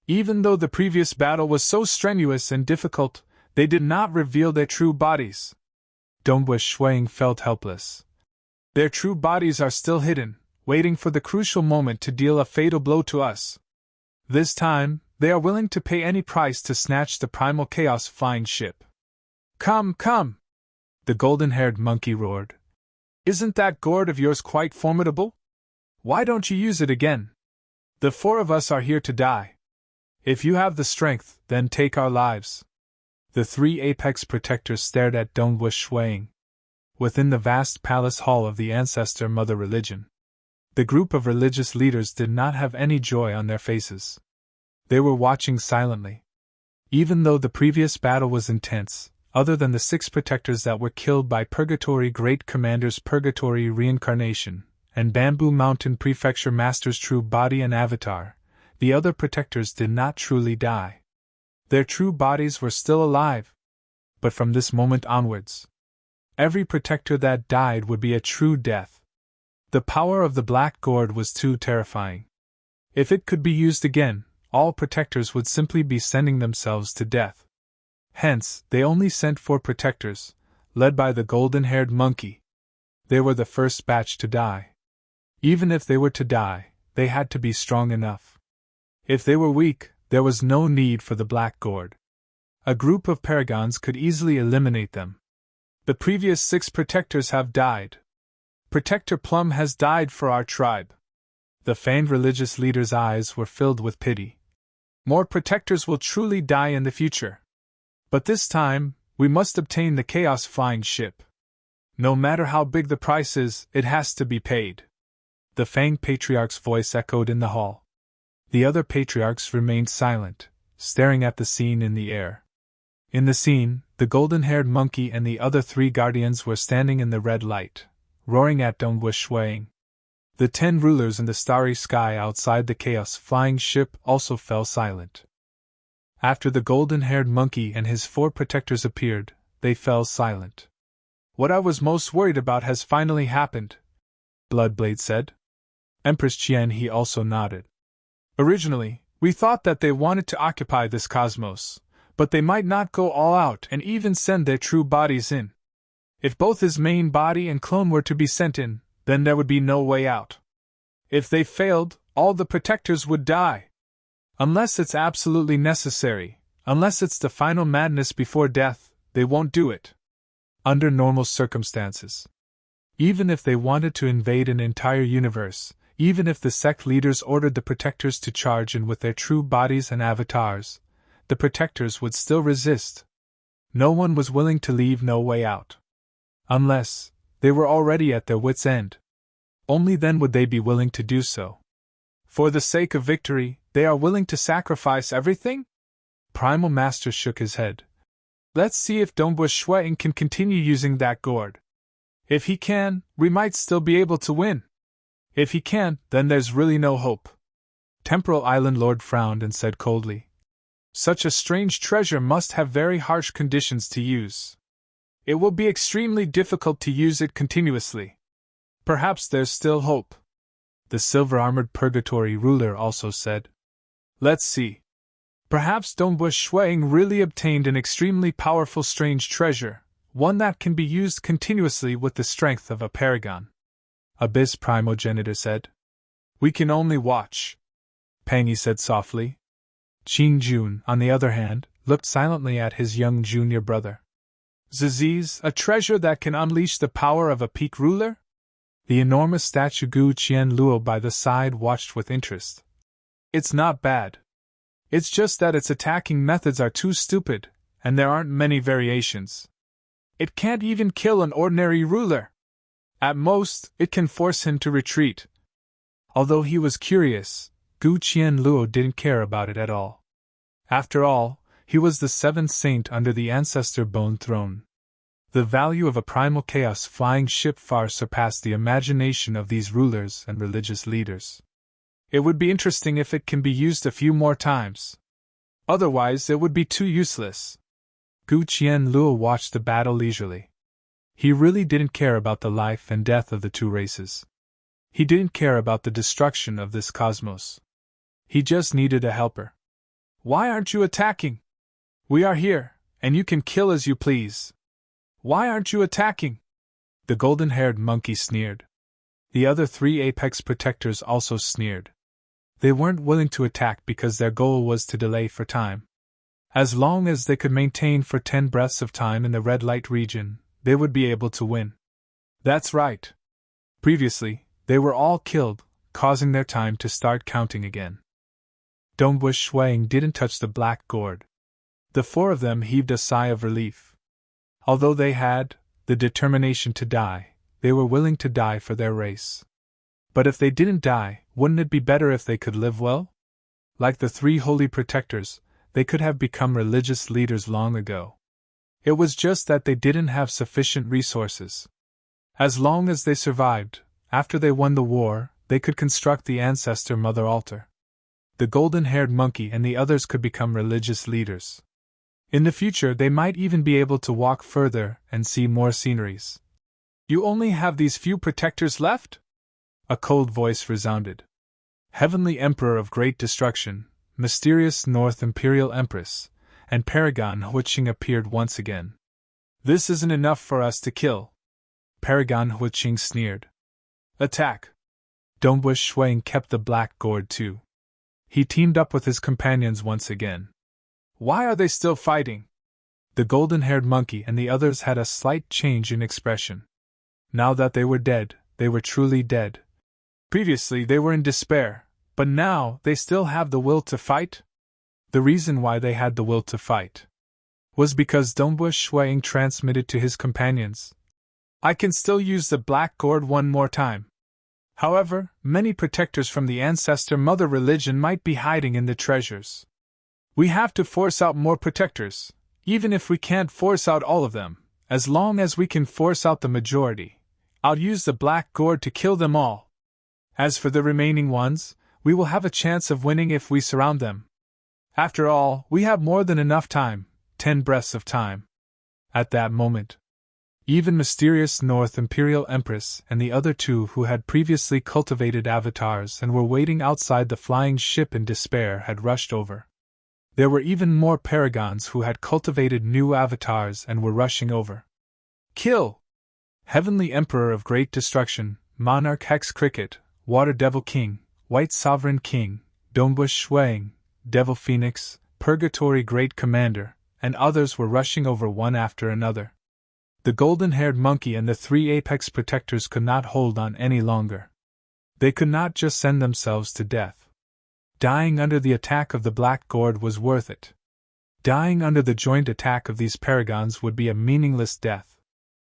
Even though the previous battle was so strenuous and difficult, they did not reveal their true bodies. Dongbua Shui felt helpless. Their true bodies are still hidden, waiting for the crucial moment to deal a fatal blow to us. This time, they are willing to pay any price to snatch the primal chaos flying ship. Come, come! The golden-haired monkey roared. Isn't that gourd of yours quite formidable? Why don't you use it again? The 4 of us are here to die. If you have the strength, then take our lives. The 3 apex protectors stared at Dongbua Shui. Within the vast palace hall of the ancestor mother religion, the group of religious leaders did not have any joy on their faces. They were watching silently. Even though the previous battle was intense, other than the 6 protectors that were killed by Purgatory Great Commander's Purgatory Reincarnation, and Bamboo Mountain Prefecture Master's true body and avatar, the other protectors did not truly die. Their true bodies were still alive. But from this moment onwards, every protector that died would be a true death. The power of the Black Gourd was too terrifying. If it could be used again, all protectors would simply be sending themselves to death. Hence, they only sent 4 protectors, led by the golden-haired monkey. They were the first batch to die. Even if they were to die, they had to be strong enough. If they were weak, there was no need for the Black Gourd. A group of paragons could easily eliminate them. The previous 6 protectors have died. Protector Plum has died for our tribe. The feigned religious leader's eyes were filled with pity. More protectors will truly die in the future. But this time, we must obtain the Chaos Flying Ship. No matter how big the price is, it has to be paid. The Fanged Patriarch's voice echoed in the hall. The other patriarchs remained silent, staring at the scene in the air. In the scene, the golden-haired monkey and the other 3 guardians were standing in the red light, roaring at Dongbua Shui. The 10 rulers in the starry sky outside the Chaos Flying Ship also fell silent. After the golden-haired monkey and his 4 protectors appeared, they fell silent. What I was most worried about has finally happened, Bloodblade said. Empress Qianhe also nodded. Originally, we thought that they wanted to occupy this cosmos, but they might not go all out and even send their true bodies in. If both his main body and clone were to be sent in, then there would be no way out. If they failed, all the protectors would die. Unless it's absolutely necessary, unless it's the final madness before death, they won't do it. Under normal circumstances. Even if they wanted to invade an entire universe, even if the sect leaders ordered the Protectors to charge in with their true bodies and avatars, the Protectors would still resist. No one was willing to leave no way out. Unless they were already at their wits' end. Only then would they be willing to do so. For the sake of victory, they are willing to sacrifice everything? Primal Master shook his head. Let's see if Dombush Shuang can continue using that gourd. If he can, we might still be able to win. If he can't, then there's really no hope. Temporal Island Lord frowned and said coldly. Such a strange treasure must have very harsh conditions to use. It will be extremely difficult to use it continuously. Perhaps there's still hope. The silver-armored purgatory ruler also said. Let's see. Perhaps Dombush Shuang really obtained an extremely powerful strange treasure, one that can be used continuously with the strength of a paragon. Abyss Primogenitor said. We can only watch. Pangy said softly. Qing Jun, on the other hand, looked silently at his young junior brother. Ziziz, a treasure that can unleash the power of a peak ruler? The enormous statue Gu Qian Luo by the side watched with interest. It's not bad. It's just that its attacking methods are too stupid, and there aren't many variations. It can't even kill an ordinary ruler. At most, it can force him to retreat. Although he was curious, Gu Qian Luo didn't care about it at all. After all, he was the seventh saint under the Ancestor Bone Throne. The value of a primal chaos flying ship far surpassed the imagination of these rulers and religious leaders. It would be interesting if it can be used a few more times. Otherwise, it would be too useless. Gu Qian Luo watched the battle leisurely. He really didn't care about the life and death of the two races. He didn't care about the destruction of this cosmos. He just needed a helper. Why aren't you attacking? We are here, and you can kill as you please. Why aren't you attacking? The golden-haired monkey sneered. The other three Apex Protectors also sneered. They weren't willing to attack because their goal was to delay for time. As long as they could maintain for 10 breaths of time in the red light region, they would be able to win. That's right. Previously, they were all killed, causing their time to start counting again. Dombush Shuang didn't touch the black gourd. The four of them heaved a sigh of relief. Although they had the determination to die, they were willing to die for their race. But if they didn't die, wouldn't it be better if they could live well? Like the three holy protectors, they could have become religious leaders long ago. It was just that they didn't have sufficient resources. As long as they survived, after they won the war, they could construct the Ancestor Mother Altar. The golden-haired monkey and the others could become religious leaders. In the future, they might even be able to walk further and see more sceneries. You only have these few protectors left? A cold voice resounded. Heavenly Emperor of Great Destruction, Mysterious North Imperial Empress, and Paragon Huiqing appeared once again. This isn't enough for us to kill. Paragon Huiqing sneered. Attack! Dombush Shuang kept the black gourd too. He teamed up with his companions once again. Why are they still fighting? The golden-haired monkey and the others had a slight change in expression. Now that they were dead, they were truly dead. Previously they were in despair, but now they still have the will to fight? The reason why they had the will to fight was because Dombush Shuang transmitted to his companions. I can still use the black gourd one more time. However, many protectors from the Ancestor Mother religion might be hiding in the treasures. We have to force out more protectors, even if we can't force out all of them. As long as we can force out the majority, I'll use the black gourd to kill them all. As for the remaining ones, we will have a chance of winning if we surround them. After all, we have more than enough time, 10 breaths of time. At that moment, even Mysterious North Imperial Empress and the other two who had previously cultivated avatars and were waiting outside the flying ship in despair had rushed over. There were even more paragons who had cultivated new avatars and were rushing over. Kill! Heavenly Emperor of Great Destruction, Monarch Hex Cricket, Water Devil King, White Sovereign King, Dombush Shuang, Devil Phoenix, Purgatory Great Commander, and others were rushing over one after another. The golden-haired monkey and the three apex protectors could not hold on any longer. They could not just send themselves to death. Dying under the attack of the black gourd was worth it. Dying under the joint attack of these paragons would be a meaningless death.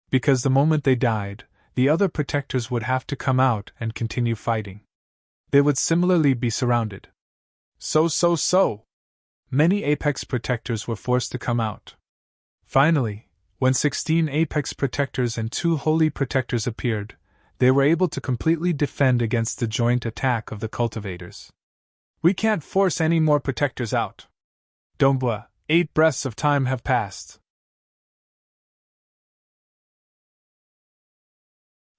Because the moment they died, the other protectors would have to come out and continue fighting. They would similarly be surrounded. So. Many apex protectors were forced to come out. Finally, when 16 apex protectors and 2 holy protectors appeared, they were able to completely defend against the joint attack of the cultivators. We can't force any more protectors out. Dombwa, 8 breaths of time have passed.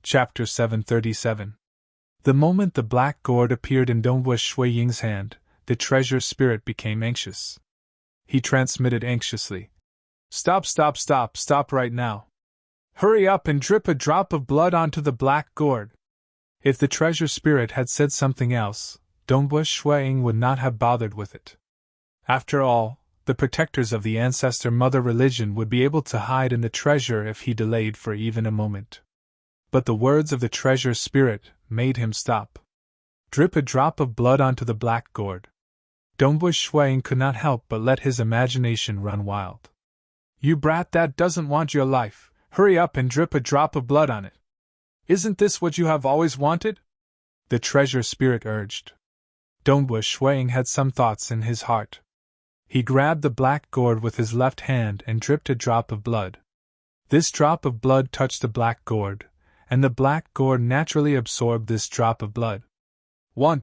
Chapter 737. The moment the black gourd appeared in Dongbua Shui Ying's hand, the treasure spirit became anxious. He transmitted anxiously. Stop right now. Hurry up and drip a drop of blood onto the black gourd. If the treasure spirit had said something else, Dongbua Shui Ying would not have bothered with it. After all, the protectors of the ancestor mother religion would be able to hide in the treasure if he delayed for even a moment. But the words of the treasure spirit made him stop. Drip a drop of blood onto the black gourd. Dongbua Shui Ying could not help but let his imagination run wild. You brat that doesn't want your life, hurry up and drip a drop of blood on it. Isn't this what you have always wanted? The treasure spirit urged. Dongbua Shui Ying had some thoughts in his heart. He grabbed the black gourd with his left hand and dripped a drop of blood. This drop of blood touched the black gourd, and the black gourd naturally absorbed this drop of blood. 1.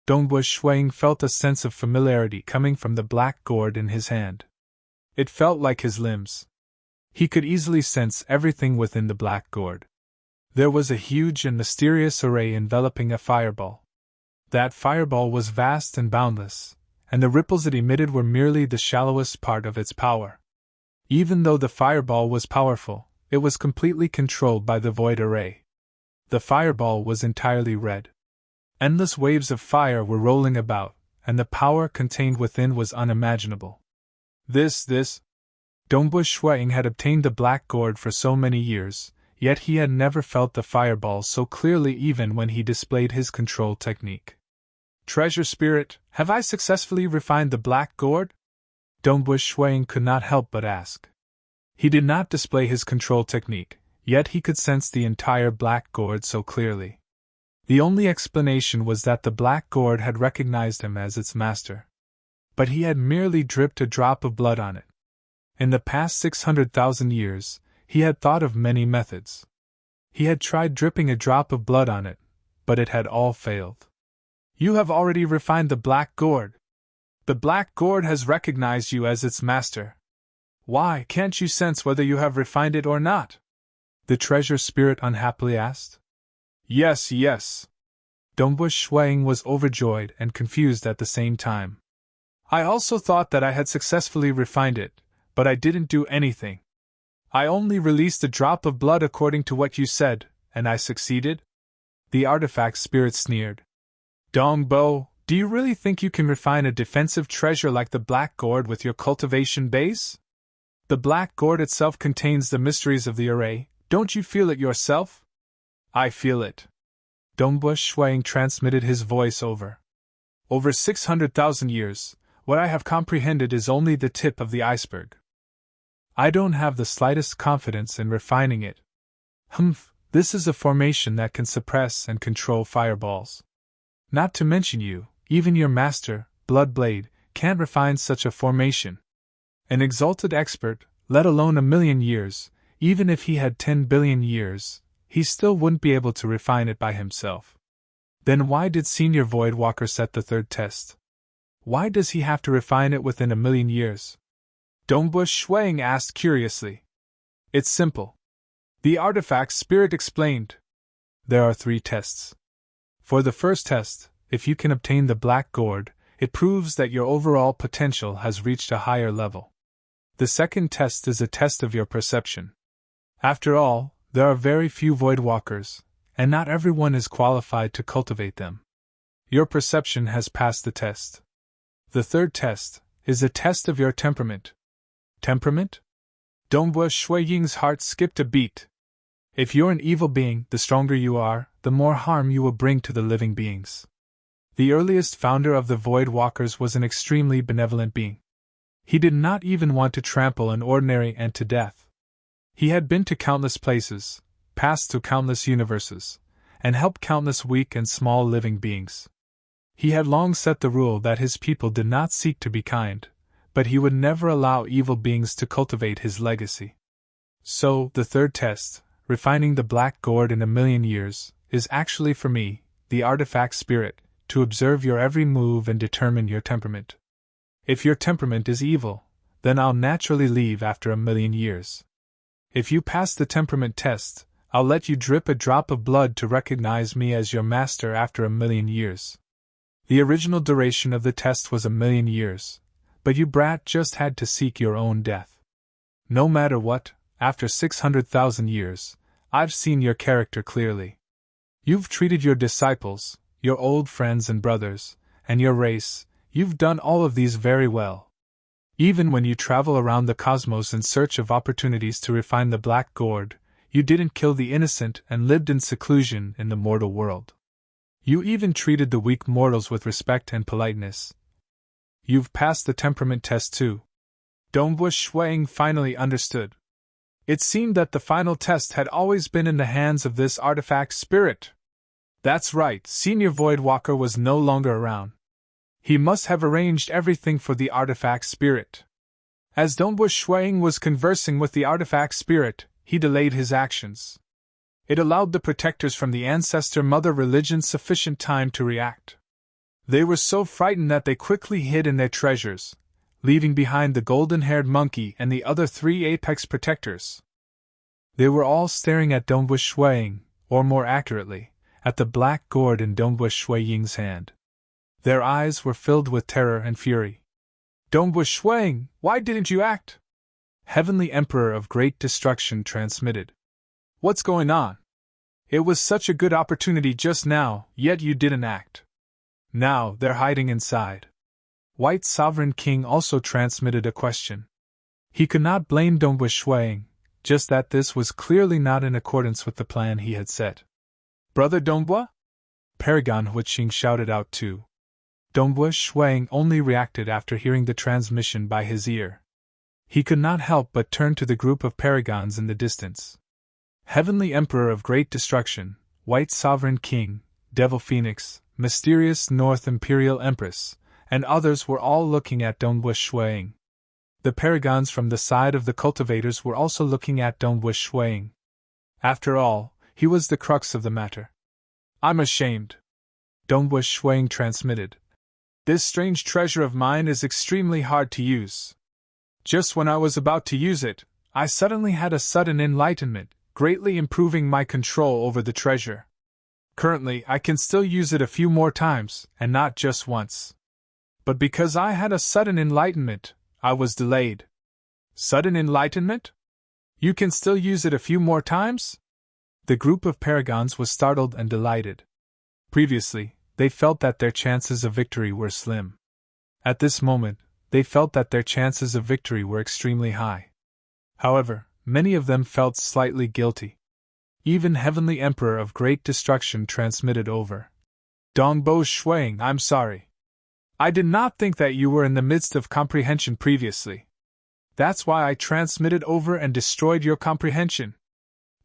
Dongbua Shui Ying felt a sense of familiarity coming from the black gourd in his hand. It felt like his limbs. He could easily sense everything within the black gourd. There was a huge and mysterious array enveloping a fireball. That fireball was vast and boundless, and the ripples it emitted were merely the shallowest part of its power. Even though the fireball was powerful, it was completely controlled by the void array. The fireball was entirely red. Endless waves of fire were rolling about, and the power contained within was unimaginable. Dongbua Shui Ying had obtained the black gourd for so many years, yet he had never felt the fireball so clearly even when he displayed his control technique. Treasure spirit, have I successfully refined the black gourd? Dongbua Shui Ying could not help but ask. He did not display his control technique, yet he could sense the entire black gourd so clearly. The only explanation was that the black gourd had recognized him as its master. But he had merely dripped a drop of blood on it. In the past 600,000 years, he had thought of many methods. He had tried dripping a drop of blood on it, but it had all failed. You have already refined the black gourd. The black gourd has recognized you as its master. Why can't you sense whether you have refined it or not? The treasure spirit unhappily asked. Yes. Dongbua Shui Ying was overjoyed and confused at the same time. I also thought that I had successfully refined it, but I didn't do anything. I only released a drop of blood according to what you said, and I succeeded? The artifact spirit sneered. Dongbo, do you really think you can refine a defensive treasure like the black gourd with your cultivation base? The black gourd itself contains the mysteries of the array, don't you feel it yourself? I feel it. Dongbua Shui Ying transmitted his voice over. Over 600,000 years, what I have comprehended is only the tip of the iceberg. I don't have the slightest confidence in refining it. This is a formation that can suppress and control fireballs. Not to mention you, even your master, Bloodblade, can't refine such a formation. An exalted expert, let alone 1,000,000 years, even if he had 10 billion years, he still wouldn't be able to refine it by himself. Then why did Senior Voidwalker set the 3rd test? Why does he have to refine it within 1,000,000 years? Dongbua Shui Ying asked curiously. It's simple. The artifact spirit explained. There are 3 tests. For the first test, if you can obtain the black gourd, it proves that your overall potential has reached a higher level. The second test is a test of your perception. After all, there are very few Voidwalkers, and not everyone is qualified to cultivate them. Your perception has passed the test. The third test is a test of your temperament. Temperament? Dongbua Shui Ying's heart skipped a beat. If you're an evil being, the stronger you are, the more harm you will bring to the living beings. The earliest founder of the Void Walkers was an extremely benevolent being. He did not even want to trample an ordinary ant to death. He had been to countless places, passed through countless universes, and helped countless weak and small living beings. He had long set the rule that his people did not seek to be kind, but he would never allow evil beings to cultivate his legacy. So, the third test, refining the black gourd in 1,000,000 years, is actually for me, the artifact spirit, to observe your every move and determine your temperament. If your temperament is evil, then I'll naturally leave after 1,000,000 years. If you pass the temperament test, I'll let you drip a drop of blood to recognize me as your master after 1,000,000 years. The original duration of the test was 1,000,000 years, but you brat just had to seek your own death. No matter what, after 600,000 years, I've seen your character clearly. You've treated your disciples, your old friends and brothers, and your race, you've done all of these very well. Even when you travel around the cosmos in search of opportunities to refine the black gourd, you didn't kill the innocent and lived in seclusion in the mortal world. You even treated the weak mortals with respect and politeness. You've passed the temperament test too. Dongbua Shuang finally understood. It seemed that the final test had always been in the hands of this artifact spirit. That's right, Senior Voidwalker was no longer around. He must have arranged everything for the artifact spirit. As Dongbua Shuang was conversing with the artifact spirit, he delayed his actions. It allowed the protectors from the ancestor mother religion sufficient time to react. They were so frightened that they quickly hid in their treasures, leaving behind the golden-haired monkey and the other 3 apex protectors. They were all staring at Dongbua Shuang, or more accurately, at the black gourd in Dongbua Shui Ying's hand. Their eyes were filled with terror and fury. Dongbua Shuang, why didn't you act? Heavenly Emperor of Great Destruction transmitted. What's going on? It was such a good opportunity just now, yet you didn't act. Now they're hiding inside. White Sovereign King also transmitted a question. He could not blame Dongbua Shuang, just that this was clearly not in accordance with the plan he had set. Brother Dongbua? Paragon Huiqing shouted out too. Dongbua Shuang only reacted after hearing the transmission by his ear. He could not help but turn to the group of paragons in the distance. Heavenly Emperor of Great Destruction, White Sovereign King, Devil Phoenix, Mysterious North Imperial Empress, and others were all looking at Dongbua Shuang. The paragons from the side of the cultivators were also looking at Dongbua Shuang. After all, he was the crux of the matter. I'm ashamed. Dongbua Shuang transmitted. This strange treasure of mine is extremely hard to use. Just when I was about to use it, I suddenly had a sudden enlightenment, greatly improving my control over the treasure. Currently, I can still use it a few more times, and not just once. But because I had a sudden enlightenment, I was delayed. Sudden enlightenment? You can still use it a few more times? The group of paragons was startled and delighted. Previously, they felt that their chances of victory were slim. At this moment, they felt that their chances of victory were extremely high. However, many of them felt slightly guilty. Even Heavenly Emperor of Great Destruction transmitted over. Dongbua Shuang, I'm sorry. I did not think that you were in the midst of comprehension previously. That's why I transmitted over and destroyed your comprehension.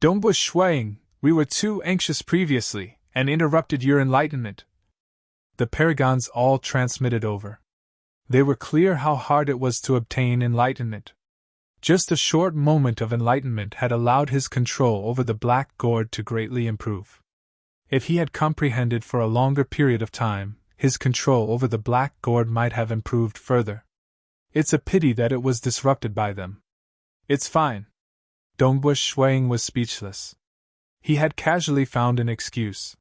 Dongbua Shuang, we were too anxious previously, and interrupted your enlightenment. The paragons all transmitted over. They were clear how hard it was to obtain enlightenment. Just a short moment of enlightenment had allowed his control over the black gourd to greatly improve. If he had comprehended for a longer period of time, his control over the black gourd might have improved further. It's a pity that it was disrupted by them. It's fine. Dongbua Shuang was speechless. He had casually found an excuse.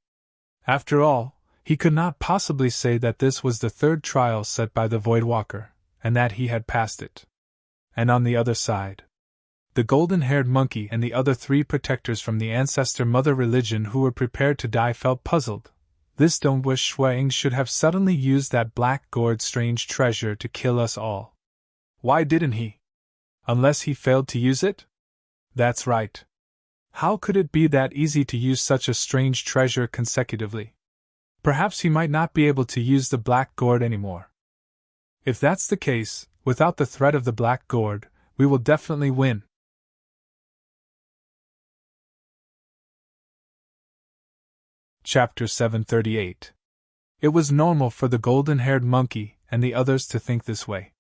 After all, he could not possibly say that this was the third trial set by the Voidwalker, and that he had passed it. And on the other side, the golden-haired monkey and the other 3 protectors from the ancestor mother religion who were prepared to die felt puzzled. This Dongbua Shuang should have suddenly used that black gourd strange treasure to kill us all. Why didn't he? Unless he failed to use it? That's right. How could it be that easy to use such a strange treasure consecutively? Perhaps he might not be able to use the black gourd anymore. If that's the case, without the threat of the black gourd, we will definitely win. Chapter 738. It was normal for the golden-haired monkey and the others to think this way.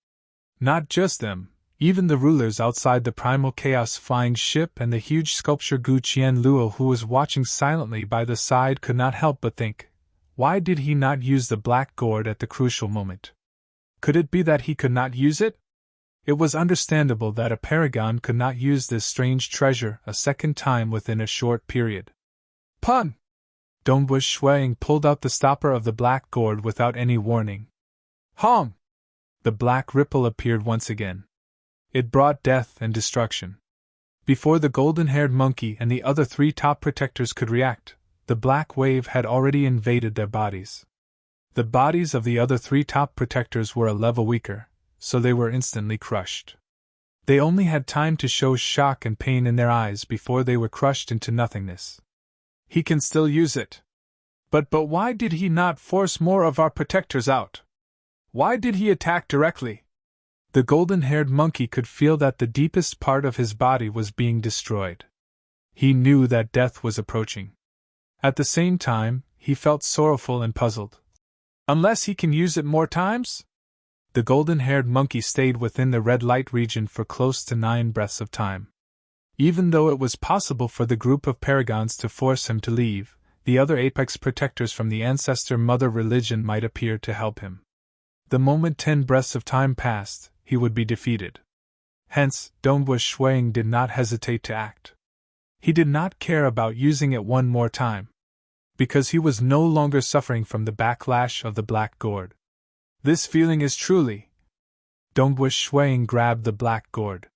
Not just them, even the rulers outside the primal chaos flying ship and the huge sculpture Gu Qianluo who was watching silently by the side could not help but think, why did he not use the black gourd at the crucial moment? Could it be that he could not use it? It was understandable that a paragon could not use this strange treasure a second time within a short period. Pun! Dongbush Shuang pulled out the stopper of the black gourd without any warning. Hong! The black ripple appeared once again. It brought death and destruction. Before the golden-haired monkey and the other 3 top protectors could react, the black wave had already invaded their bodies. The bodies of the other 3 top protectors were a level weaker, so they were instantly crushed. They only had time to show shock and pain in their eyes before they were crushed into nothingness. He can still use it. But why did he not force more of our protectors out? Why did he attack directly? The golden-haired monkey could feel that the deepest part of his body was being destroyed. He knew that death was approaching. At the same time, he felt sorrowful and puzzled. Unless he can use it more times? The golden-haired monkey stayed within the red light region for close to 9 breaths of time. Even though it was possible for the group of paragons to force him to leave, the other apex protectors from the ancestor mother religion might appear to help him. The moment 10 breaths of time passed, he would be defeated. Hence, Dongbush Shuang did not hesitate to act. He did not care about using it one more time, because he was no longer suffering from the backlash of the black gourd. This feeling is truly... Dongbush Shuang grabbed the black gourd.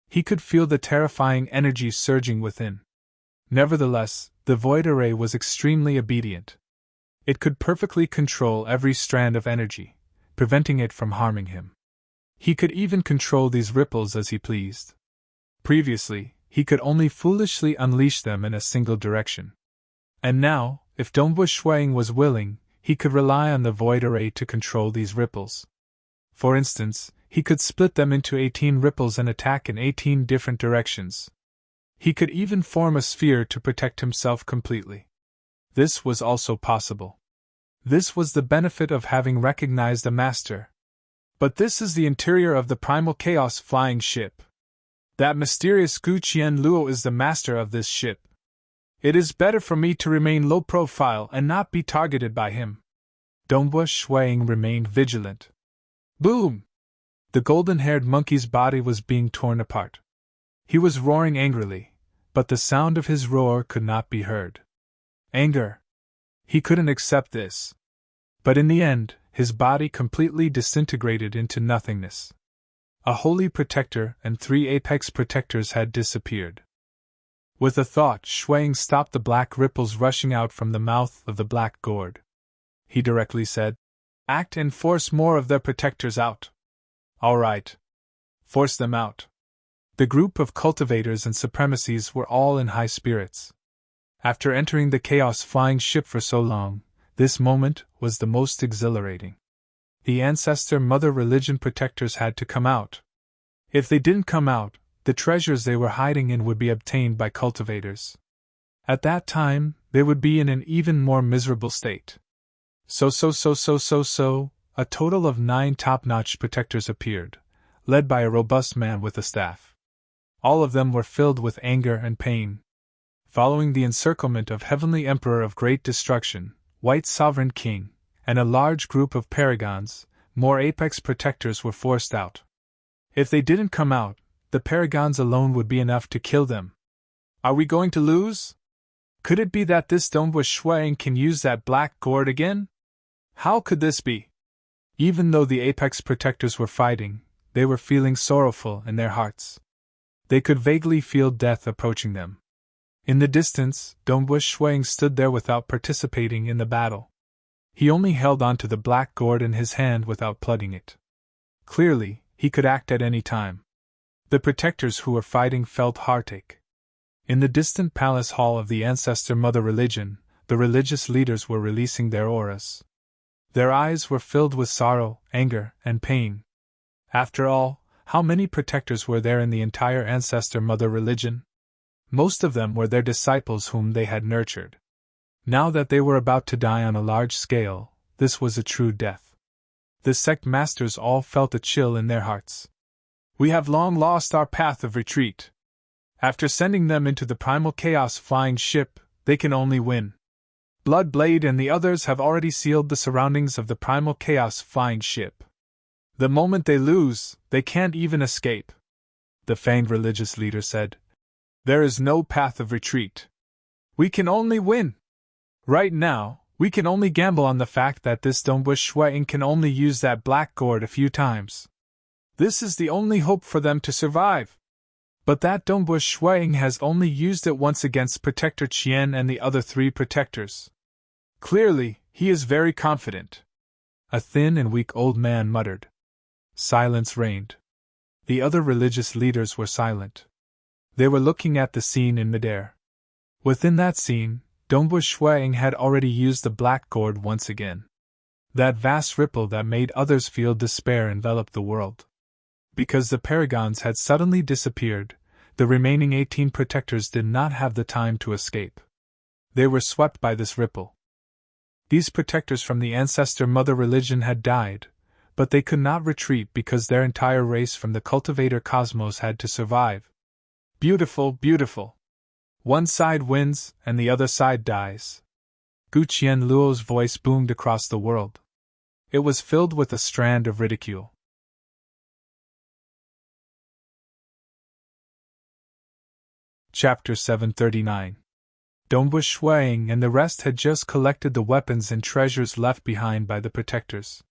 He could feel the terrifying energy surging within. Nevertheless, the void array was extremely obedient. It could perfectly control every strand of energy, preventing it from harming him. He could even control these ripples as he pleased. Previously, he could only foolishly unleash them in a single direction. And now, if Dongbush Shuang was willing, he could rely on the void array to control these ripples. For instance, he could split them into 18 ripples and attack in 18 different directions. He could even form a sphere to protect himself completely. This was also possible. This was the benefit of having recognized a master. But this is the interior of the primal chaos flying ship. That mysterious Gu Qianluo is the master of this ship. It is better for me to remain low profile and not be targeted by him. Dongbush Shuang remained vigilant. Boom! The golden-haired monkey's body was being torn apart. He was roaring angrily, but the sound of his roar could not be heard. Anger. He couldn't accept this. But in the end, his body completely disintegrated into nothingness. A holy protector and 3 apex protectors had disappeared. With a thought, Shuang stopped the black ripples rushing out from the mouth of the black gourd. He directly said, "Act and force more of their protectors out." "All right. Force them out." The group of cultivators and supremacies were all in high spirits. After entering the chaos flying ship for so long, this moment was the most exhilarating. The ancestor mother religion protectors had to come out. If they didn't come out, the treasures they were hiding in would be obtained by cultivators. At that time, they would be in an even more miserable state. So, a total of 9 top-notch protectors appeared, led by a robust man with a staff. All of them were filled with anger and pain. Following the encirclement of Heavenly Emperor of Great Destruction, White Sovereign King, and a large group of paragons, more apex protectors were forced out. If they didn't come out, the paragons alone would be enough to kill them. Are we going to lose? Could it be that this Dongbush Shuang can use that black gourd again? How could this be? Even though the apex protectors were fighting, they were feeling sorrowful in their hearts. They could vaguely feel death approaching them. In the distance, Dongbush Shuang stood there without participating in the battle. He only held onto the black gourd in his hand without plugging it. Clearly, he could act at any time. The protectors who were fighting felt heartache. In the distant palace hall of the ancestor mother religion, the religious leaders were releasing their auras. Their eyes were filled with sorrow, anger, and pain. After all, how many protectors were there in the entire ancestor mother religion? Most of them were their disciples whom they had nurtured. Now that they were about to die on a large scale, this was a true death. The sect masters all felt a chill in their hearts. We have long lost our path of retreat. After sending them into the primal chaos flying ship, they can only win. Bloodblade and the others have already sealed the surroundings of the primal chaos flying ship. The moment they lose, they can't even escape. The fanged religious leader said, "There is no path of retreat. We can only win. Right now, we can only gamble on the fact that this Dongbush Shuang can only use that black gourd a few times. This is the only hope for them to survive. But that Dongbush Shuang has only used it once against Protector Qian and the other 3 protectors. Clearly, he is very confident." A thin and weak old man muttered. Silence reigned. The other religious leaders were silent. They were looking at the scene in midair. Within that scene, Dongbush Shuang had already used the black gourd once again. That vast ripple that made others feel despair enveloped the world. Because the paragons had suddenly disappeared, the remaining 18 protectors did not have the time to escape. They were swept by this ripple. These protectors from the ancestor mother religion had died, but they could not retreat because their entire race from the cultivator cosmos had to survive. Beautiful, beautiful. One side wins, and the other side dies. Gu Qianluo's voice boomed across the world. It was filled with a strand of ridicule. Chapter 739. Dongbush Shuang and the rest had just collected the weapons and treasures left behind by the protectors.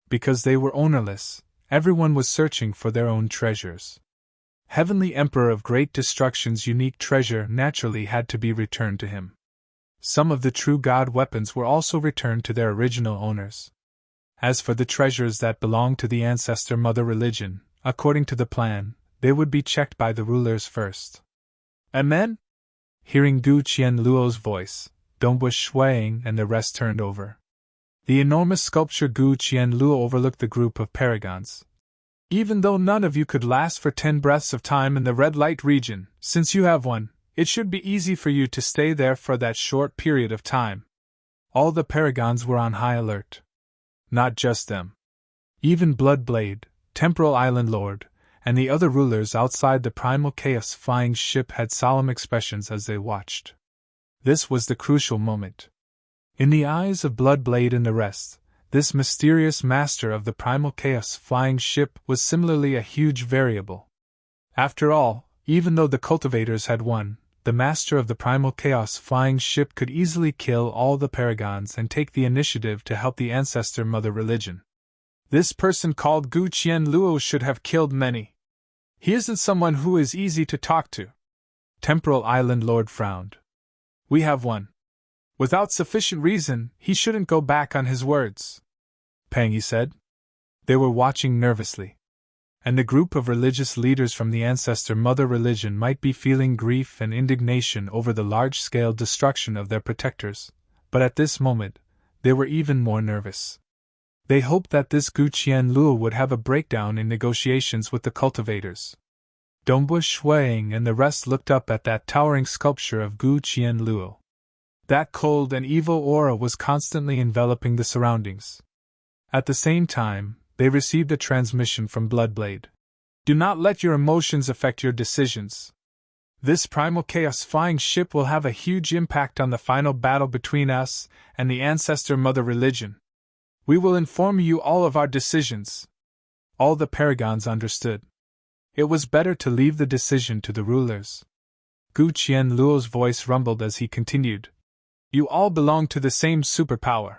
Because they were ownerless, everyone was searching for their own treasures. Heavenly Emperor of Great Destruction's unique treasure naturally had to be returned to him. Some of the true god weapons were also returned to their original owners. As for the treasures that belonged to the ancestor mother religion, according to the plan, they would be checked by the rulers first. Amen? Hearing Gu Qianluo's voice, Dongbush Shuang and the rest turned over. The enormous sculpture Gu Qianluo overlooked the group of paragons. Even though none of you could last for 10 breaths of time in the red light region, since you have one, it should be easy for you to stay there for that short period of time. All the paragons were on high alert. Not just them. Even Bloodblade, Temporal Island Lord, and the other rulers outside the primal chaos flying ship had solemn expressions as they watched. This was the crucial moment. In the eyes of Bloodblade and the rest, this mysterious master of the primal chaos flying ship was similarly a huge variable. After all, even though the cultivators had won, the master of the primal chaos flying ship could easily kill all the paragons and take the initiative to help the ancestor mother religion. This person called Gu Qianluo should have killed many. He isn't someone who is easy to talk to. Temporal Island Lord frowned. We have one. Without sufficient reason, he shouldn't go back on his words. Pangy said. They were watching nervously. And the group of religious leaders from the ancestor mother religion might be feeling grief and indignation over the large-scale destruction of their protectors, but at this moment, they were even more nervous. They hoped that this Gu Qianluo would have a breakdown in negotiations with the cultivators. Dongbush Shuang and the rest looked up at that towering sculpture of Gu Qianluo. That cold and evil aura was constantly enveloping the surroundings. At the same time, they received a transmission from Bloodblade. Do not let your emotions affect your decisions. This primal chaos flying ship will have a huge impact on the final battle between us and the ancestor mother religion. We will inform you all of our decisions. All the paragons understood. It was better to leave the decision to the rulers. Gu Qianluo's voice rumbled as he continued. You all belong to the same superpower.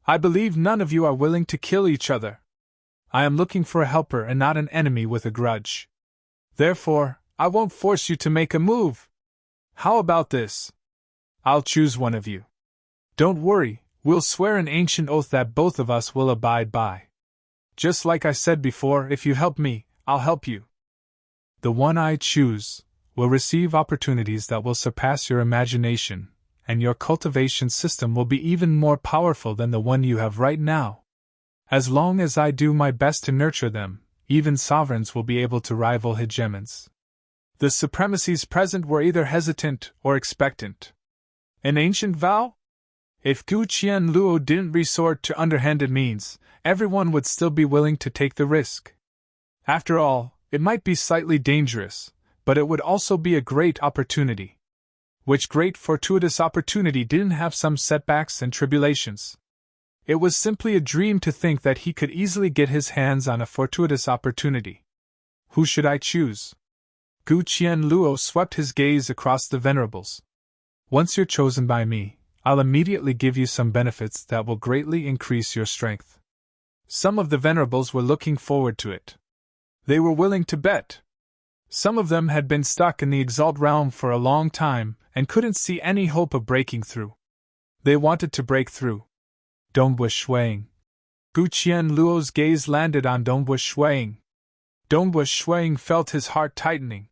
I believe none of you are willing to kill each other. I am looking for a helper and not an enemy with a grudge. Therefore, I won't force you to make a move. How about this? I'll choose one of you. Don't worry, we'll swear an ancient oath that both of us will abide by. Just like I said before, if you help me, I'll help you. the one I choose, will receive opportunities that will surpass your imagination, and your cultivation system will be even more powerful than the one you have right now. As long as I do my best to nurture them, even sovereigns will be able to rival hegemons. The supremacies present were either hesitant or expectant. An ancient vow? If Gu Qianluo didn't resort to underhanded means, everyone would still be willing to take the risk. After all, it might be slightly dangerous, but it would also be a great opportunity. Which great fortuitous opportunity didn't have some setbacks and tribulations? It was simply a dream to think that he could easily get his hands on a fortuitous opportunity. Who should I choose? Gu Qianluo swept his gaze across the venerables. Once you're chosen by me, I'll immediately give you some benefits that will greatly increase your strength. Some of the venerables were looking forward to it. They were willing to bet. Some of them had been stuck in the Exalt realm for a long time and couldn't see any hope of breaking through. They wanted to break through. Dongwu Shuang. Gu Qianluo's gaze landed on Dongwu Shuang. Dongwu Shuang felt his heart tightening.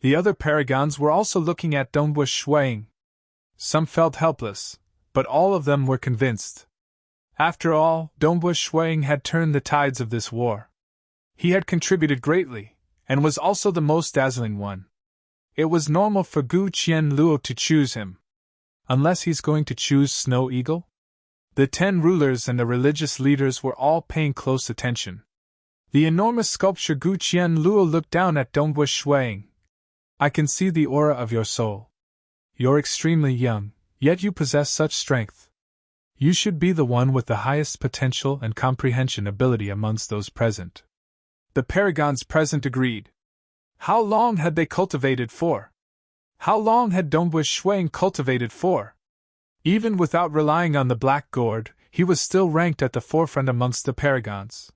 The other paragons were also looking at Dongwu Shuang. Some felt helpless, but all of them were convinced. After all, Dongwu Shuang had turned the tides of this war. He had contributed greatly, and was also the most dazzling one. It was normal for Gu Qianluo to choose him. Unless he's going to choose Snow Eagle? The 10 rulers and the religious leaders were all paying close attention. The enormous sculpture Gu Qianluo looked down at Dongwu Shuang. I can see the aura of your soul. You're extremely young, yet you possess such strength. You should be the one with the highest potential and comprehension ability amongst those present. The paragons present agreed. How long had they cultivated for? How long had Dongwu Shuang cultivated for? Even without relying on the black gourd, he was still ranked at the forefront amongst the paragons.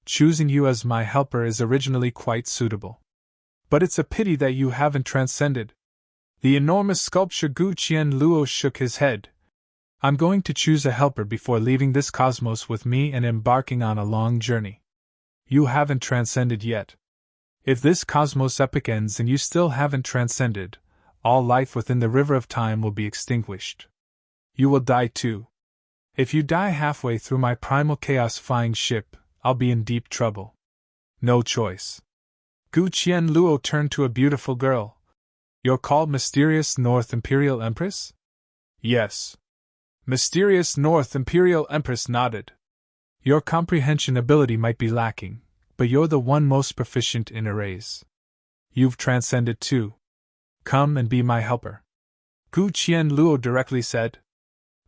Choosing you as my helper is originally quite suitable. But it's a pity that you haven't transcended. The enormous sculpture Gu Qianluo shook his head. I'm going to choose a helper before leaving this cosmos with me and embarking on a long journey. You haven't transcended yet. If this cosmos epic ends and you still haven't transcended, all life within the river of time will be extinguished. You will die too. If you die halfway through my primal chaos flying ship, I'll be in deep trouble. No choice. Gu Qianluo turned to a beautiful girl. You're called Mysterious North Imperial Empress? Yes. Mysterious North Imperial Empress nodded. Your comprehension ability might be lacking, but you're the one most proficient in arrays. You've transcended too. Come and be my helper. Gu Qianluo directly said.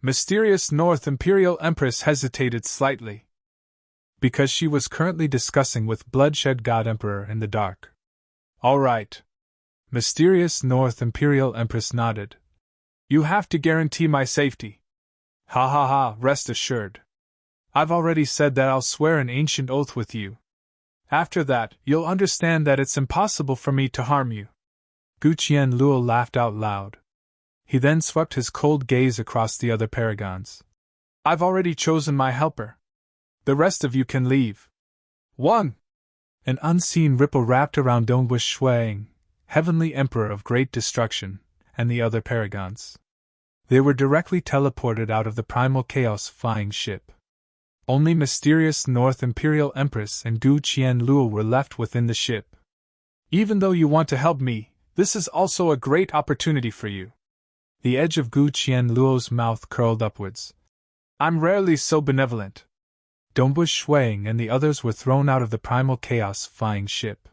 Mysterious North Imperial Empress hesitated slightly. Because she was currently discussing with Bloodshed God Emperor in the dark. All right. Mysterious North Imperial Empress nodded. You have to guarantee my safety. Ha ha ha, rest assured. I've already said that I'll swear an ancient oath with you. After that, you'll understand that it's impossible for me to harm you. Gu Qianluo laughed out loud. He then swept his cold gaze across the other paragons. I've already chosen my helper. The rest of you can leave. 1. An unseen ripple wrapped around Dongwu Shuang, Heavenly Emperor of Great Destruction, and the other paragons. They were directly teleported out of the Primal Chaos flying ship. Only Mysterious North Imperial Empress and Gu Qianluo were left within the ship. Even though you want to help me, this is also a great opportunity for you. The edge of Gu Qianluo's mouth curled upwards. I'm rarely so benevolent. Dongwu Shuang and the others were thrown out of the Primal Chaos flying ship.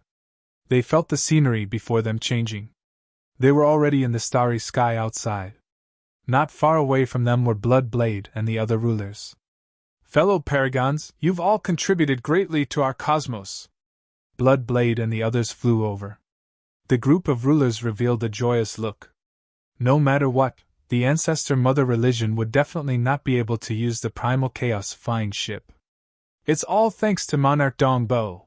They felt the scenery before them changing. They were already in the starry sky outside. Not far away from them were Bloodblade and the other rulers. Fellow paragons, you've all contributed greatly to our cosmos. Bloodblade and the others flew over. The group of rulers revealed a joyous look. No matter what, the ancestor mother religion would definitely not be able to use the Primal Chaos flying ship. It's all thanks to Monarch Dongbo.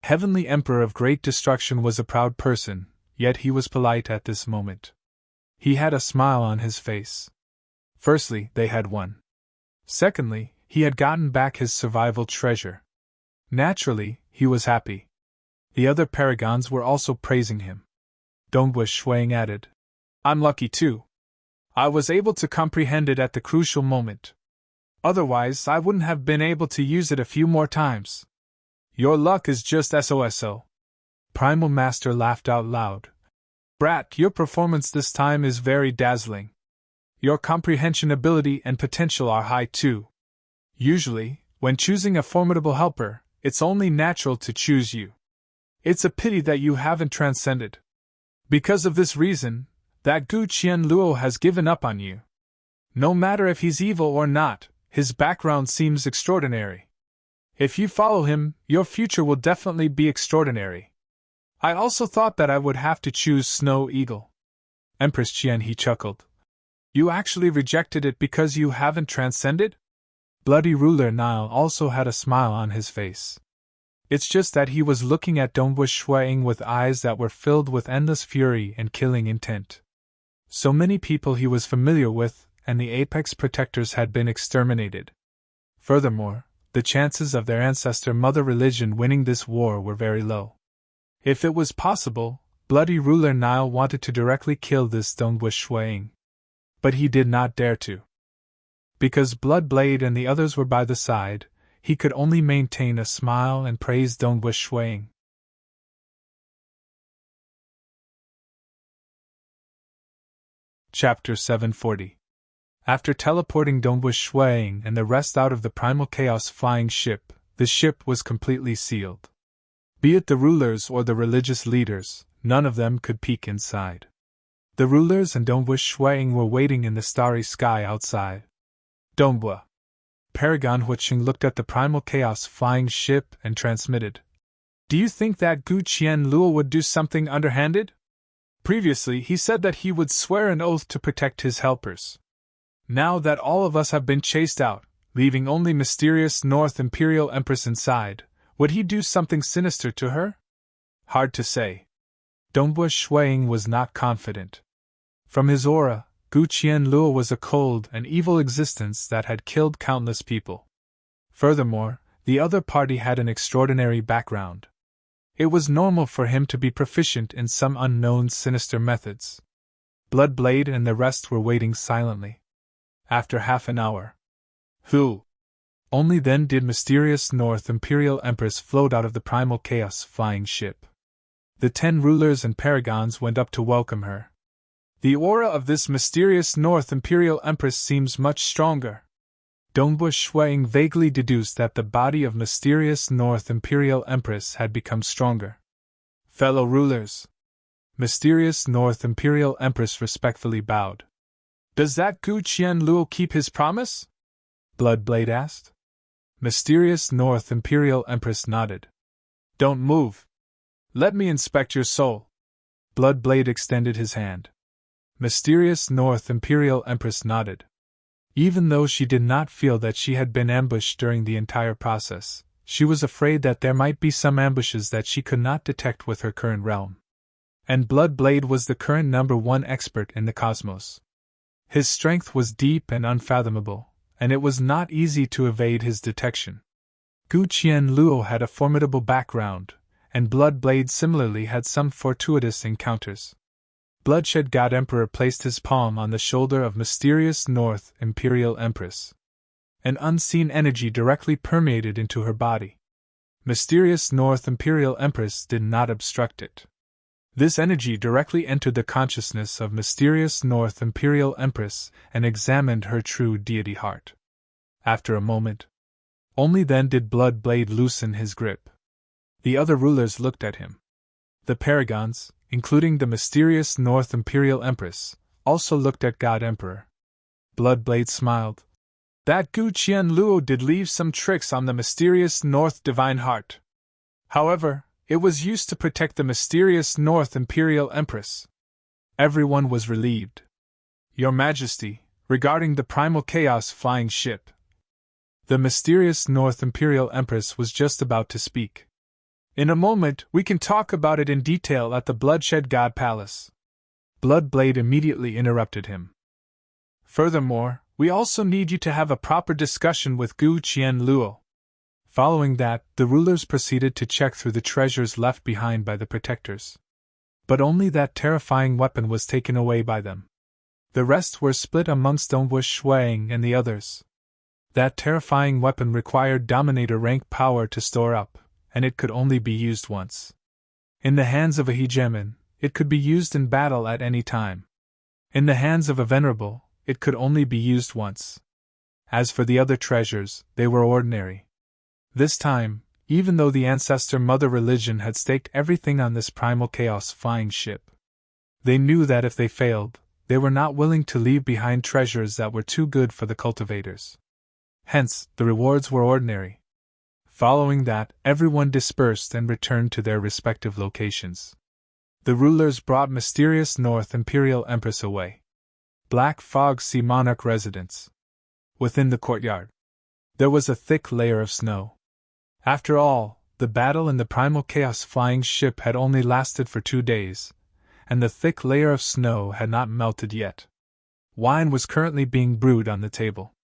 Heavenly Emperor of Great Destruction was a proud person, yet he was polite at this moment. He had a smile on his face. Firstly, they had won. Secondly, he had gotten back his survival treasure. Naturally, he was happy. The other paragons were also praising him. Dongwu Shuang added, "I'm lucky too. I was able to comprehend it at the crucial moment. Otherwise, I wouldn't have been able to use it a few more times. Your luck is just SOSO. Primal Master laughed out loud. Brat, your performance this time is very dazzling. Your comprehension ability and potential are high too. Usually, when choosing a formidable helper, it's only natural to choose you. It's a pity that you haven't transcended. Because of this reason, that Gu Qianluo has given up on you. No matter if he's evil or not, his background seems extraordinary. If you follow him, your future will definitely be extraordinary. I also thought that I would have to choose Snow Eagle." Empress Qian, he chuckled. "You actually rejected it because you haven't transcended?" Bloody Ruler Nile also had a smile on his face. It's just that he was looking at Dongwu Shuang with eyes that were filled with endless fury and killing intent. So many people he was familiar with, and the apex protectors had been exterminated. Furthermore, the chances of their ancestor mother religion winning this war were very low. If it was possible, Bloody Ruler Nile wanted to directly kill this Dongwu Shuang. But he did not dare to. Because Bloodblade and the others were by the side, he could only maintain a smile and praise Dongwu Shuang. Chapter 740. After teleporting Dongwu Shuang and the rest out of the Primal Chaos flying ship, the ship was completely sealed. Be it the rulers or the religious leaders, none of them could peek inside. The rulers and Dongwu Shuang were waiting in the starry sky outside. Dongwu. Paragon Huiqing looked at the Primal Chaos flying ship and transmitted. "Do you think that Gu Qianluo would do something underhanded? Previously he said that he would swear an oath to protect his helpers. Now that all of us have been chased out, leaving only mysterious North Imperial Empress inside, would he do something sinister to her? Hard to say." Dongwu Shuang was not confident. From his aura, Gu Qianluo was a cold and evil existence that had killed countless people. Furthermore, the other party had an extraordinary background. It was normal for him to be proficient in some unknown sinister methods. Bloodblade and the rest were waiting silently. After half an hour. Who? Only then did mysterious North Imperial Empress float out of the Primal Chaos flying ship. The 10 rulers and paragons went up to welcome her. The aura of this mysterious North Imperial Empress seems much stronger. Dongwu Shuang vaguely deduced that the body of mysterious North Imperial Empress had become stronger. "Fellow rulers." Mysterious North Imperial Empress respectfully bowed. "Does that Gu Qianluo keep his promise?" Bloodblade asked. Mysterious North Imperial Empress nodded. "Don't move. Let me inspect your soul." Bloodblade extended his hand. Mysterious North Imperial Empress nodded. Even though she did not feel that she had been ambushed during the entire process, she was afraid that there might be some ambushes that she could not detect with her current realm. And Bloodblade was the current #1 expert in the cosmos. His strength was deep and unfathomable, and it was not easy to evade his detection. Gu Qianluo had a formidable background, and Bloodblade similarly had some fortuitous encounters. Bloodshed God Emperor placed his palm on the shoulder of mysterious North Imperial Empress. An unseen energy directly permeated into her body. Mysterious North Imperial Empress did not obstruct it. This energy directly entered the consciousness of mysterious North Imperial Empress and examined her true deity heart. After a moment, only then did Bloodblade loosen his grip. The other rulers looked at him. The paragons, including the mysterious North Imperial Empress, also looked at God Emperor. Bloodblade smiled. That Gu Qianluo did leave some tricks on the mysterious North Divine Heart. However, it was used to protect the mysterious North Imperial Empress. Everyone was relieved. Your Majesty, regarding the Primal Chaos flying ship. The mysterious North Imperial Empress was just about to speak. In a moment, we can talk about it in detail at the Bloodshed God Palace. Bloodblade immediately interrupted him. Furthermore, we also need you to have a proper discussion with Gu Qianluo. Following that, the rulers proceeded to check through the treasures left behind by the protectors. But only that terrifying weapon was taken away by them. The rest were split amongst Dongwu Shuang and the others. That terrifying weapon required dominator rank power to store up, and it could only be used once. In the hands of a hegemon, it could be used in battle at any time. In the hands of a venerable, it could only be used once. As for the other treasures, they were ordinary. This time, even though the ancestor mother religion had staked everything on this primal chaos flying ship, they knew that if they failed, they were not willing to leave behind treasures that were too good for the cultivators. Hence, the rewards were ordinary. Following that, everyone dispersed and returned to their respective locations. The rulers brought mysterious North Imperial Empress away. Black Fog Sea Monarch residence. Within the courtyard, there was a thick layer of snow. After all, the battle in the primal chaos flying ship had only lasted for 2 days, and the thick layer of snow had not melted yet. Wine was currently being brewed on the table.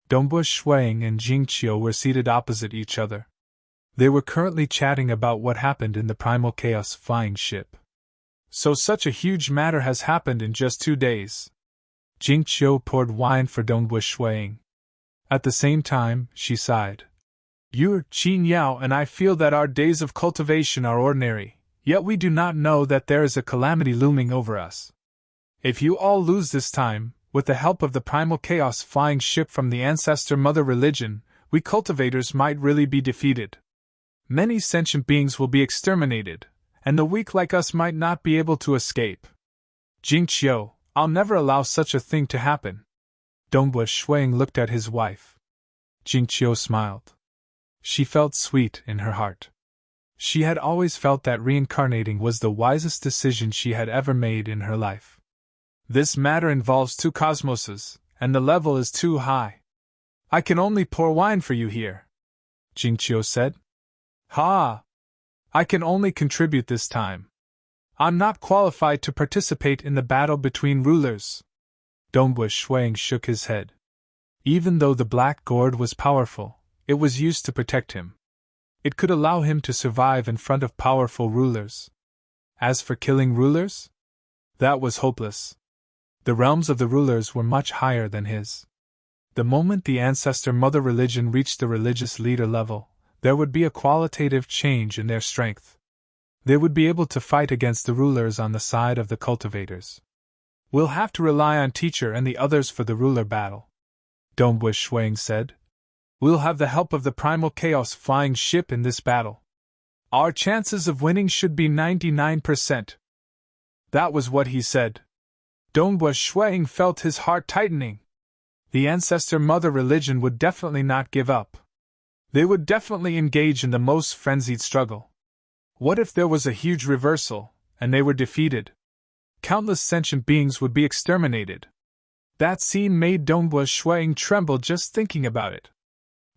Dongbu Shuang and Jing Qiu were seated opposite each other. They were currently chatting about what happened in the primal chaos flying ship. So such a huge matter has happened in just 2 days. Jing Qiu poured wine for Dongbu Shuang. At the same time, she sighed. You, Qin Yao, and I feel that our days of cultivation are ordinary, yet we do not know that there is a calamity looming over us. If you all lose this time, with the help of the primal chaos flying ship from the ancestor mother religion, we cultivators might really be defeated. Many sentient beings will be exterminated, and the weak like us might not be able to escape. Jing Qiu, I'll never allow such a thing to happen. Dongbu Shuang looked at his wife. Jing Qiu smiled. She felt sweet in her heart. She had always felt that reincarnating was the wisest decision she had ever made in her life. This matter involves 2 cosmoses, and the level is too high. I can only pour wine for you here, Jing Qiu said. Ha! I can only contribute this time. I'm not qualified to participate in the battle between rulers. Dongbu Shuang shook his head. Even though the black gourd was powerful, it was used to protect him. It could allow him to survive in front of powerful rulers. As for killing rulers? That was hopeless. The realms of the rulers were much higher than his. The moment the ancestor mother religion reached the religious leader level, there would be a qualitative change in their strength. They would be able to fight against the rulers on the side of the cultivators. We'll have to rely on teacher and the others for the ruler battle, Dongbu Shuang said. We'll have the help of the primal chaos flying ship in this battle. Our chances of winning should be 99%. That was what he said. Dongbu Shuang felt his heart tightening. The ancestor mother religion would definitely not give up. They would definitely engage in the most frenzied struggle. What if there was a huge reversal, and they were defeated? Countless sentient beings would be exterminated. That scene made Dongbu Shuang tremble just thinking about it.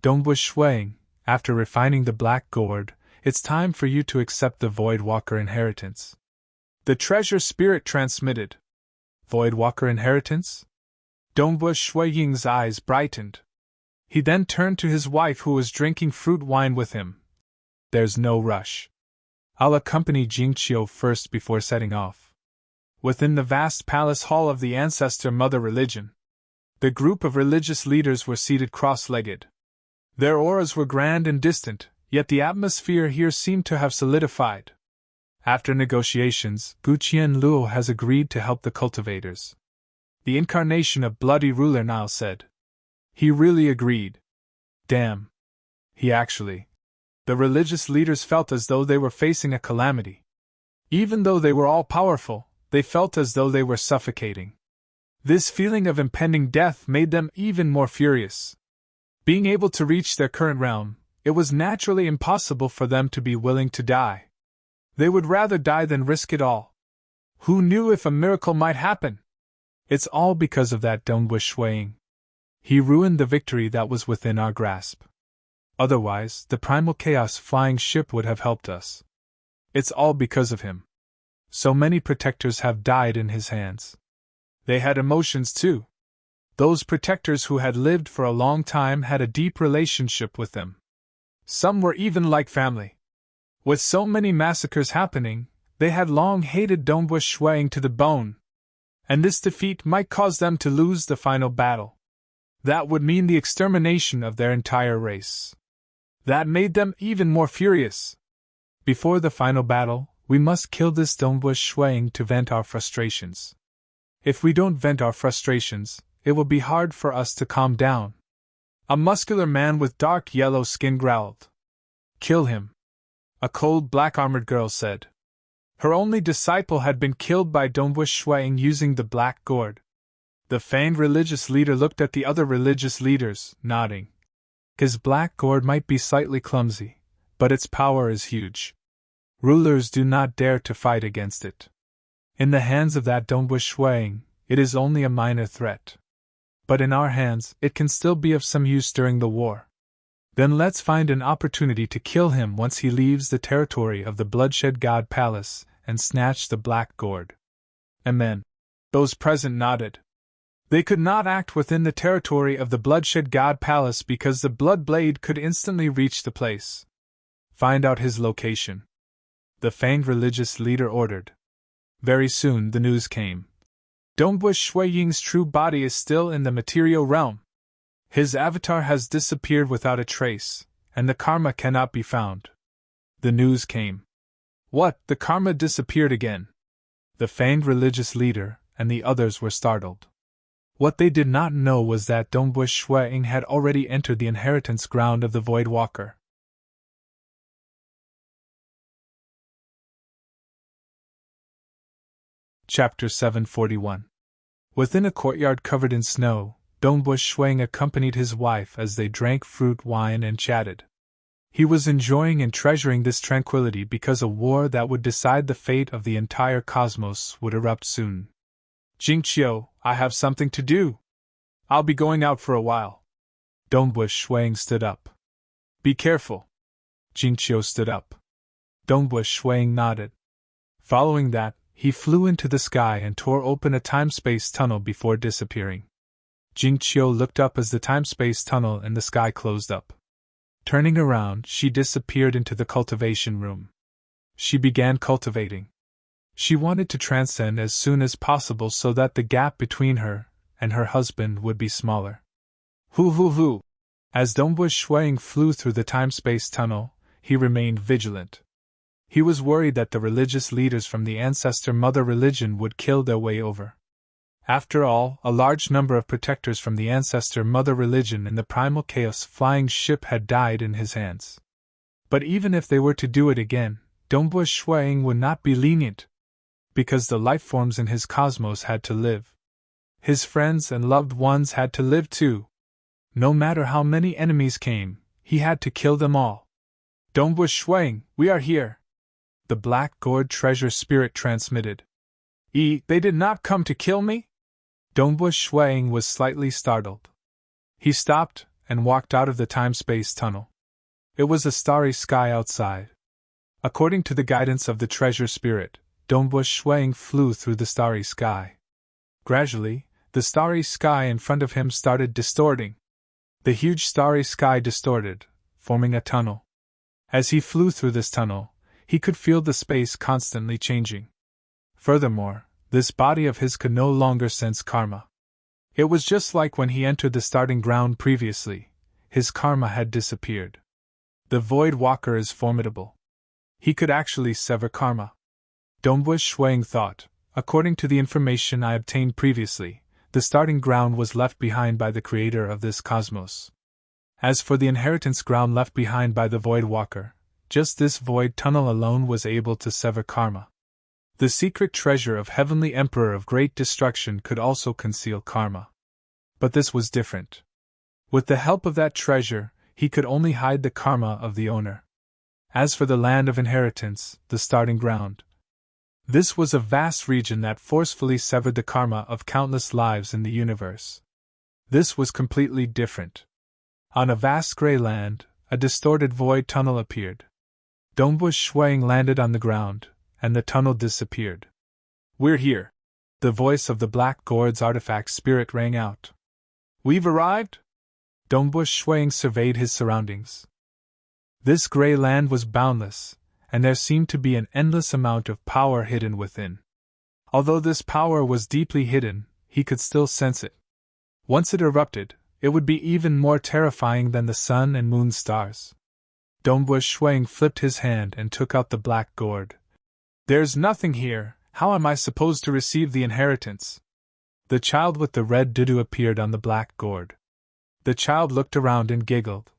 Dongbu Shuang, after refining the black gourd, it's time for you to accept the Voidwalker inheritance. The treasure spirit transmitted. Voidwalker inheritance? Dongbu Shuang's eyes brightened. He then turned to his wife who was drinking fruit wine with him. There's no rush. I'll accompany Jing Qiu first before setting off. Within the vast palace hall of the ancestor mother religion, the group of religious leaders were seated cross-legged. Their auras were grand and distant, yet the atmosphere here seemed to have solidified. After negotiations, Gu Qianluo has agreed to help the cultivators. The incarnation of bloody ruler Nile said. He really agreed. Damn. He actually. The religious leaders felt as though they were facing a calamity. Even though they were all powerful, they felt as though they were suffocating. This feeling of impending death made them even more furious. Being able to reach their current realm, it was naturally impossible for them to be willing to die. They would rather die than risk it all. Who knew if a miracle might happen? It's all because of that Dongbu Shuang. He ruined the victory that was within our grasp. Otherwise, the primal chaos flying ship would have helped us. It's all because of him. So many protectors have died in his hands. They had emotions too. Those protectors who had lived for a long time had a deep relationship with them. Some were even like family. With so many massacres happening, they had long hated Dongbush Shuang to the bone, and this defeat might cause them to lose the final battle. That would mean the extermination of their entire race. That made them even more furious. Before the final battle, we must kill this Dongbush Shuang to vent our frustrations. If we don't vent our frustrations, it will be hard for us to calm down. A muscular man with dark yellow skin growled. Kill him. A cold black-armored girl said. Her only disciple had been killed by Dongbush Shuang using the black gourd. The fanged religious leader looked at the other religious leaders, nodding. His black gourd might be slightly clumsy, but its power is huge. Rulers do not dare to fight against it. In the hands of that Dongbush Shuang, it is only a minor threat. But in our hands, it can still be of some use during the war. Then let's find an opportunity to kill him once he leaves the territory of the Bloodshed God Palace and snatch the black gourd. Amen. Those present nodded. They could not act within the territory of the Bloodshed God Palace because the blood blade could instantly reach the place. Find out his location. The fanged religious leader ordered. Very soon the news came. Dongbush Shuiying's true body is still in the material realm. His avatar has disappeared without a trace, and the karma cannot be found. The news came. What, the karma disappeared again? The fanged religious leader and the others were startled. What they did not know was that Dongbush Shuiying had already entered the inheritance ground of the Void Walker. Chapter 741. Within a courtyard covered in snow, Dongbush Shuang accompanied his wife as they drank fruit wine and chatted. He was enjoying and treasuring this tranquility because a war that would decide the fate of the entire cosmos would erupt soon. Jingqiu, I have something to do. I'll be going out for a while. Dongbush Shuang stood up. Be careful. Jingqiu stood up. Dongbush Shuang nodded. Following that, he flew into the sky and tore open a time-space tunnel before disappearing. Jingqiu looked up as the time-space tunnel in the sky closed up. Turning around, she disappeared into the cultivation room. She began cultivating. She wanted to transcend as soon as possible so that the gap between her and her husband would be smaller. Hoo! As Dongbush Shuang flew through the time-space tunnel, he remained vigilant. He was worried that the religious leaders from the ancestor mother religion would kill their way over. After all, a large number of protectors from the ancestor mother religion in the primal chaos flying ship had died in his hands. But even if they were to do it again, Dongbush Shuang would not be lenient, because the life forms in his cosmos had to live. His friends and loved ones had to live too. No matter how many enemies came, he had to kill them all. Dongbush Shuang, we are here. The black gourd treasure spirit transmitted. They did not come to kill me? Dongbush Shuang was slightly startled. He stopped and walked out of the time-space tunnel. It was a starry sky outside. According to the guidance of the treasure spirit, Dongbush Shuang flew through the starry sky. Gradually, the starry sky in front of him started distorting. The huge starry sky distorted, forming a tunnel. As he flew through this tunnel, he could feel the space constantly changing. Furthermore, this body of his could no longer sense karma. It was just like when he entered the starting ground previously. His karma had disappeared. The Void Walker is formidable. He could actually sever karma. Dongbush Shuang thought, according to the information I obtained previously, the starting ground was left behind by the creator of this cosmos. As for the inheritance ground left behind by the Void Walker, just this void tunnel alone was able to sever karma. The secret treasure of Heavenly Emperor of Great Destruction could also conceal karma. But this was different. With the help of that treasure, he could only hide the karma of the owner. As for the land of inheritance, the starting ground, this was a vast region that forcefully severed the karma of countless lives in the universe. This was completely different. On a vast gray land, a distorted void tunnel appeared. Dongbush Shuang landed on the ground, and the tunnel disappeared. We're here. The voice of the Black Gourd's artifact spirit rang out. We've arrived? Dongbush Shuang surveyed his surroundings. This gray land was boundless, and there seemed to be an endless amount of power hidden within. Although this power was deeply hidden, he could still sense it. Once it erupted, it would be even more terrifying than the sun and moon stars. Dongbush Shuang flipped his hand and took out the black gourd. "There's nothing here, how am I supposed to receive the inheritance?" The child with the red dudu appeared on the black gourd. The child looked around and giggled.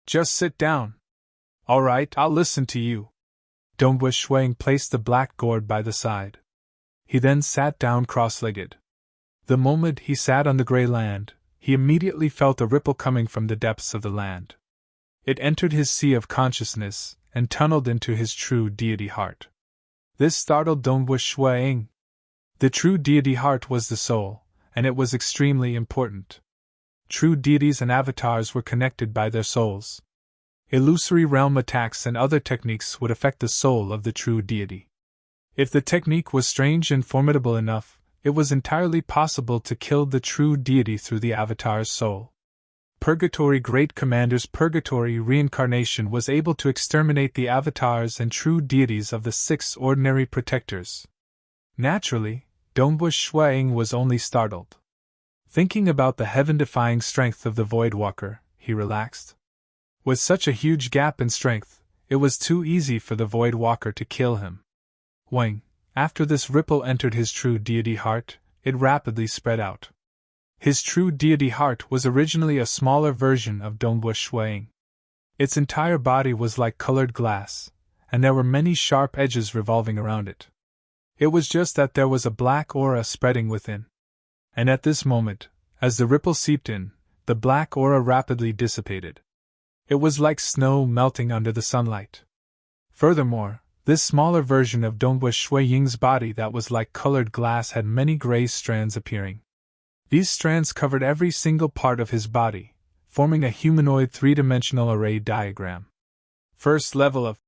"Just sit down." "All right, I'll listen to you." Dongbush Shuang placed the black gourd by the side. He then sat down cross-legged. The moment he sat on the gray land, he immediately felt a ripple coming from the depths of the land. It entered his sea of consciousness and tunneled into his true deity heart. This startled Dongbush Shuang. The true deity heart was the soul, and it was extremely important. True deities and avatars were connected by their souls. Illusory realm attacks and other techniques would affect the soul of the true deity. If the technique was strange and formidable enough, it was entirely possible to kill the true deity through the avatar's soul. Purgatory Great Commander's Purgatory reincarnation was able to exterminate the avatars and true deities of the 6 ordinary protectors. Naturally, Dongbush Shuang was only startled. Thinking about the heaven-defying strength of the Voidwalker, he relaxed. With such a huge gap in strength, it was too easy for the Voidwalker to kill him. Wang, after this ripple entered his true deity heart, it rapidly spread out. His true deity heart was originally a smaller version of Dongbush Shuang. Its entire body was like colored glass, and there were many sharp edges revolving around it. It was just that there was a black aura spreading within. And at this moment, as the ripple seeped in, the black aura rapidly dissipated. It was like snow melting under the sunlight. Furthermore, this smaller version of Dongbush Shuang's body that was like colored glass had many gray strands appearing. These strands covered every single part of his body, forming a humanoid 3-dimensional array diagram. First level of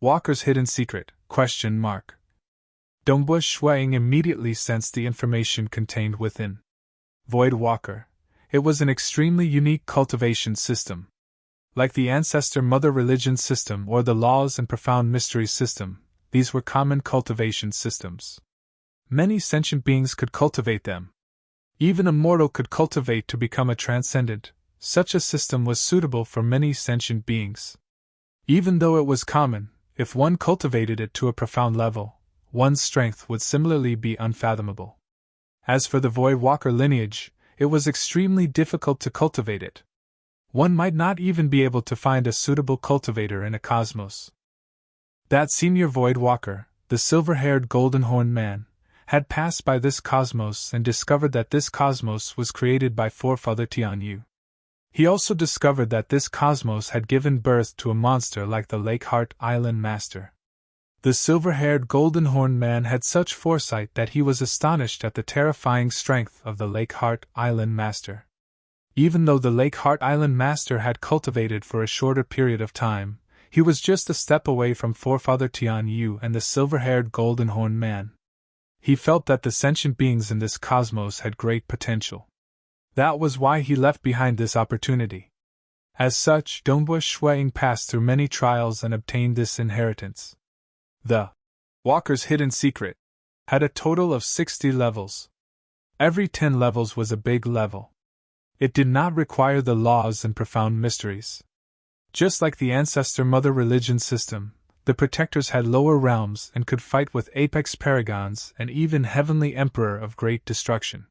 Walker's Hidden Secret? Dongbush Shuang immediately sensed the information contained within. Void Walker. It was an extremely unique cultivation system. Like the Ancestor Mother Religion system or the Laws and Profound Mysteries system, these were common cultivation systems. Many sentient beings could cultivate them. Even a mortal could cultivate to become a transcendent. Such a system was suitable for many sentient beings. Even though it was common, if one cultivated it to a profound level, one's strength would similarly be unfathomable. As for the Void Walker lineage, it was extremely difficult to cultivate it. One might not even be able to find a suitable cultivator in a cosmos. That senior Void Walker, the silver-haired golden-horned man, had passed by this cosmos and discovered that this cosmos was created by forefather Tianyu. He also discovered that this cosmos had given birth to a monster like the Lake Heart Island Master. The silver-haired golden-horned man had such foresight that he was astonished at the terrifying strength of the Lake Heart Island Master. Even though the Lake Heart Island Master had cultivated for a shorter period of time, he was just a step away from forefather Tianyu and the silver-haired golden-horned man. He felt that the sentient beings in this cosmos had great potential. That was why he left behind this opportunity. As such, Dongbush Shuang passed through many trials and obtained this inheritance. The Walker's Hidden Secret had a total of 60 levels. Every 10 levels was a big level. It did not require the laws and profound mysteries. Just like the Ancestor Mother Religion system, the Protectors had lower realms and could fight with apex paragons and even Heavenly Emperor of Great Destruction.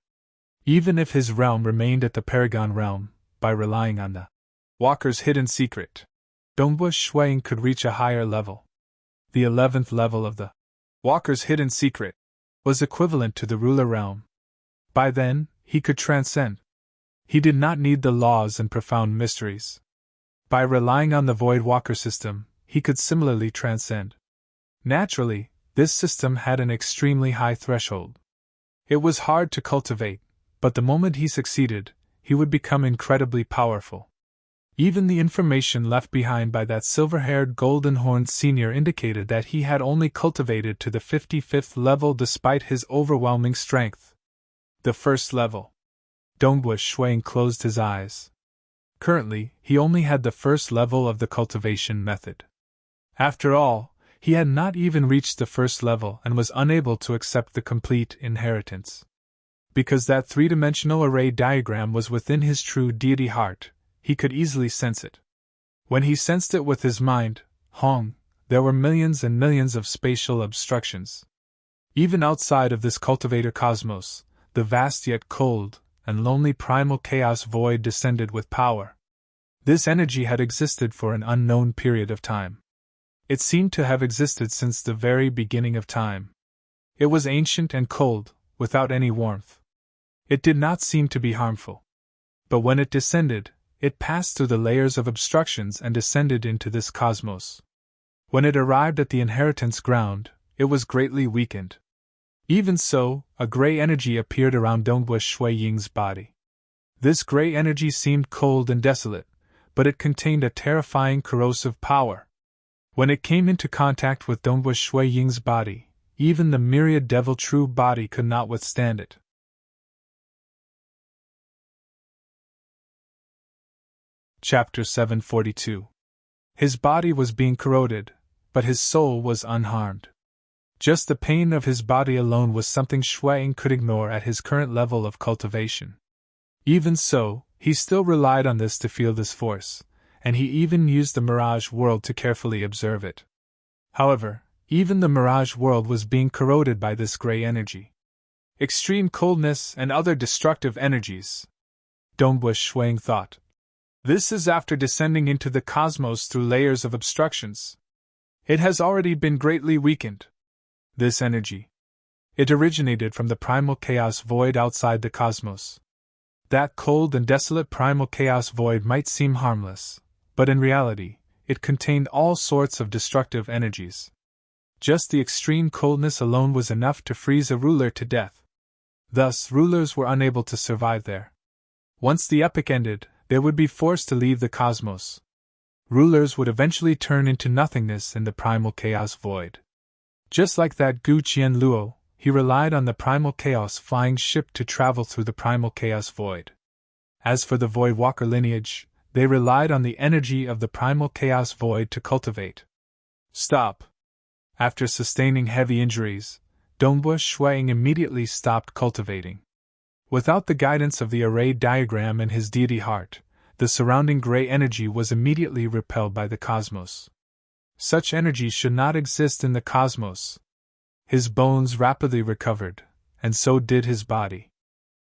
Even if his realm remained at the Paragon realm, by relying on the Walker's Hidden Secret, Dongbush Shuang could reach a higher level. The 11th level of the Walker's Hidden Secret was equivalent to the Ruler realm. By then, he could transcend. He did not need the laws and profound mysteries. By relying on the Void Walker system, he could similarly transcend. Naturally, this system had an extremely high threshold. It was hard to cultivate, but the moment he succeeded, he would become incredibly powerful. Even the information left behind by that silver-haired golden-horned senior indicated that he had only cultivated to the 55th level despite his overwhelming strength. The first level. Dongbush Shuang closed his eyes. Currently, he only had the first level of the cultivation method. After all, he had not even reached the first level and was unable to accept the complete inheritance. Because that three-dimensional array diagram was within his true deity heart, he could easily sense it. When he sensed it with his mind, Hong, there were millions and millions of spatial obstructions. Even outside of this cultivator cosmos, the vast yet cold and lonely primal chaos void descended with power. This energy had existed for an unknown period of time. It seemed to have existed since the very beginning of time. It was ancient and cold, without any warmth. It did not seem to be harmful. But when it descended, it passed through the layers of obstructions and descended into this cosmos. When it arrived at the inheritance ground, it was greatly weakened. Even so, a gray energy appeared around Dongbu Shui Ying's body. This gray energy seemed cold and desolate, but it contained a terrifying corrosive power. When it came into contact with Dongbu Shui Ying's body, even the myriad devil true body could not withstand it. Chapter 742. His body was being corroded, but his soul was unharmed. Just the pain of his body alone was something Shui Ying could ignore at his current level of cultivation. Even so, he still relied on this to feel this force, and he even used the mirage world to carefully observe it. However, even the mirage world was being corroded by this gray energy. Extreme coldness and other destructive energies. Dongbu Shui Ying thought. This is after descending into the cosmos through layers of obstructions. It has already been greatly weakened. This energy. It originated from the primal chaos void outside the cosmos. That cold and desolate primal chaos void might seem harmless, but in reality, it contained all sorts of destructive energies. Just the extreme coldness alone was enough to freeze a ruler to death. Thus, rulers were unable to survive there. Once the epoch ended, they would be forced to leave the cosmos. Rulers would eventually turn into nothingness in the primal chaos void. Just like that Gu Qianluo, he relied on the primal chaos flying ship to travel through the primal chaos void. As for the void walker lineage, they relied on the energy of the primal chaos void to cultivate. Stop. After sustaining heavy injuries, Dongbu Shui Ying immediately stopped cultivating. Without the guidance of the array diagram in his deity heart, the surrounding gray energy was immediately repelled by the cosmos. Such energy should not exist in the cosmos. His bones rapidly recovered, and so did his body.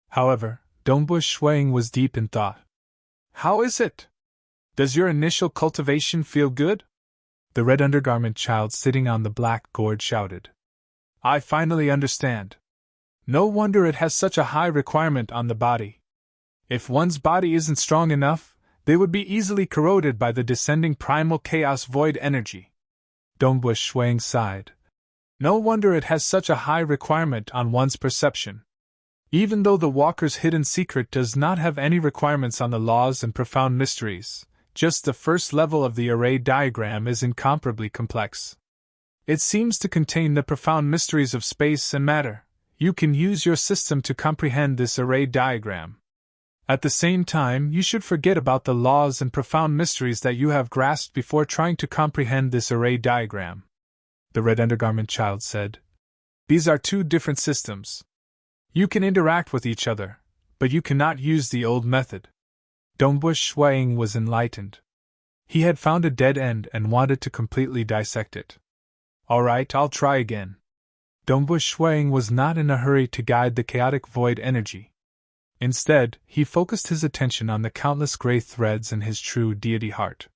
However, Dongbu Shui Ying was deep in thought. How is it? Does your initial cultivation feel good? The red undergarment child sitting on the black gourd shouted. I finally understand. No wonder it has such a high requirement on the body. If one's body isn't strong enough, they would be easily corroded by the descending primal chaos void energy. Dongbu Shui Ying sighed. No wonder it has such a high requirement on one's perception. Even though the walker's hidden secret does not have any requirements on the laws and profound mysteries, just the first level of the array diagram is incomparably complex. It seems to contain the profound mysteries of space and matter. You can use your system to comprehend this array diagram. At the same time, you should forget about the laws and profound mysteries that you have grasped before trying to comprehend this array diagram. The red undergarment child said. These are two different systems. You can interact with each other, but you cannot use the old method. Dongbu Shui Ying was enlightened. He had found a dead end and wanted to completely dissect it. All right, I'll try again. Dongbu Shui Ying was not in a hurry to guide the chaotic void energy. Instead, he focused his attention on the countless gray threads in his true deity heart.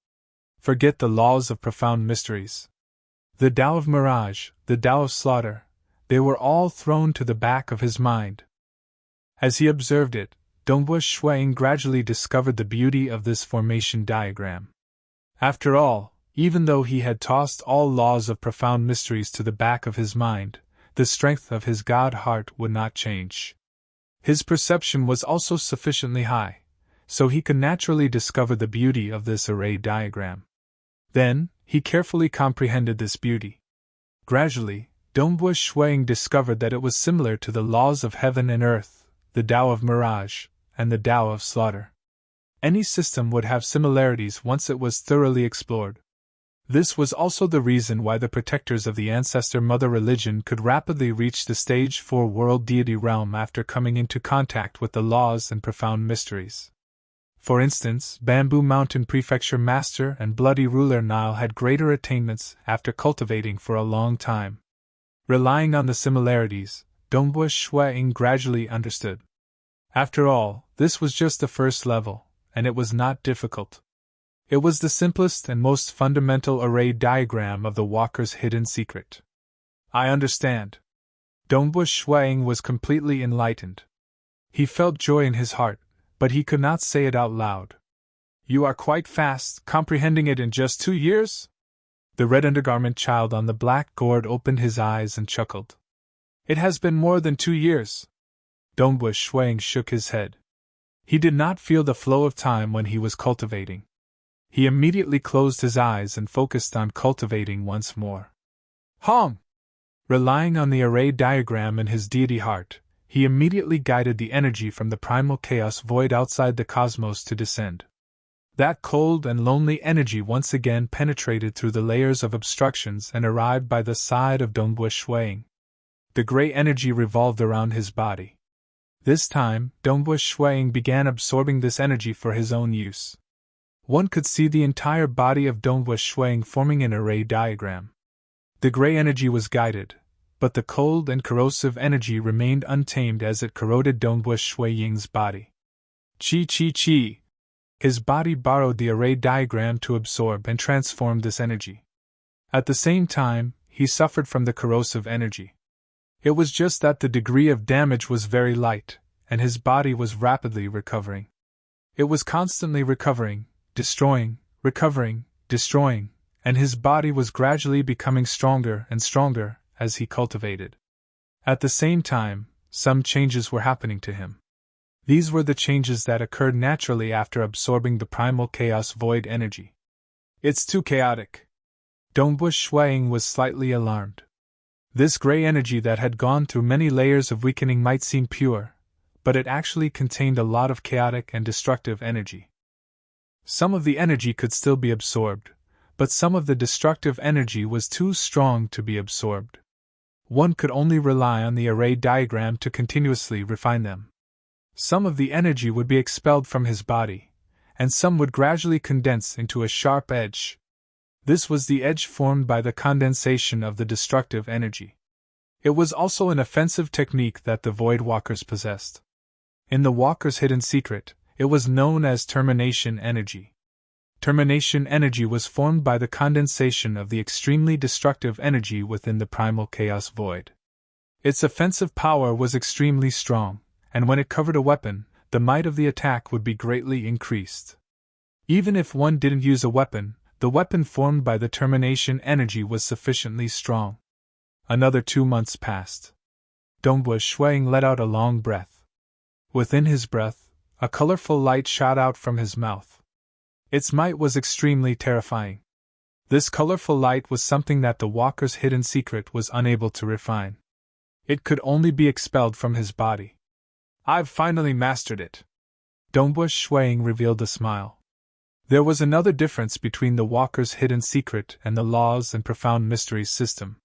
Forget the laws of profound mysteries. The Tao of mirage, the Tao of slaughter, they were all thrown to the back of his mind. As he observed it, Dongbu Shui Ying gradually discovered the beauty of this formation diagram. After all, even though he had tossed all laws of profound mysteries to the back of his mind, the strength of his God heart would not change. His perception was also sufficiently high, so he could naturally discover the beauty of this array diagram. Then, he carefully comprehended this beauty. Gradually, Dongbu Shui Ying discovered that it was similar to the laws of heaven and earth, the Tao of mirage, and the Tao of slaughter. Any system would have similarities once it was thoroughly explored. This was also the reason why the protectors of the Ancestor Mother religion could rapidly reach the stage 4 world deity realm after coming into contact with the laws and profound mysteries. For instance, Bamboo Mountain Prefecture Master and Bloody Ruler Nile had greater attainments after cultivating for a long time. Relying on the similarities, Dongbu Shuai-ing gradually understood. After all, this was just the first level, and it was not difficult. It was the simplest and most fundamental array diagram of the walker's hidden secret. I understand. Dongbu Shuai-ing was completely enlightened. He felt joy in his heart, but he could not say it out loud. You are quite fast, comprehending it in just 2 years? The red undergarment child on the black gourd opened his eyes and chuckled. It has been more than 2 years. Dongbu Shuai-ing shook his head. He did not feel the flow of time when he was cultivating. He immediately closed his eyes and focused on cultivating once more. Hong! Relying on the array diagram in his deity heart, he immediately guided the energy from the primal chaos void outside the cosmos to descend. That cold and lonely energy once again penetrated through the layers of obstructions and arrived by the side of Dongbu Shuai-ing. The gray energy revolved around his body. This time, Dongbu Shuai-ing began absorbing this energy for his own use. One could see the entire body of Dongbu Shuai-ing forming an array diagram. The gray energy was guided, but the cold and corrosive energy remained untamed as it corroded Dongbu Shuai-ing's body. Chi. His body borrowed the array diagram to absorb and transform this energy. At the same time, he suffered from the corrosive energy. It was just that the degree of damage was very light, and his body was rapidly recovering. It was constantly recovering, destroying, recovering, destroying, and his body was gradually becoming stronger and stronger as he cultivated. At the same time, some changes were happening to him. These were the changes that occurred naturally after absorbing the primal chaos void energy. It's too chaotic. Dongbu Shuai-ing was slightly alarmed. This gray energy that had gone through many layers of weakening might seem pure, but it actually contained a lot of chaotic and destructive energy. Some of the energy could still be absorbed, but some of the destructive energy was too strong to be absorbed. One could only rely on the array diagram to continuously refine them. Some of the energy would be expelled from his body, and some would gradually condense into a sharp edge. This was the edge formed by the condensation of the destructive energy. It was also an offensive technique that the Void Walkers possessed. In the Walker's hidden secret, it was known as termination energy. Termination energy was formed by the condensation of the extremely destructive energy within the primal chaos void. Its offensive power was extremely strong, and when it covered a weapon, the might of the attack would be greatly increased. Even if one didn't use a weapon, the weapon formed by the termination energy was sufficiently strong. Another 2 months passed. Dongbu Shuai-ing let out a long breath. Within his breath, a colorful light shot out from his mouth. Its might was extremely terrifying. This colorful light was something that the Walker's hidden secret was unable to refine. It could only be expelled from his body. I've finally mastered it. Dongbu Shuai-ing revealed a smile. There was another difference between the Walker's hidden secret and the laws and profound mysteries system.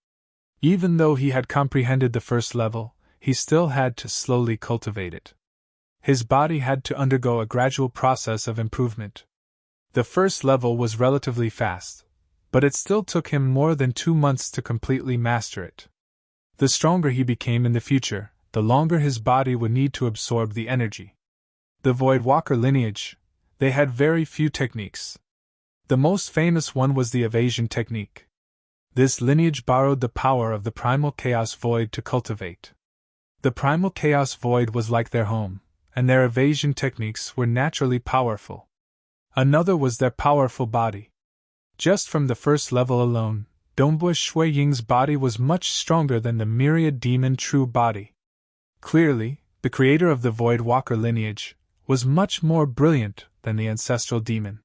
Even though he had comprehended the first level, he still had to slowly cultivate it. His body had to undergo a gradual process of improvement. The first level was relatively fast, but it still took him more than 2 months to completely master it. The stronger he became in the future, the longer his body would need to absorb the energy. The Void Walker lineage, they had very few techniques. The most famous one was the evasion technique. This lineage borrowed the power of the primal chaos void to cultivate. The primal chaos void was like their home, and their evasion techniques were naturally powerful. Another was their powerful body. Just from the first level alone, Dongbu Shuai-ing's body was much stronger than the myriad demon true body. Clearly, the creator of the Void Walker lineage was much more brilliant than the ancestral demon.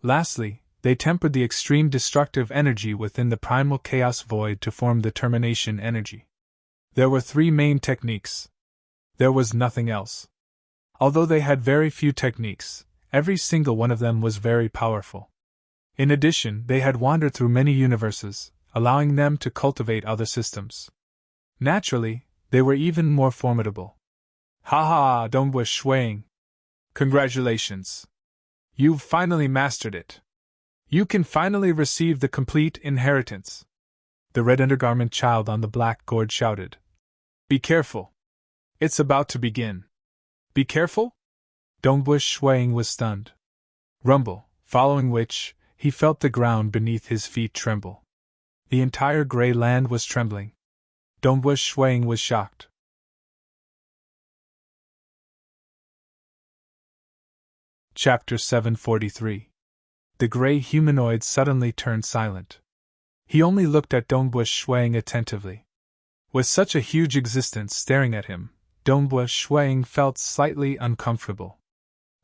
Lastly, they tempered the extreme destructive energy within the primal chaos void to form the termination energy. There were 3 main techniques. There was nothing else. Although they had very few techniques, Every single one of them was very powerful. In addition, they had wandered through many universes, allowing them to cultivate other systems. Naturally, they were even more formidable. Ha ha, Dongbu Shuang! Congratulations! You've finally mastered it. You can finally receive the complete inheritance. The red undergarment child on the black gourd shouted. Be careful. It's about to begin. Be careful? Dongbu Shuang was stunned. Rumble, following which, he felt the ground beneath his feet tremble. The entire gray land was trembling. Dongbu Shuang was shocked. Chapter 743. The gray humanoid suddenly turned silent. He only looked at Dongbu Shuang attentively. With such a huge existence staring at him, Dongbu Shuang felt slightly uncomfortable.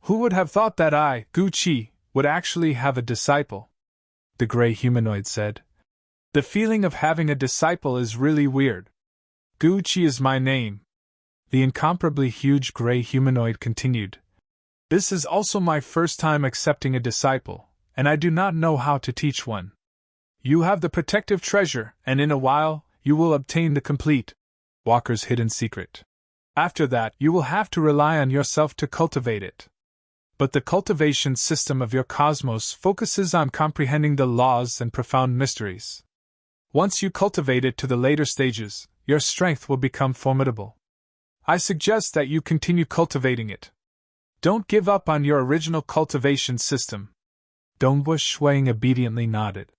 Who would have thought that I, Gu Qi, would actually have a disciple? The gray humanoid said. The feeling of having a disciple is really weird. Gu Qi is my name. The incomparably huge gray humanoid continued. This is also my first time accepting a disciple, and I do not know how to teach one. You have the protective treasure, and in a while, you will obtain the complete Walker's hidden secret. After that, you will have to rely on yourself to cultivate it. But the cultivation system of your cosmos focuses on comprehending the laws and profound mysteries. Once you cultivate it to the later stages, your strength will become formidable. I suggest that you continue cultivating it. Don't give up on your original cultivation system. Dongbu Shuang obediently nodded.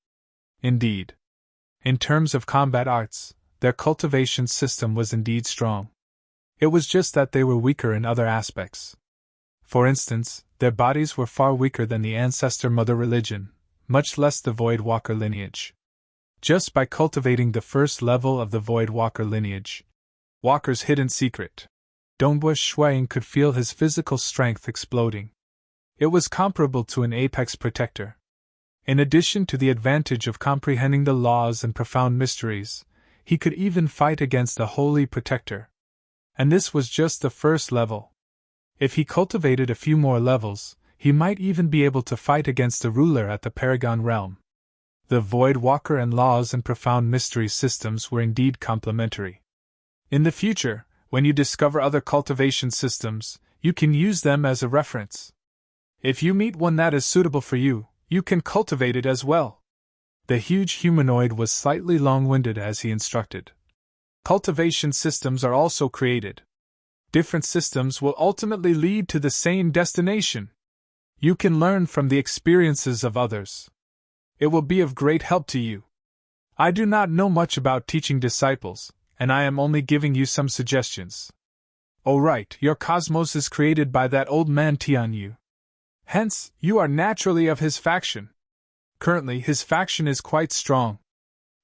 Indeed. In terms of combat arts, their cultivation system was indeed strong. It was just that they were weaker in other aspects. For instance, their bodies were far weaker than the ancestor mother religion, much less the Void Walker lineage. Just by cultivating the first level of the Void Walker lineage, Walker's hidden secret, Dongbu Shuang could feel his physical strength exploding. It was comparable to an apex protector. In addition to the advantage of comprehending the laws and profound mysteries, he could even fight against a holy protector. And this was just the first level. If he cultivated a few more levels, he might even be able to fight against the ruler at the Paragon realm. The Void Walker and laws and profound mystery systems were indeed complementary. In the future, when you discover other cultivation systems, you can use them as a reference. If you meet one that is suitable for you, you can cultivate it as well. The huge humanoid was slightly long-winded as he instructed. Cultivation systems are also created. Different systems will ultimately lead to the same destination. You can learn from the experiences of others. It will be of great help to you. I do not know much about teaching disciples, and I am only giving you some suggestions. Oh right, your cosmos is created by that old man Tianyu. Hence, you are naturally of his faction. Currently, his faction is quite strong.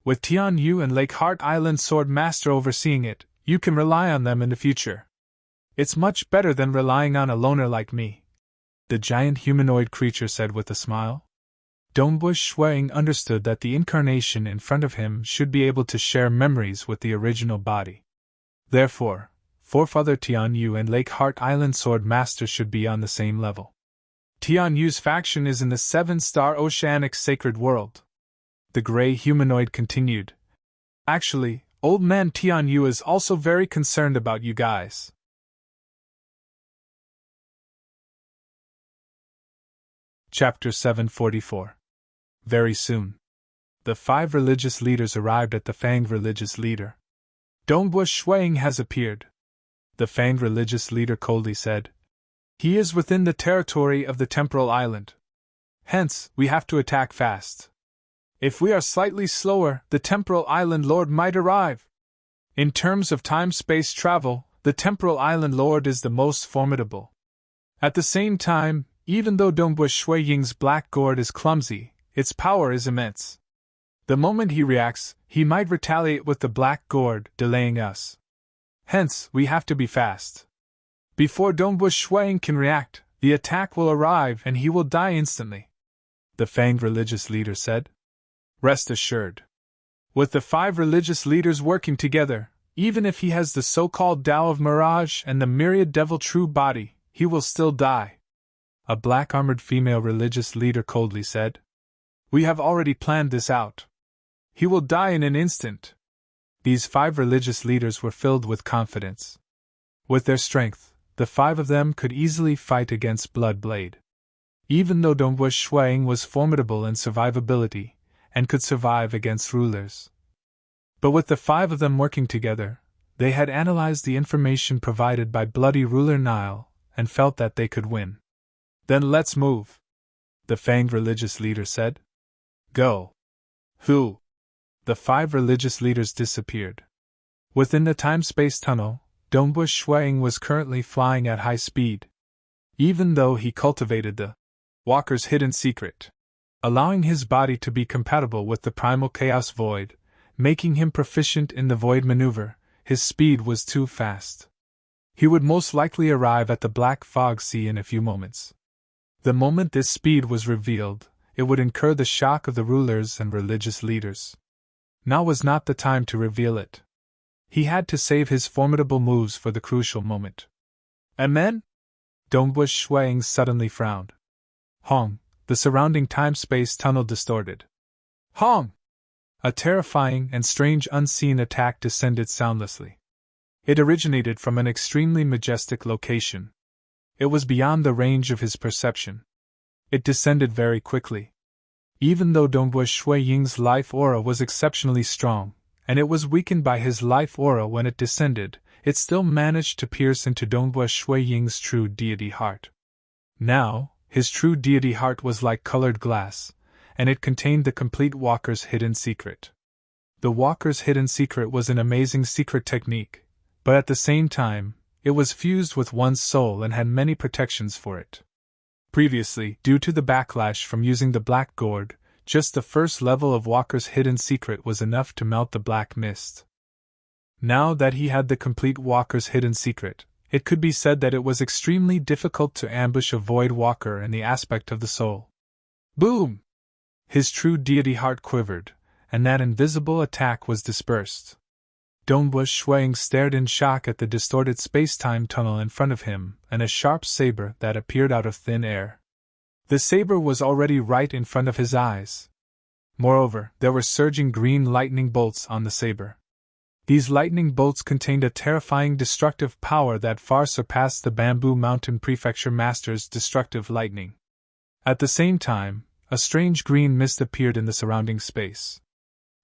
With Tianyu and Lake Heart Island Sword Master overseeing it, you can rely on them in the future. It's much better than relying on a loner like me, the giant humanoid creature said with a smile. Dongbu Shuang understood that the incarnation in front of him should be able to share memories with the original body. Therefore, Forefather Tianyu and Lake Heart Island Sword Master should be on the same level. Tianyu's faction is in the 7-star oceanic sacred world. The gray humanoid continued. Actually, old man Tianyu is also very concerned about you guys. Chapter 744. Very soon. The 5 religious leaders arrived at the Fanged religious leader. Dongbu Shuang has appeared. The Fanged religious leader coldly said. He is within the territory of the temporal island. Hence, we have to attack fast. If we are slightly slower, the temporal island lord might arrive. In terms of time-space travel, the temporal island lord is the most formidable. At the same time, even though Dongbu Shuiying's black gourd is clumsy, its power is immense. The moment he reacts, he might retaliate with the black gourd, delaying us. Hence, we have to be fast. Before Dongbu Shuiying can react, the attack will arrive and he will die instantly. The Fanged religious leader said. Rest assured. With the 5 religious leaders working together, even if he has the so-called Tao of Mirage and the myriad devil true body, he will still die. a black-armored female religious leader coldly said. We have already planned this out. He will die in an instant. These 5 religious leaders were filled with confidence. With their strength, the 5 of them could easily fight against Bloodblade. Even though Dongwu Shuang was formidable in survivability, and could survive against rulers. But with the 5 of them working together, they had analyzed the information provided by bloody ruler Nile, and felt that they could win. Then let's move, the fanged religious leader said. Go. Who? The 5 religious leaders disappeared. Within the time-space tunnel, Dongwu Shuang was currently flying at high speed. Even though he cultivated the Walker's hidden secret, allowing his body to be compatible with the primal chaos void, making him proficient in the void maneuver, his speed was too fast. He would most likely arrive at the Black Fog Sea in a few moments. The moment this speed was revealed, it would incur the shock of the rulers and religious leaders. Now was not the time to reveal it. He had to save his formidable moves for the crucial moment. Amen? Dongwu Shuang suddenly frowned. Hong, the surrounding time-space tunnel distorted. Hong! A terrifying and strange unseen attack descended soundlessly. It originated from an extremely majestic location. It was beyond the range of his perception. It descended very quickly. Even though Dongwu Ying's life aura was exceptionally strong, and it was weakened by his life aura when it descended, it still managed to pierce into Dongwu Ying's true deity heart. Now, his true deity heart was like colored glass, and it contained the complete Walker's hidden secret. The Walker's hidden secret was an amazing secret technique, but at the same time, it was fused with one's soul and had many protections for it. Previously, due to the backlash from using the Black Gourd, just the first level of Walker's hidden secret was enough to melt the black mist. Now that he had the complete Walker's hidden secret, it could be said that it was extremely difficult to ambush a Void Walker in the aspect of the soul. Boom! His true deity heart quivered, and that invisible attack was dispersed. Dongwu Shuang stared in shock at the distorted space-time tunnel in front of him and a sharp saber that appeared out of thin air. The saber was already right in front of his eyes. Moreover, there were surging green lightning bolts on the saber. These lightning bolts contained a terrifying destructive power that far surpassed the Bamboo Mountain Prefecture Master's destructive lightning. At the same time, a strange green mist appeared in the surrounding space.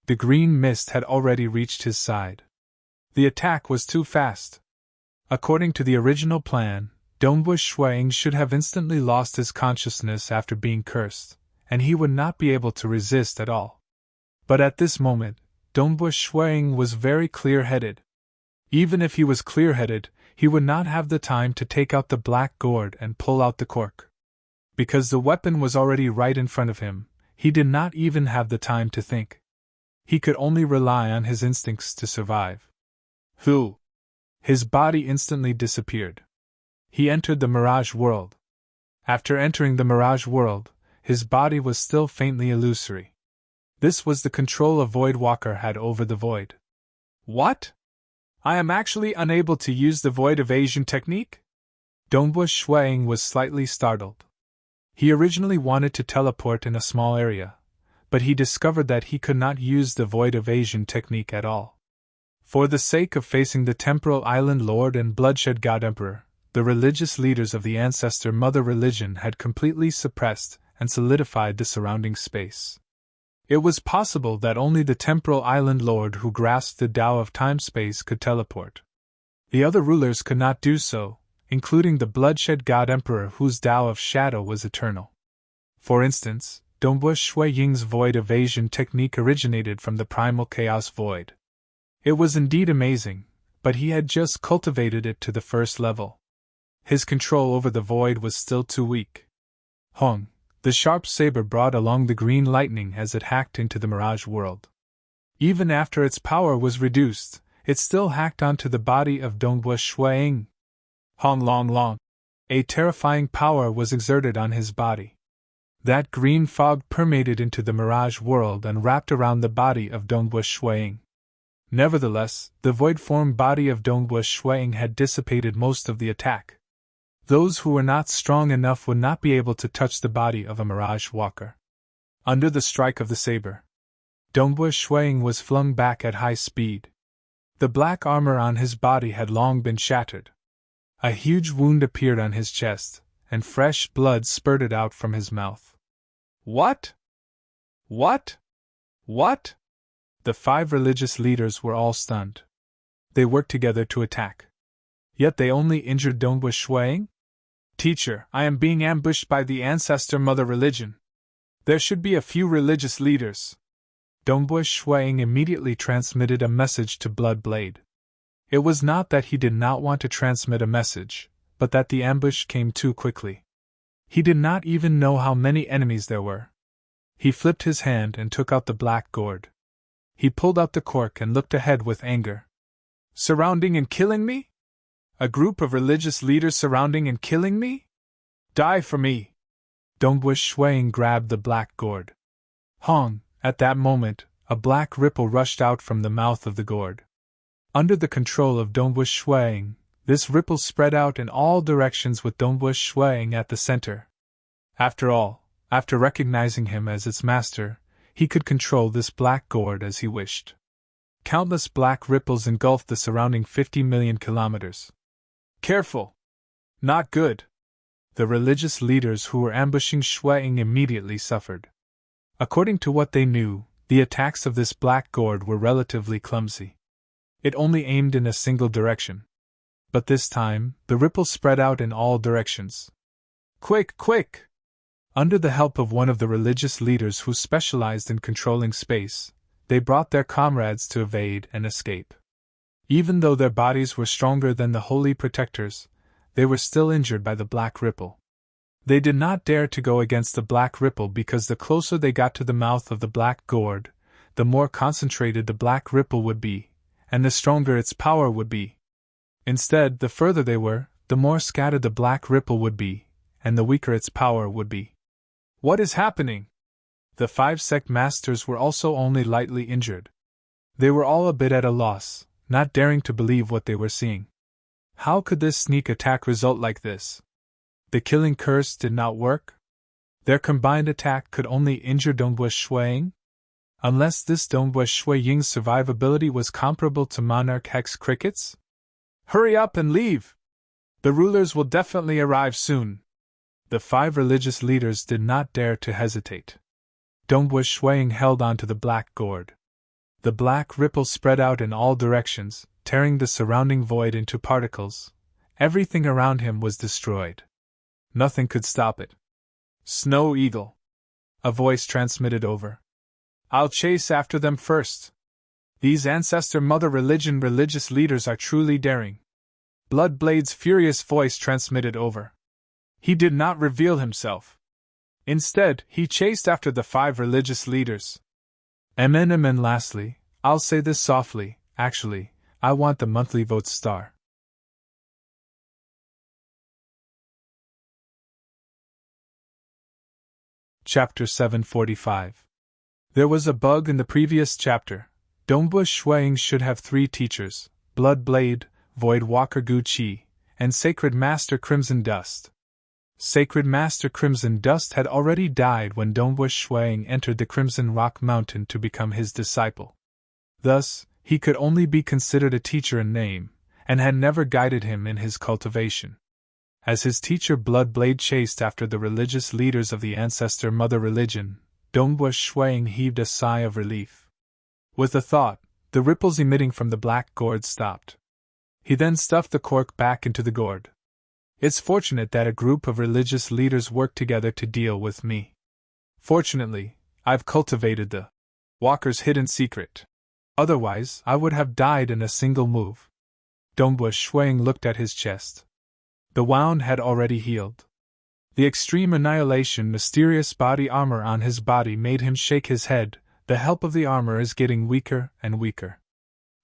The green mist had already reached his side. The attack was too fast. According to the original plan, Dongwu Shuang should have instantly lost his consciousness after being cursed, and he would not be able to resist at all. But at this moment, Dongwu Shuang was very clear-headed. Even if he was clear-headed, he would not have the time to take out the black gourd and pull out the cork. Because the weapon was already right in front of him, he did not even have the time to think. He could only rely on his instincts to survive. Who? His body instantly disappeared. He entered the Mirage World. After entering the Mirage World, his body was still faintly illusory. This was the control a Void Walker had over the Void. What? I am actually unable to use the Void Evasion technique? Dongwu Shuang was slightly startled. He originally wanted to teleport in a small area, but he discovered that he could not use the Void Evasion technique at all. For the sake of facing the Temporal Island Lord and Bloodshed God Emperor, the religious leaders of the Ancestor Mother religion had completely suppressed and solidified the surrounding space. It was possible that only the Temporal Island Lord who grasped the Tao of time-space could teleport. The other rulers could not do so, including the Bloodshed God Emperor whose Tao of Shadow was eternal. For instance, Dongwu Ying's Void Evasion technique originated from the Primal Chaos Void. It was indeed amazing, but he had just cultivated it to the first level. His control over the Void was still too weak. Hong, the sharp saber brought along the green lightning as it hacked into the Mirage World. Even after its power was reduced, it still hacked onto the body of Dongwu Shuang. Hong Long Long. A terrifying power was exerted on his body. That green fog permeated into the Mirage World and wrapped around the body of Dongwu Shuang. Nevertheless, the void-form body of Dongwu Shuang had dissipated most of the attack. Those who were not strong enough would not be able to touch the body of a Mirage Walker. Under the strike of the saber, Dongbu Shuang was flung back at high speed. The black armor on his body had long been shattered. A huge wound appeared on his chest, and fresh blood spurted out from his mouth. What? What? What? The 5 religious leaders were all stunned. They worked together to attack. Yet they only injured Dongbu Shuang? Teacher, I am being ambushed by the ancestor mother religion. There should be a few religious leaders. Dongbu Shuang immediately transmitted a message to Blood Blade. It was not that he did not want to transmit a message, but that the ambush came too quickly. He did not even know how many enemies there were. He flipped his hand and took out the black gourd. He pulled out the cork and looked ahead with anger. Surrounding and killing me? A group of religious leaders surrounding and killing me? Die for me! Dongbu Shuang grabbed the black gourd. Hong! At that moment, a black ripple rushed out from the mouth of the gourd. Under the control of Dongbu Shuang, this ripple spread out in all directions with Dongbu Shuang at the center. After all, after recognizing him as its master, he could control this black gourd as he wished. Countless black ripples engulfed the surrounding 50 million kilometers. Careful! Not good! The religious leaders who were ambushing Shuang immediately suffered. According to what they knew, the attacks of this black gourd were relatively clumsy. It only aimed in a single direction. But this time, the ripple spread out in all directions. Quick, quick! Under the help of one of the religious leaders who specialized in controlling space, they brought their comrades to evade and escape. Even though their bodies were stronger than the holy protectors, they were still injured by the black ripple. They did not dare to go against the black ripple because the closer they got to the mouth of the black gourd, the more concentrated the black ripple would be, and the stronger its power would be. Instead, the further they were, the more scattered the black ripple would be, and the weaker its power would be. What is happening? The 5 sect masters were also only lightly injured. They were all a bit at a loss, not daring to believe what they were seeing. How could this sneak attack result like this? The killing curse did not work? Their combined attack could only injure Dongbu Shuang? Unless this Dongbu Shuang's survivability was comparable to Monarch Hex Cricket's? Hurry up and leave! The rulers will definitely arrive soon. The 5 religious leaders did not dare to hesitate. Dongbu Shuang held on to the black gourd. The black ripple spread out in all directions, tearing the surrounding void into particles. Everything around him was destroyed. Nothing could stop it. Snow Eagle. A voice transmitted over. I'll chase after them first. These ancestor mother religion religious leaders are truly daring. Blood Blade's furious voice transmitted over. He did not reveal himself. Instead, he chased after the 5 religious leaders. And lastly, I'll say this softly, actually, I want the monthly vote star. Chapter 745. There was a bug in the previous chapter. Dongbu Shuang should have 3 teachers, Blood Blade, Void Walker Gu Qi, and Sacred Master Crimson Dust. Sacred Master Crimson Dust had already died when Dongbu Shuang entered the Crimson Rock Mountain to become his disciple. Thus, he could only be considered a teacher in name, and had never guided him in his cultivation. As his teacher Blood Blade chased after the religious leaders of the ancestor mother religion, Dongbu Shuang heaved a sigh of relief. With a thought, the ripples emitting from the black gourd stopped. He then stuffed the cork back into the gourd. It's fortunate that a group of religious leaders worked together to deal with me. Fortunately, I've cultivated the Walker's hidden secret. Otherwise, I would have died in a single move. Dongbu Shuang looked at his chest. The wound had already healed. The extreme annihilation mysterious body armor on his body made him shake his head. The help of the armor is getting weaker and weaker.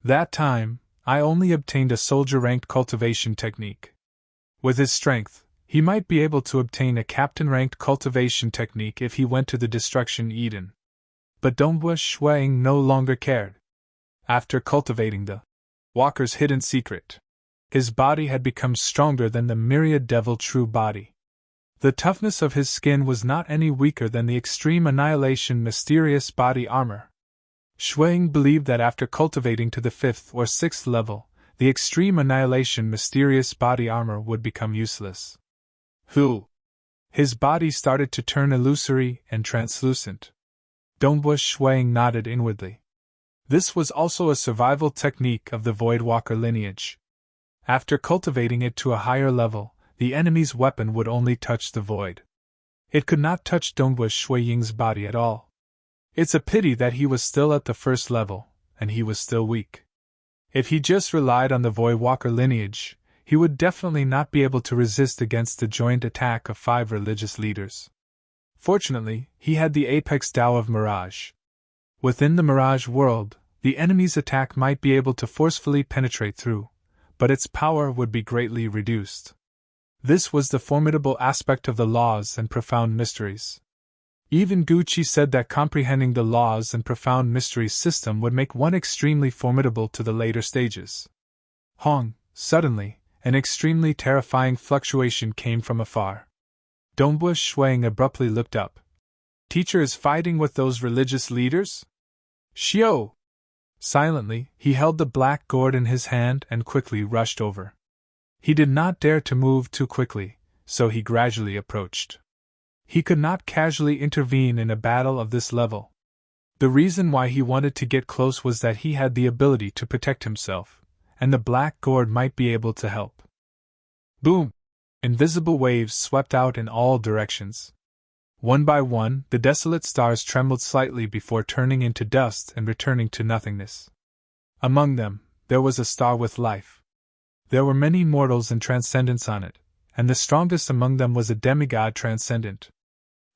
That time, I only obtained a soldier-ranked cultivation technique. With his strength, he might be able to obtain a captain-ranked cultivation technique if he went to the Destruction Eden. But Dongbu Shuang no longer cared. After cultivating the Walker's hidden secret, His body had become stronger than the myriad devil true body. The toughness of his skin was not any weaker than the extreme annihilation mysterious body armor. Shui Ying believed that after cultivating to the 5th or 6th level, the extreme annihilation mysterious body armor would become useless. His body started to turn illusory and translucent. Dongbu Shui Ying nodded inwardly. This was also a survival technique of the Voidwalker lineage. After cultivating it to a higher level, the enemy's weapon would only touch the void. It could not touch Dongbu Shui Ying's body at all. It's a pity that he was still at the 1st level, and he was still weak. If he just relied on the Voidwalker lineage, he would definitely not be able to resist against the joint attack of 5 religious leaders. Fortunately, he had the apex Tao of Mirage. Within the Mirage world, the enemy's attack might be able to forcefully penetrate through, but its power would be greatly reduced. This was the formidable aspect of the laws and profound mysteries. Even Gucci said that comprehending the laws and profound mysteries system would make one extremely formidable to the later stages. Suddenly, an extremely terrifying fluctuation came from afar. Dongbu Shui Ying abruptly looked up. Teacher is fighting with those religious leaders? Xiao! Silently, he held the black gourd in his hand and quickly rushed over. He did not dare to move too quickly, so he gradually approached. He could not casually intervene in a battle of this level. The reason why he wanted to get close was that he had the ability to protect himself, and the black gourd might be able to help. Boom! Invisible waves swept out in all directions. One by one, the desolate stars trembled slightly before turning into dust and returning to nothingness. Among them, there was a star with life. There were many mortals and transcendents on it, and the strongest among them was a demigod transcendent.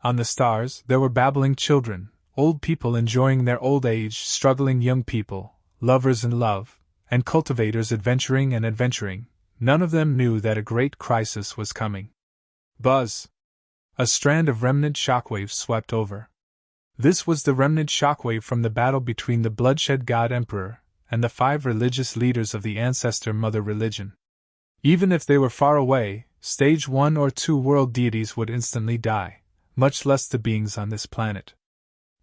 On the stars, there were babbling children, old people enjoying their old age, struggling young people, lovers in love, and cultivators adventuring and adventuring. None of them knew that a great crisis was coming. Buzz! A strand of remnant shockwaves swept over. This was the remnant shockwave from the battle between the bloodshed god emperor and the 5 religious leaders of the ancestor mother religion. Even if they were far away, stage 1 or 2 world deities would instantly die, much less the beings on this planet.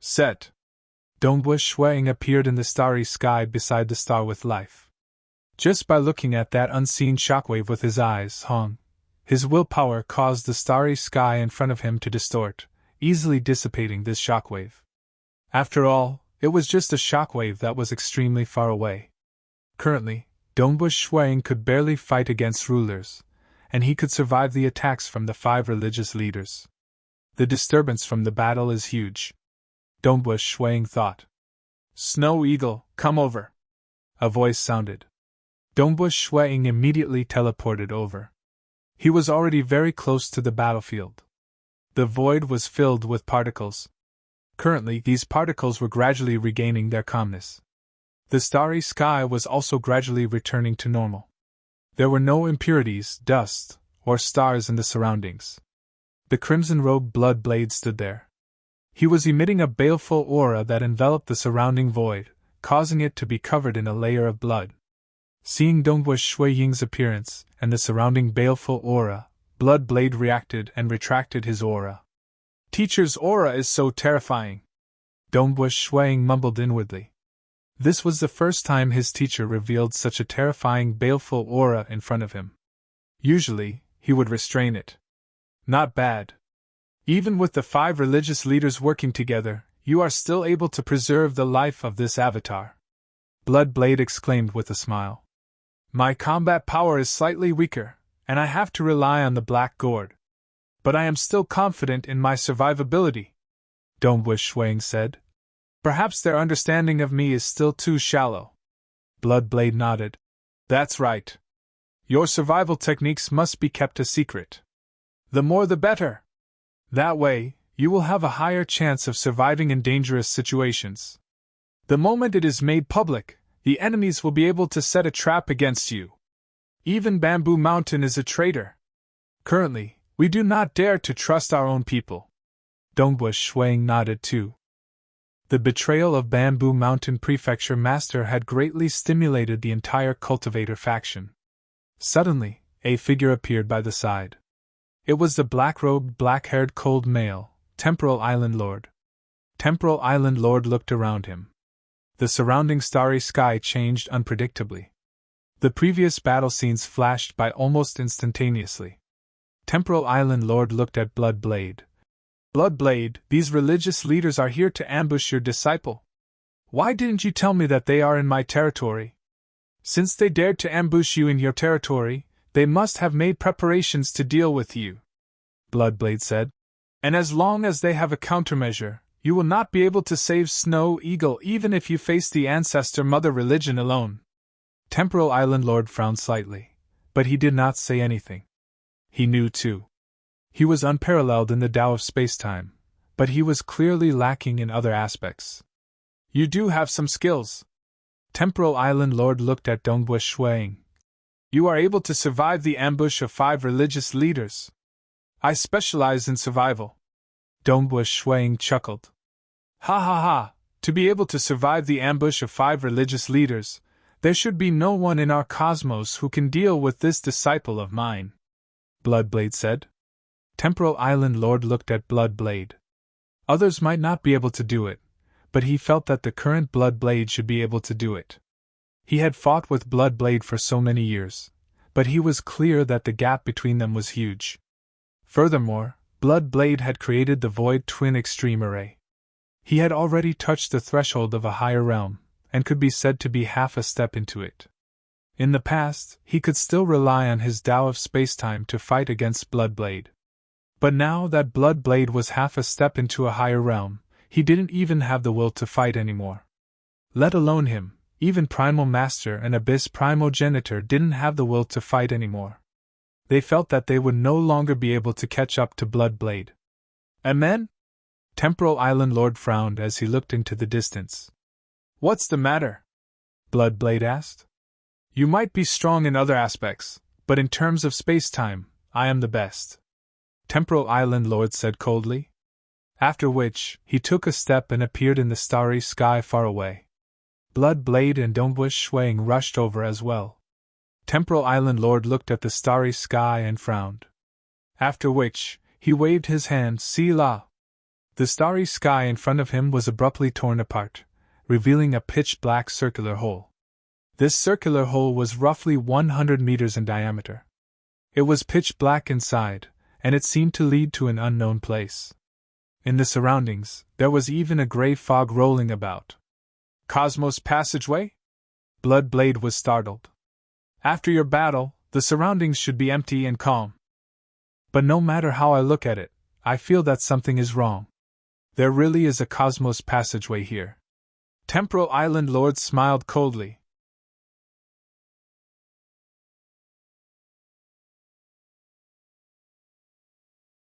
Set! Dongbu Shui Ying appeared in the starry sky beside the star with life. Just by looking at that unseen shockwave with his eyes, his willpower caused the starry sky in front of him to distort, easily dissipating this shockwave. After all, it was just a shockwave that was extremely far away. Currently, Dongbu Shui Ying could barely fight against rulers, and he could survive the attacks from the 5 religious leaders. The disturbance from the battle is huge. Dongbu Shui Ying thought. Snow Eagle, come over! A voice sounded. Dongbu Shui Ying immediately teleported over. He was already very close to the battlefield. The void was filled with particles. Currently, these particles were gradually regaining their calmness. The starry sky was also gradually returning to normal. There were no impurities, dust, or stars in the surroundings. The crimson-robed blood blade stood there. He was emitting a baleful aura that enveloped the surrounding void, causing it to be covered in a layer of blood. Seeing Dongbu Shui Ying's appearance and the surrounding baleful aura, Bloodblade reacted and retracted his aura. Teacher's aura is so terrifying. Dongbu Shui Ying mumbled inwardly. This was the first time his teacher revealed such a terrifying baleful aura in front of him. Usually, he would restrain it. Not bad. Even with the 5 religious leaders working together, you are still able to preserve the life of this avatar. Bloodblade exclaimed with a smile. My combat power is slightly weaker, and I have to rely on the black gourd. But I am still confident in my survivability, Dongbu Shui Ying said. Perhaps their understanding of me is still too shallow. Bloodblade nodded. That's right. Your survival techniques must be kept a secret. The more the better. That way, you will have a higher chance of surviving in dangerous situations. The moment it is made public, the enemies will be able to set a trap against you. Even Bamboo Mountain is a traitor. Currently, we do not dare to trust our own people. Dongbu Shui Ying nodded too. The betrayal of Bamboo Mountain Prefecture Master had greatly stimulated the entire cultivator faction. Suddenly, a figure appeared by the side. It was the black-robed, black-haired cold male, Temporal Island Lord. Temporal Island Lord looked around him. The surrounding starry sky changed unpredictably. The previous battle scenes flashed by almost instantaneously. Temporal Island Lord looked at Bloodblade. Bloodblade, these religious leaders are here to ambush your disciple. Why didn't you tell me that they are in my territory? Since they dared to ambush you in your territory, they must have made preparations to deal with you, Bloodblade said. And as long as they have a countermeasure, you will not be able to save Snow Eagle even if you face the Ancestor Mother religion alone. Temporal Island Lord frowned slightly, but he did not say anything. He knew too. He was unparalleled in the Tao of spacetime, but he was clearly lacking in other aspects. You do have some skills. Temporal Island Lord looked at Dongbush Shuang. You are able to survive the ambush of 5 religious leaders. I specialize in survival. Dongbush Shuang chuckled. Ha ha ha, to be able to survive the ambush of 5 religious leaders, there should be no one in our cosmos who can deal with this disciple of mine, Bloodblade said. Temporal Island Lord looked at Bloodblade. Others might not be able to do it, but he felt that the current Bloodblade should be able to do it. He had fought with Bloodblade for so many years, but he was clear that the gap between them was huge. Furthermore, Bloodblade had created the Void Twin Extreme Array. He had already touched the threshold of a higher realm, and could be said to be half a step into it. In the past, he could still rely on his Tao of spacetime to fight against Bloodblade. But now that Bloodblade was half a step into a higher realm, he didn't even have the will to fight anymore. Let alone him, even Primal Master and Abyss Primogenitor didn't have the will to fight anymore. They felt that they would no longer be able to catch up to Bloodblade. Amen? Temporal Island Lord frowned as he looked into the distance. What's the matter? Bloodblade asked. You might be strong in other aspects, but in terms of space-time, I am the best, Temporal Island Lord said coldly. After which, he took a step and appeared in the starry sky far away. Bloodblade and Dongbush Shuang rushed over as well. Temporal Island Lord looked at the starry sky and frowned. After which, he waved his hand, Selah. The starry sky in front of him was abruptly torn apart, revealing a pitch-black circular hole. This circular hole was roughly 100 meters in diameter. It was pitch black inside, and it seemed to lead to an unknown place. In the surroundings, there was even a gray fog rolling about. Cosmos Passageway? Bloodblade was startled. After your battle, the surroundings should be empty and calm. But no matter how I look at it, I feel that something is wrong. There really is a Cosmos Passageway here. Temporal Island Lord smiled coldly.